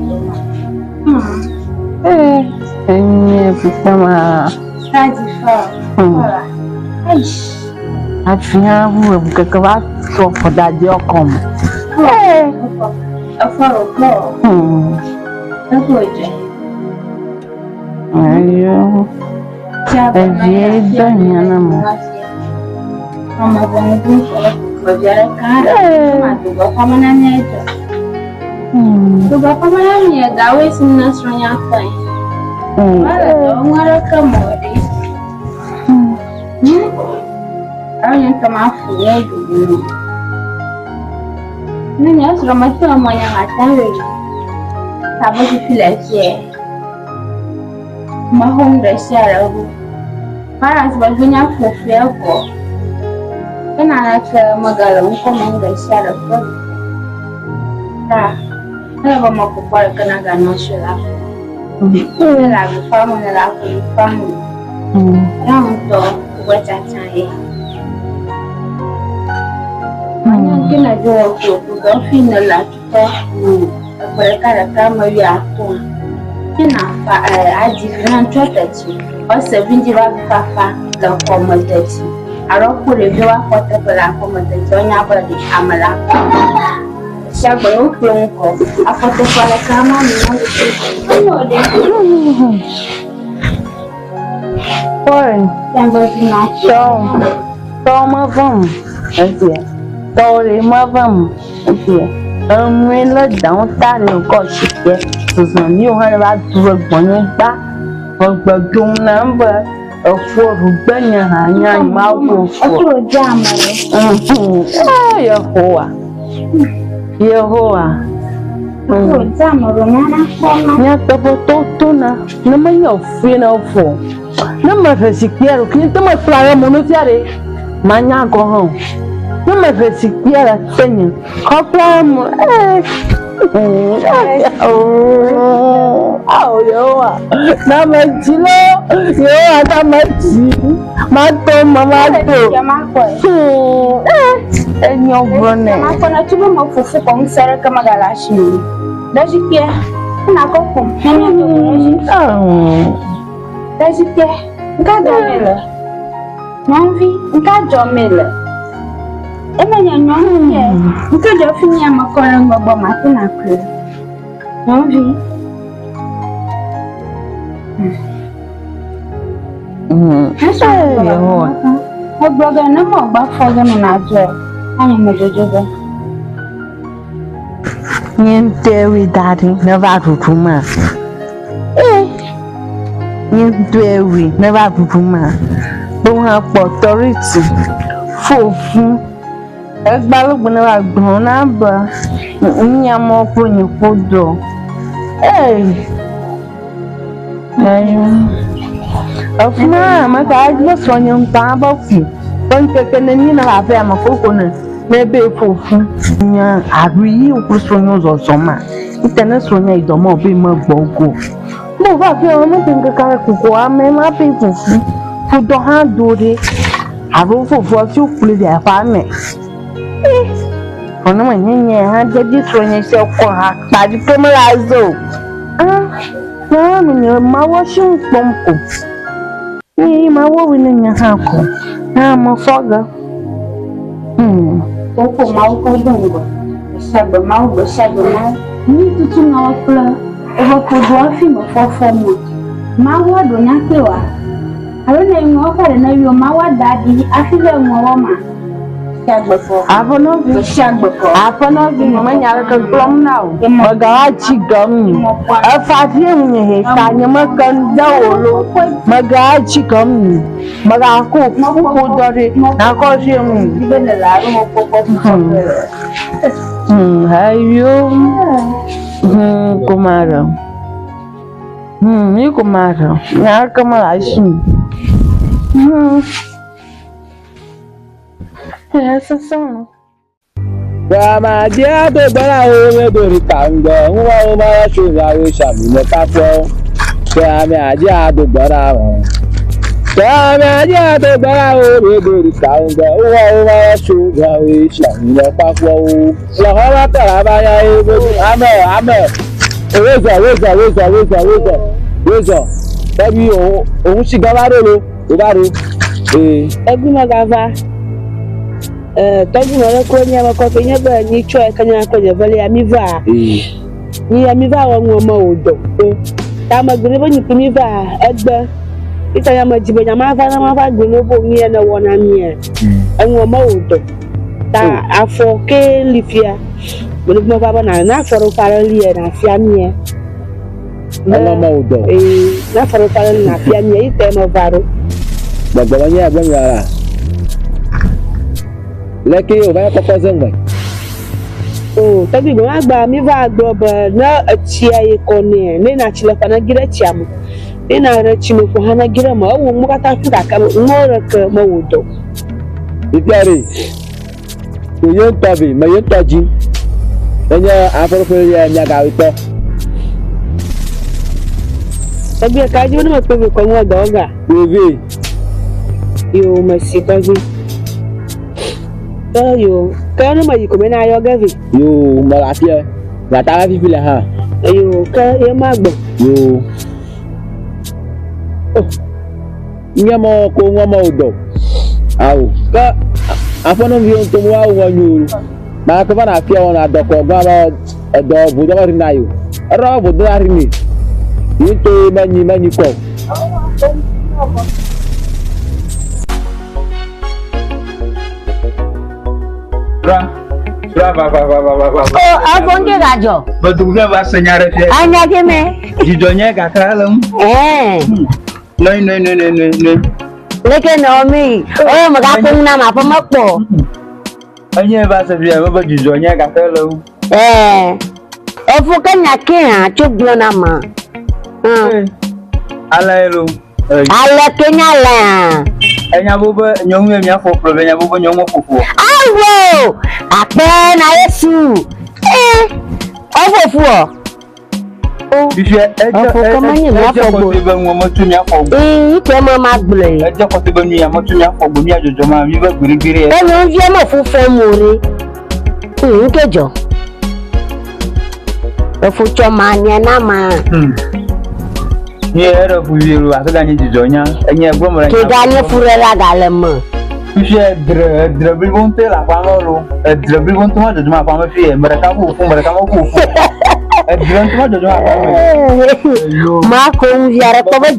Enye pipama. Jifa. Fara. Aish. Afia hu buka ka ba so foda di okom. Afaro ko. Ako je. Ayo. Evie danya na mo. Mama bangku berjalan kan, madu bapak mana nih itu? Tu bapak mana nih? Gawe sinasronya apa? Malah dong ada kamu deh. Orang yang termafu ya dulu. Ini ya sudah macam apa yang ada lagi? Tapi filasi. Mahong desa lagu. Para sebagainya fufia ko. Kena ke magalang ko mahong desa lagu. Nah, kalau mau kupar kena ganas lah. Ini lagu kamu lagu kamu. Yang tu buat cacai. Mana kena jual tu, tu final lah kita. Mereka kamu ya tu. Kena aji kena cuaca tu. Ose vinji wa fafa la komodeti. Aroko le biwa kota la komodeti onya bali amala. Shagbo uklonko. Afoto pala kama ni no de. Oi, Tango na toma vamos. Assim. Tore ma vamos. Assim. Amela down ta le ko shike. So ni o ha ba duro gbon gba. Gbogbo number of four rubenya hanya ma wo fo. Otro jama le. Yehowa. Otro jama ro na koma. Nya to na. Na ma yo fi na fo. Na ma fesikiero ki to ma flara mono tiare. Manya go hon. Na ma fesikiera tenya. Ko flara mo Yehowa. Na ma jilo. Yehowa na ma ji. Ma to mama to. Enyo brone. Ma kona tubo mo fufu ko nsere kama galashi. Dajikia. Na ko ko. Dajikia. Ngadamela. Nyanvi, nkajomela. Emenya nyonye. Nkajo fini ya makora ngbo matu na kwe. Nyanvi. Yehowa. Ogboga na mo gba foga na jo. Anya mo jojoga. Niente widade na va tutuma. Niente wi na va tutuma. Bon ha authority. Fofu. Egbalugbo na va gbon na ba. Nya mo ko ni kodo. Afuna ma ka ajlo sonyo nta ba fu. Bon keke na ni na va fe amakoko na. Maybe fofu nya ari ukusonyo zozoma itene sonya idomo bi magbogo mo va fi o mo tinga kare kuko ame ma pe fofu fudo ha dore aro fofu ti ukule dia fa me ono ma nyenye ha jadi sonya se ko ha padi pe mo lazo na mi ma wo shin pompo ni ma wo wi nya ha ko na mo foga Koko mau ko dongo. Sabe mau. Ni tutu na opla. Ego ko do afi mo fofo mo. Mau do nya pewa. Aro na ngo ka na yo mau dadi afi le ngo ma. Sabe fo. Abono vi Sabe ko. Abono vi mo nya ka klom now. Maga chi gam. Afati mu he ka nya makan dawolo. Maga chi gam. Maga ko dore na ko shi mu. Ibele la ro mo popo. Hayo. Kumara. Ni kumara. Ya kama ashi. Essa são. Wàmà díẹ̀ tó gbọ́dọ̀ àwọn mẹ́tòrí kàǹgọ̀ ń wọ́n ó máa ṣòro àwọn ìṣàmìlẹ̀ kápẹ́ kẹ́hàmì àdíẹ̀ tó gbọ́dọ̀ àwọn. Kẹ́hàmì àdíẹ̀ tó gbọ́dọ̀ àwọn mẹ́tòrí kàǹgọ̀ ń wọ́n ó máa ṣòro àwọn ìṣàmìlẹ̀ kápẹ́ lọ́kọ́ bá tẹ̀lé abáyá ewu amẹ́ wézọ̀ tẹ́bí òun sì gan bá rò ló bá rò. Ẹgbẹ́ náà gàva. Tọ́jú mọ̀rẹ́ kúrò ní ẹmọ kan fẹ́yẹ́ bẹ̀rẹ̀ ní ìṣọ́ ẹ̀ka ní akọ̀yẹ̀ fẹ́lẹ́ amíva. Ní amíva àwọn ọmọ òdò. Táwọn ọmọbìnrin bó ní kí míva ẹgbẹ́. Ìtàn yàmọ̀ jìbọn yàmọ̀ afá náà máa fà gbé lóbò ní ẹnà wọ̀ náà mi ẹ̀. enwo ma wodo ta afọ ke lifia mo mo baba na foro para lie na afia mie enwo ma wodo na foro para na afia mie ite no varo gbagba wanye agba mi ara leki o ba koko zengbe tabi mo agba mi va gbo ba na achia ye kone ne na chile pa na gira chiamu ne na ra chimo ko hana gira ma wo mo kata fuka ka mo ra ka mo wodo Ipiari, kuyen tabi, mayen taji, enya afro ya nyaga ito. Tabi ka ji wani mape ko mo doga. Bibi. Yo masi tabi. Yo, ka no mai ko mena yo gavi. Yo, malatia. La ta vi la ha. Yo, ka ye magbo. Yo. Oh. Nyamo ko ngoma udo. Au ka afono vi on to wa nyuru ma ka bana afia won adoko gba ba edo bu do ri na yo ro bu do ri ni yito manyi ko ba abonge gajo badugna ba senyare fe anya geme jidonye ga kalam no leke no mi o ma ga kun na ma pa mapo anye ba se bia ba jidonye ga kalam o fu kanya ke ha chuglo na ma ala elo ala kenya la enya bobo nyonwe mi afọ problem enya bobo nyonwo fufu awo ape na yesu ofofu o Bíṣẹ́ ẹjọ́ kò tí bẹ wọn mọ́tún ní àfọ̀gbọ́. Ìkẹ́ mọ́ máa gbìlẹ̀ yìí. Ẹjọ́ kò tí bẹ ní àmọ́tún ní àfọ̀gbọ́ ní àjọjọ́ máa rí bẹ́ gbìrìgbìrì ẹ̀. Ẹni oúnjẹ mọ̀ fún fẹ́ mú rí. Nkẹjọ. Ẹ̀fọ́jọ́ máa ní ẹ náà máa. Ní ẹ̀rọ fún yẹ̀rọ àtọ́gá ní jìjọ yá. Ẹ̀yin ẹ̀gbọ́n mọ̀rẹ́. Kìdá ní fúrẹ́ lágàlẹ̀ mọ̀. Bíṣẹ́ ẹ̀dìrẹ̀ bí wọ́n tẹ̀ lápamọ́ lọ. Ẹ̀dìrẹ̀ bí wọ́n tẹ̀ wọ́n jọjọ́ máa pamọ́ fi ẹ̀ mẹ̀rẹ̀ká kò fún. Ma con viare come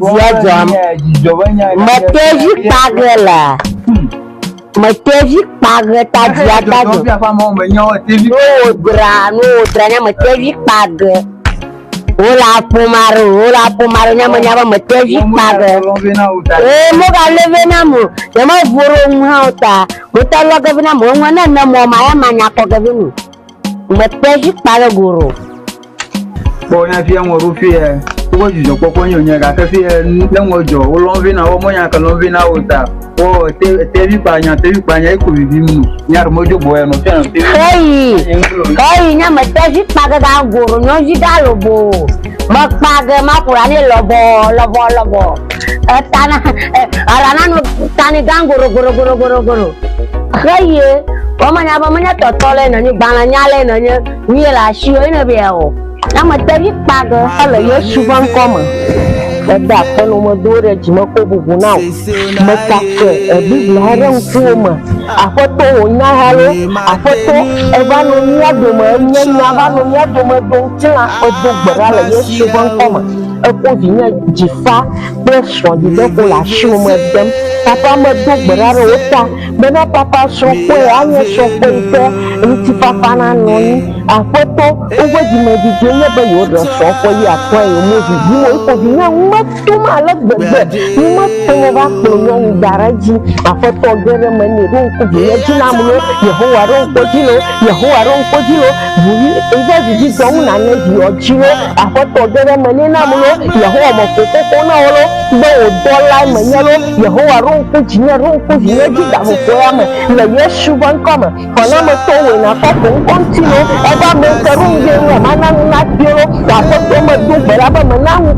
zia ma teji pagela ma teji pagata zia ta no dra nya ma teji pag ola pomaro nya ma teji pag mo ga leve na mo ya ma voro nhauta mo ta lo ga na mo ngwana na mo ma ya manya ko ga vini ma teji pag guru Boya fi àwọn ru fi e wo jijo popo yin yen ga ke fi e lewon ojo wo lo vi na wo mo yan kan lo vi na o ta o te vi pa yan iku bi mu nyar mojo bo e no fi an ti kai nya ma te ji pa ga goro no ji da lobo ma pa ga ma kura ni lobo tana arana no tani gangoro goro kai o ma nya ba ma nya totole na ni gbana nya le na ni la shi o ina be o na ma tabi paga ala yesu van koma da kono mo dore ji mo ko bugu na mo ta ke bi laran fuma afoto onya halo afoto e ba no nya do mo nya ba no nya do mo don tila o do gbara la yesu van koma e ko dinya jifa pression di le ko la shi mo dem papa mo do gbara ro ta be na papa so ko anya so ko ite nti papa na no ni afoto ogo di mo di je be yo do so ko yi atwa e mo di mo ko di na matu ma la gbegbe ni matu mo ba ko no garaji afoto gere mo ni ro ko di ye ji na mo lo Yehowa ro ko di lo bu e ba di do na ne di o ji lo afoto gere mo ni na mo lo Yehowa mo ko na lo bo o do la mo nya lo Yehowa ro ko ji ne ji da mo ko ya mo le yesu ban koma kono mo to we na ko continue e ba mo karu nge ma na biolo afoto mo do bera ba mo na mo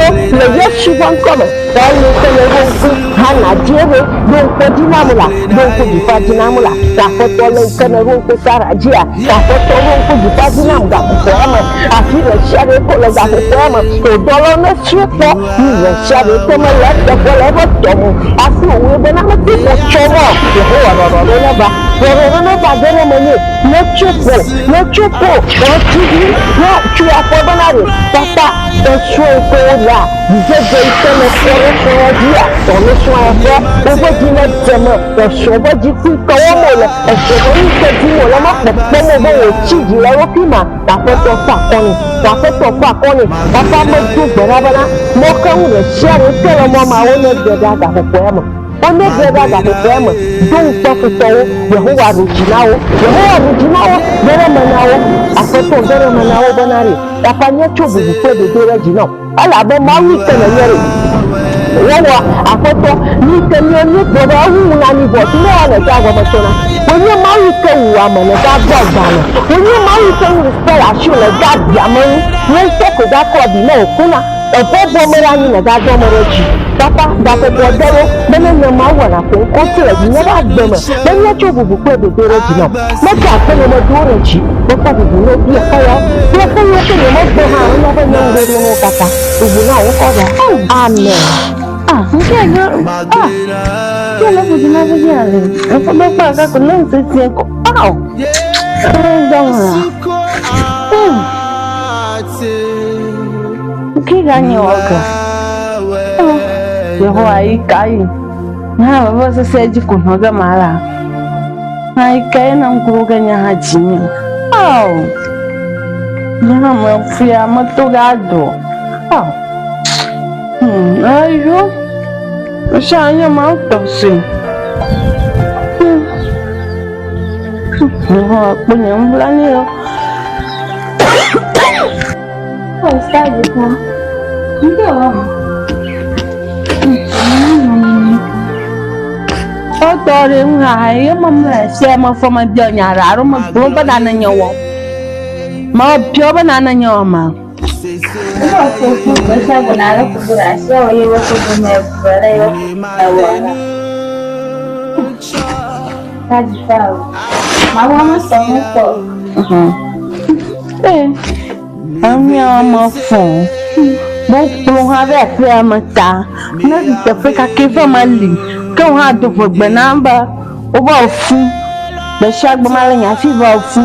lo le yesu ban koma da ni ko le ko hana jere do ko dinamula do ko di fa dinamula da foto le kana ro ko sara jia da foto ro ko di fa dinamula ko ama afi le share ko le da ko ama o dolo no chipo ni le share ko mo le da ko le bo to mo afi o we na mo ti ko chomo Yehowa ro le ba gere mo ni no chipo chupo otigi no chua po banare papa e so ko la je se le foro so dia to le so afo o bo di na temo e so bo di ku ko mo le e so bo ni se di mo la ma po mo bo o chigi la ro pima ta fo to fa koni papa mo du gbara bana mo kan re share te lo mo ma wo ne de da ta po mo onye ga-ega ga-apụpụ don kpọpụtawo Yehowa rujinawo bere manawo afeto bere manawo banari tapanye chobubu kwebe bere jina ala be mawu tele yere wowa afeto ni tele ni bere hu na ni bo ti na le ta gbo sona onye mawu ke wu amane ga gbo gbana onye mawu ke wu se ashu le ga biamani ni se ko ga ko bi na okuna ọ̀pọ̀ mẹ́ra ni nàdájọ́ mẹ́rẹ́ jù pápá dàpọ̀pọ̀ dẹ́wọ́ mẹ́lẹ́ máa wà lápò ó tẹ̀lẹ̀ ní yẹ́rọ àgbẹ̀mọ̀ lẹ́yìn ẹjọ́ òbùbù pé bèbè rẹ̀ jù náà mẹ́ta àpẹnumọ́dún rẹ̀ jì lọ́pọ̀ bùbù ló bí ẹ̀fọ́ yọ bí ẹ̀fọ́ yọ pé ní wọ́n gbọ́ hàn lọ́wọ́ ní ń rere wọn kàkà òbù náà ó kọ́ dà àmẹ́ nke ẹ̀yọ́ kí ọlọ́bùdí náà fi yà rẹ̀ ẹ̀fọ́ mẹ́fà àkàkọ̀ náà ń tẹ̀sí ẹ̀kọ́ Kiganye oga. Yehowa ikai. Na baba sasa yaji kunoga mara. Na ikai na mkuruga nya Dzinye. Na mafia matogado. Ayo. Shanya mautosi. Yehowa punya mbulani yo. Sabe, tá? Então, Tore ngai mama se ma foma dio nyara ro ma bo bana na nyawo ma pio bana na nyawo ma ko sa bana la ko dura se o yewo ko me bara yo awara tá de fala mas vamos só no pó ami ama fon bo plon ave pe amata na te fe ka ke fa mali kan ha do fo gbe namba o ba fu be shagbo mala nya fi ba fu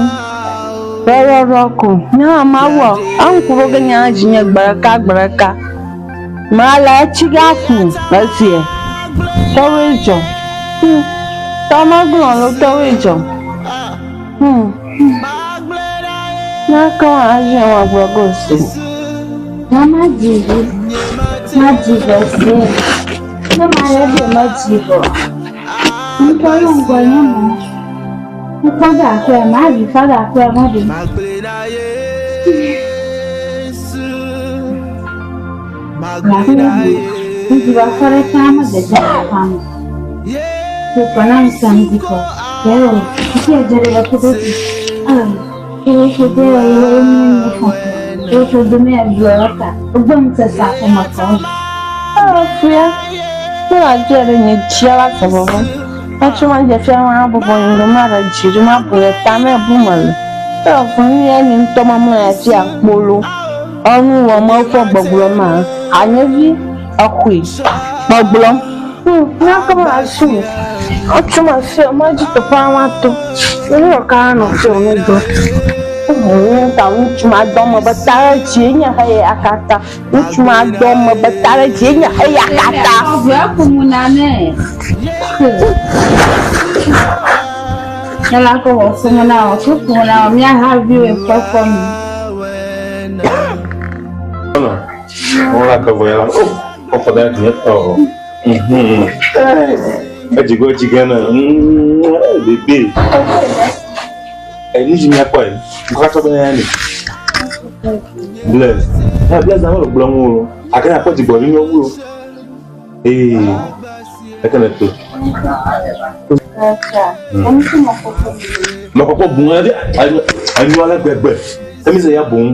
pero roko na ma wo an kuro ga nya Dzinye gbaraka mala chigaku basie towejo tamagun lo towejo na kan aje wa gbogo si Mama digo assim, não é de motivo. Então eu não ganho não. Não pode até mais, pode até mais. Não vai fazer cama de cama. Eu não sei disso. Eu que é de tudo. Eu que eu tô do meu bloco. Vamos cessar com uma coisa. Fia. Não adianta nem tirar essa boba. Acho mais de fiar uma boba em uma rede, uma boleta, minha bumala. Eu fui nem tomar uma tia bolo. Onu wa ma fo gbogbo ma. Anyevi akui. Gbogbo. Na kama asu. Otu ma fi ma ji to pa wa to. Ni o ka no fi onu go. Ta última doma batara tinha aí a cata. Última doma batara tinha aí a cata. Vai comunar, né? Ela com comunar, minha raiva é para comer. Vamos lá que eu vou ela. Vou poder aqui. É de gol de gana. Bebê. É de minha coisa. Nǹkan tó bẹ́ẹ̀ ni bless bless àwọn olùgbọ́n wọn o akẹ́rẹ́ àpọ̀jù bọ̀ nínú owó ẹ̀kẹ́rẹ́ tó. mọ̀kọ́kọ́ bùn ẹ́ ẹni alágbẹ̀gbẹ̀ ẹ̀mí sẹ̀yà bùn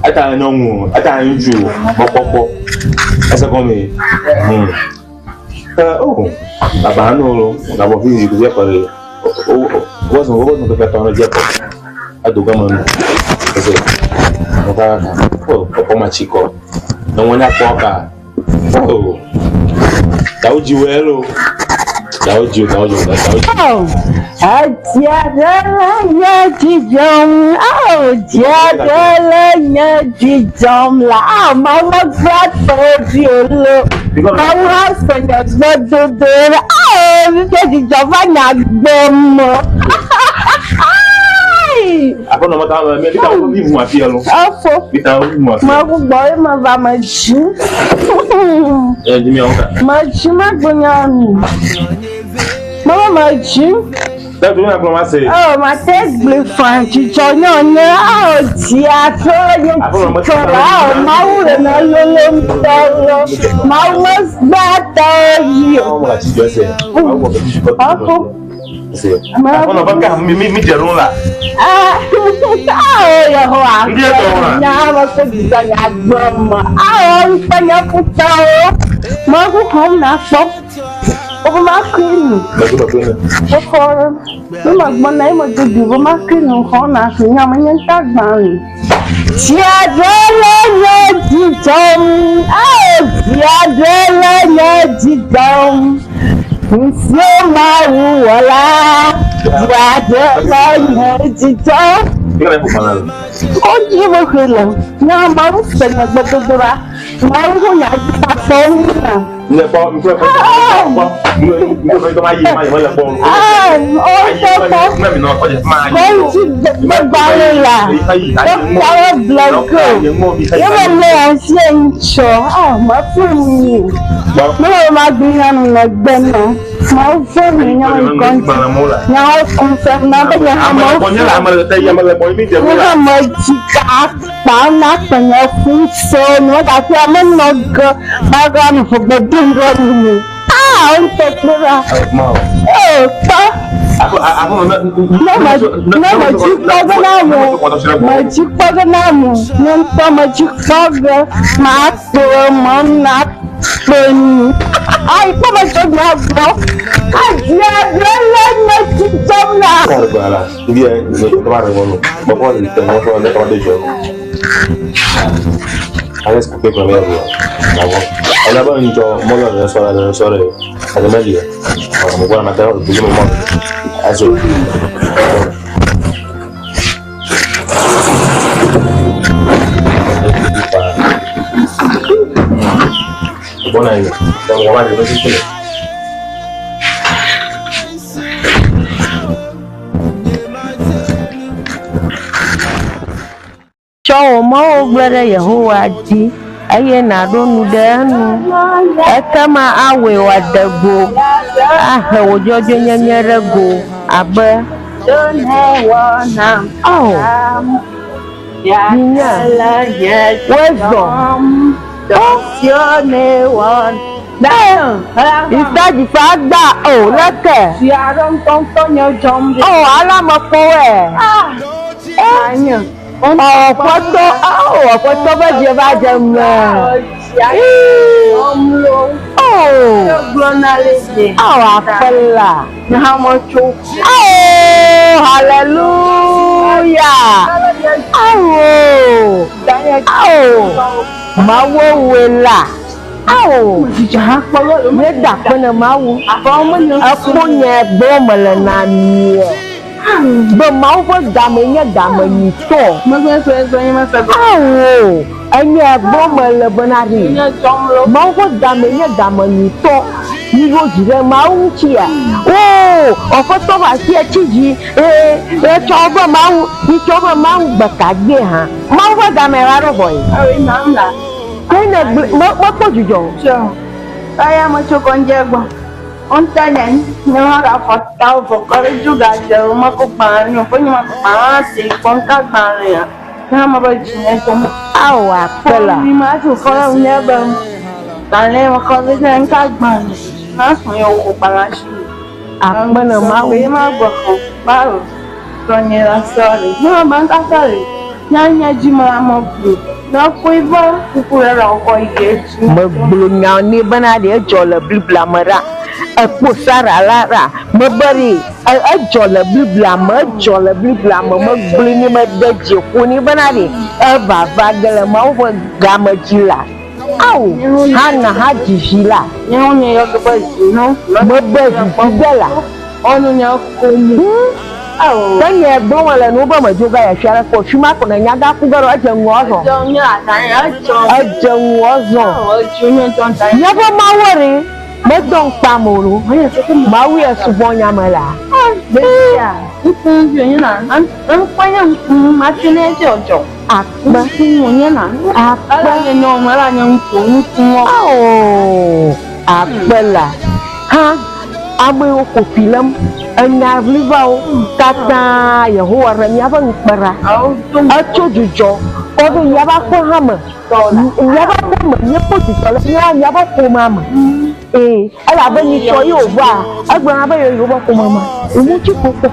ẹ̀ta ẹ̀yàn wọn ẹ̀ta ẹ̀yàn jù mọ̀kọ́kọ́ ẹsẹ̀ kan mi. Bàbá náà lọ làbọ̀ fíìsì kò jẹ́ pẹ̀lú wọ́n pẹ̀pẹ̀ tán jẹ́ pọ̀. Aduga mano, quer dizer, não vai, pô, uma chico, não olha a coca, pô, dá o duelo, Apa nama tahu? Mereka tahu ni semua siapa? Apa? Kita tahu semua. Mau boy mau maju. Dzinye orang. Maju mah punya ni. Mau maju. Dah tu nak masih. Oh, mate beli fancy conyonya. Oh, siapa yang cerah? Mau nak lolong telo. Mau mas bateri. Oh, macam biasa. Apa? Apa nama kah? Mi jarum lah. Ya hoa. Nyama kita nyabam. Tanya putau. Mau hom nasop. Apa makin? Apa? Mana mau jadi makin hom nas nyamanya tak bang. Tiada lagi jam. Tiada lagi jam. Semua wala tiada lagi jam. Kita nak bukan. Oh, dia berkelang. Yang baru setengah betul-betul. Baru punya pasang. Ni apa? Mungkin kau mai lapor. Oh, tak. Kau sudah balik lah. Kau belakang. Yang mana yang cah? Maafkan ni. Mana magian nak benar. Maafkan ni yang konsen. Yang konsen apa yang Amal punya lah, amal saya amal boy ni dia. Amal jika nak tanya fungsi, tapi amal nak bagan betul ni. Untuk berah. Mau. Tak. Aku Nama jika benamu, majika benamu, nampak majika mati manat pun. Aku macam apa? Aja jalan majika nak. Kalau dia kemarin malu, bapak ni tengok soal dia kalau dia jual. Ada sekolah kami ada. Kalau abang ni jual, malu ada soal ada media. Kalau bukan ada, bukan malu. Azul. Bona ini, yang kemarin itu sih. Cowok mau bela Yehova di aye na donu danu ekama awe wadago wojojo nyanyerego abe Dzinye wisdom ìsájì fàgbà lẹ́kẹ̀ alámọ̀pọ̀ ọ̀pọ̀ tó bẹ́jẹ̀ bá jẹ mẹ́ àpẹlà hallelujah máa wó wẹ̀là ne da kpene mawu ekponye gbɔ me le namie be mawu ƒe game nye game nyitɔ enye gbɔ me le bena ɖi mawu ƒe game nye game nyitɔ yiwo dzi ɖe mawu ŋutia ɔƒetɔ ƒe asi etsi dzi etsɔ ƒe mawu yitsɔ ƒe mawu gbekagbe hã mawu ƒe game la ɖo bɔ yi. Kena apa juga? Saya macam konjego. Ontanya ni orang fatau pokok juga jauh maku pani, punya maku pasti kontak pani ya. Nama bajunya cuma awak pula. Ni masuk kalau nyabang. Tanya makan ni kontak pani. Nas mau kupalasi. Aku mana mau? Memang gua baru. Soalnya sorry. Nama bangka sorry. Nyanyi jima mau beli. Nak kuiba, kukulah rokok ini. Membulunya ni benar dia jual beli merah. Pusara lara, memberi jual beli membeli ni mereka jual ni benar ni. Bapa gila mau gama jila. Au, hana hajishila. Nyonya yokubazi no. Mabezi bela. Onu nyakomu. Tanye bawala no ba majoga ya shara ko shima ko na nyaga ku garo ajanwo ozo. Jonya atanya Ajanwo ozo. Jonya tonta. Nyaba mawore, medon pamoro. Mawi asubonya mala. Besia. Jonya na. An kwanya machine jojo. Akba Jonya na. Ala nyo mala nyanko nwo. Oh, akbala. Ha, abe ko film anga livao tata Yehowa ranyaba ngpara. Acho jujo. Kodo yaba ko hama. Yaba ko ma yepo titola yaba ko mama. Ala ba ni so yo wa. Agba ba yo ba ko mama. Umu chi koko.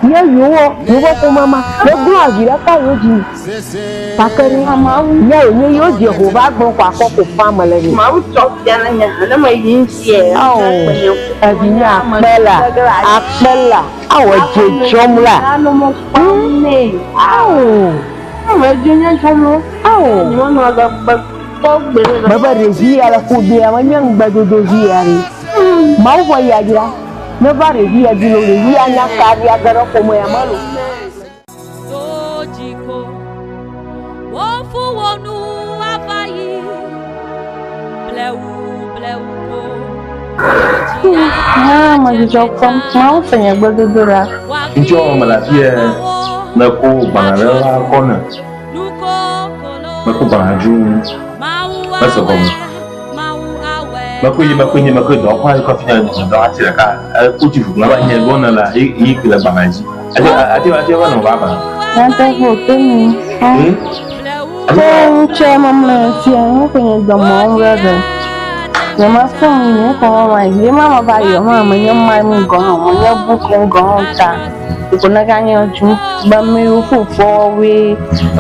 Ye yo ba ko mama. Le gbo agira ka yo ji. Pakari mama. Ye ni yo Jehovah gbo kwa ko family. Ma u chok yana nya. Na ma yin sie. Abinya akbela. Awo je jomla. Ano mo pamne. Ma Jonya chalo. Ni wana ga ba Baba revia la kubia manyang badodo hiari. Mau kwa yagira. Neba revia dilo revia nya kari agara komo ya malu. Sojiko. Wofu wonu afayi. Bleu ko. Majijokom mau fanya badodora. Njo malafia na ko banala kona. Mako banaju. Masa komo. Mako do kwa ko fina do atira ka. Ko ti fu ngaba nye gona la i kila banaji. Ati wana baba. Nanta hoto ni. Chama mafia kwenye domo brother. Nyama sonye kwa mama mama bayo mama nyama mungo mama buku ngo ta kuna ganya ju ba me ufufo we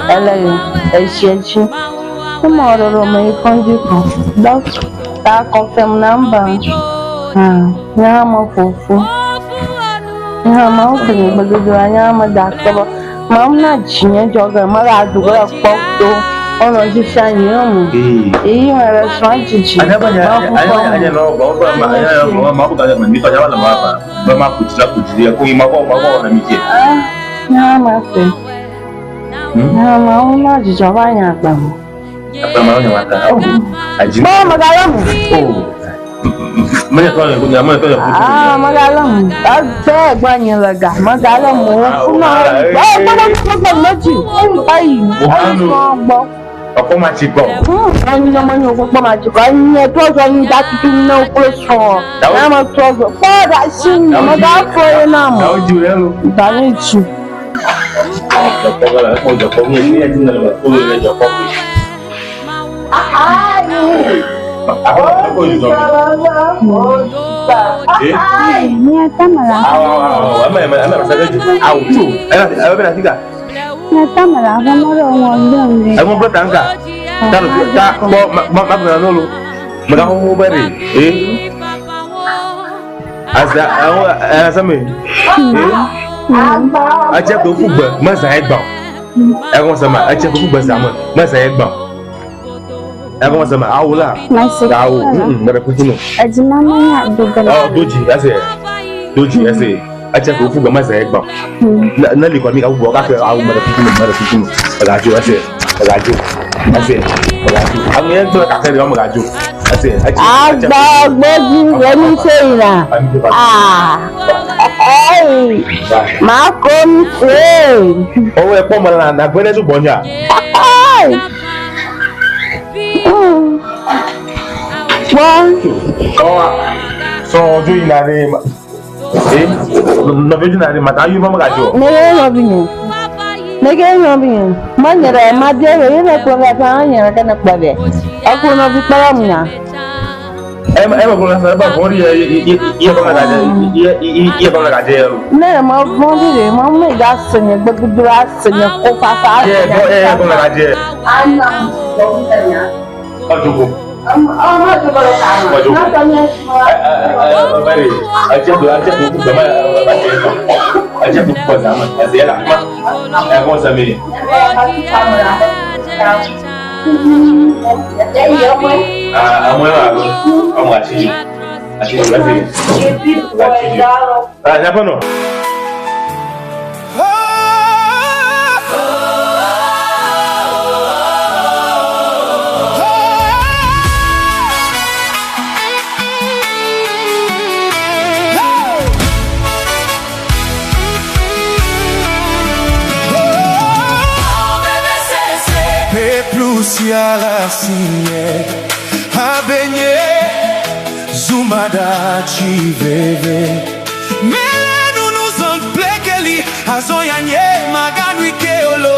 ele esiechi kuma ororo me konji ko doc ta confirm number nyama fufu nyama ukuni bagudu nyama doctor mamna Dzinye joga mara dugura pokto ono jishanyi omu iyi mara swanchichi anya no ba ma buka da mi to ya wala ba ma kutira ko ma ko na mi ke nyama fe nyama una jijoba nya gba mo apa ma nya wata aji Ba magalamu. Mana to ya Magalamu. Ate gbanya laga. Magalamu. Ba meji. Ayi. Gbo. Ọkọ ma ti gbọ́. Ani na manyo ko ma ti ko. Ani to so ni da ti na ko so. Na ma to so. Ko da sin ma da fo na mo. Awo ju re lo. Da ni ju. Ko jo ko ni ni ajin na lo ko le jo ko. Ko ju so. Ni atamala. Ama sa ju. Awo ju. Ela be na tiga. Ni atamala fa mo ro won don ni. Ẹ mọ bro tanka. Ta lo ta bo ma bra no lo. Mo da ho bere. Asa asa me. A je ko fugbe ma sa e gba. E ko sama a je ko fugbe sa ma sa e gba. E ko sama awula. Awu. Mara ku tinu. Ajima mo ya dogala. Oh, doji ase. A je ko fugbe ma sa e gba. Na li ko mi ka fugbe ka fe awu mara ku tinu. Rajo ase. Àwọn yẹn gbọ́ kàkẹ́ rẹ̀ ọmọ rajo. Agba gbẹ́jú rẹ̀ ní sẹ́yìnà. Màá kó mi ṣe. Owó ẹ̀pọ̀ mọ̀ náà gbẹ́dẹ́ tó bọ̀nyà. Wọ́n. Sọ ọjọ́ yìí náà rẹ̀ nọ̀bẹ́jú náà rẹ̀ màtá yóò mọ̀ rajo. Nege nyobinya manyere madere yene kwa pa nyere kana kwabe akuno bipara munya Ema kuna sababu bori ye kama gaje ye kama gaje ne ma bondire ma me gasenye gbegudura senye ko papa ye kama gaje Ana mtanya. Ojugo Ama jubalo kana. Natanya. Bari aje ku gama aje ku kwa zama azela ma ko sami Sinye abenye zumada chiveve mele nunu zon plekeli azoyanye maganwi keolo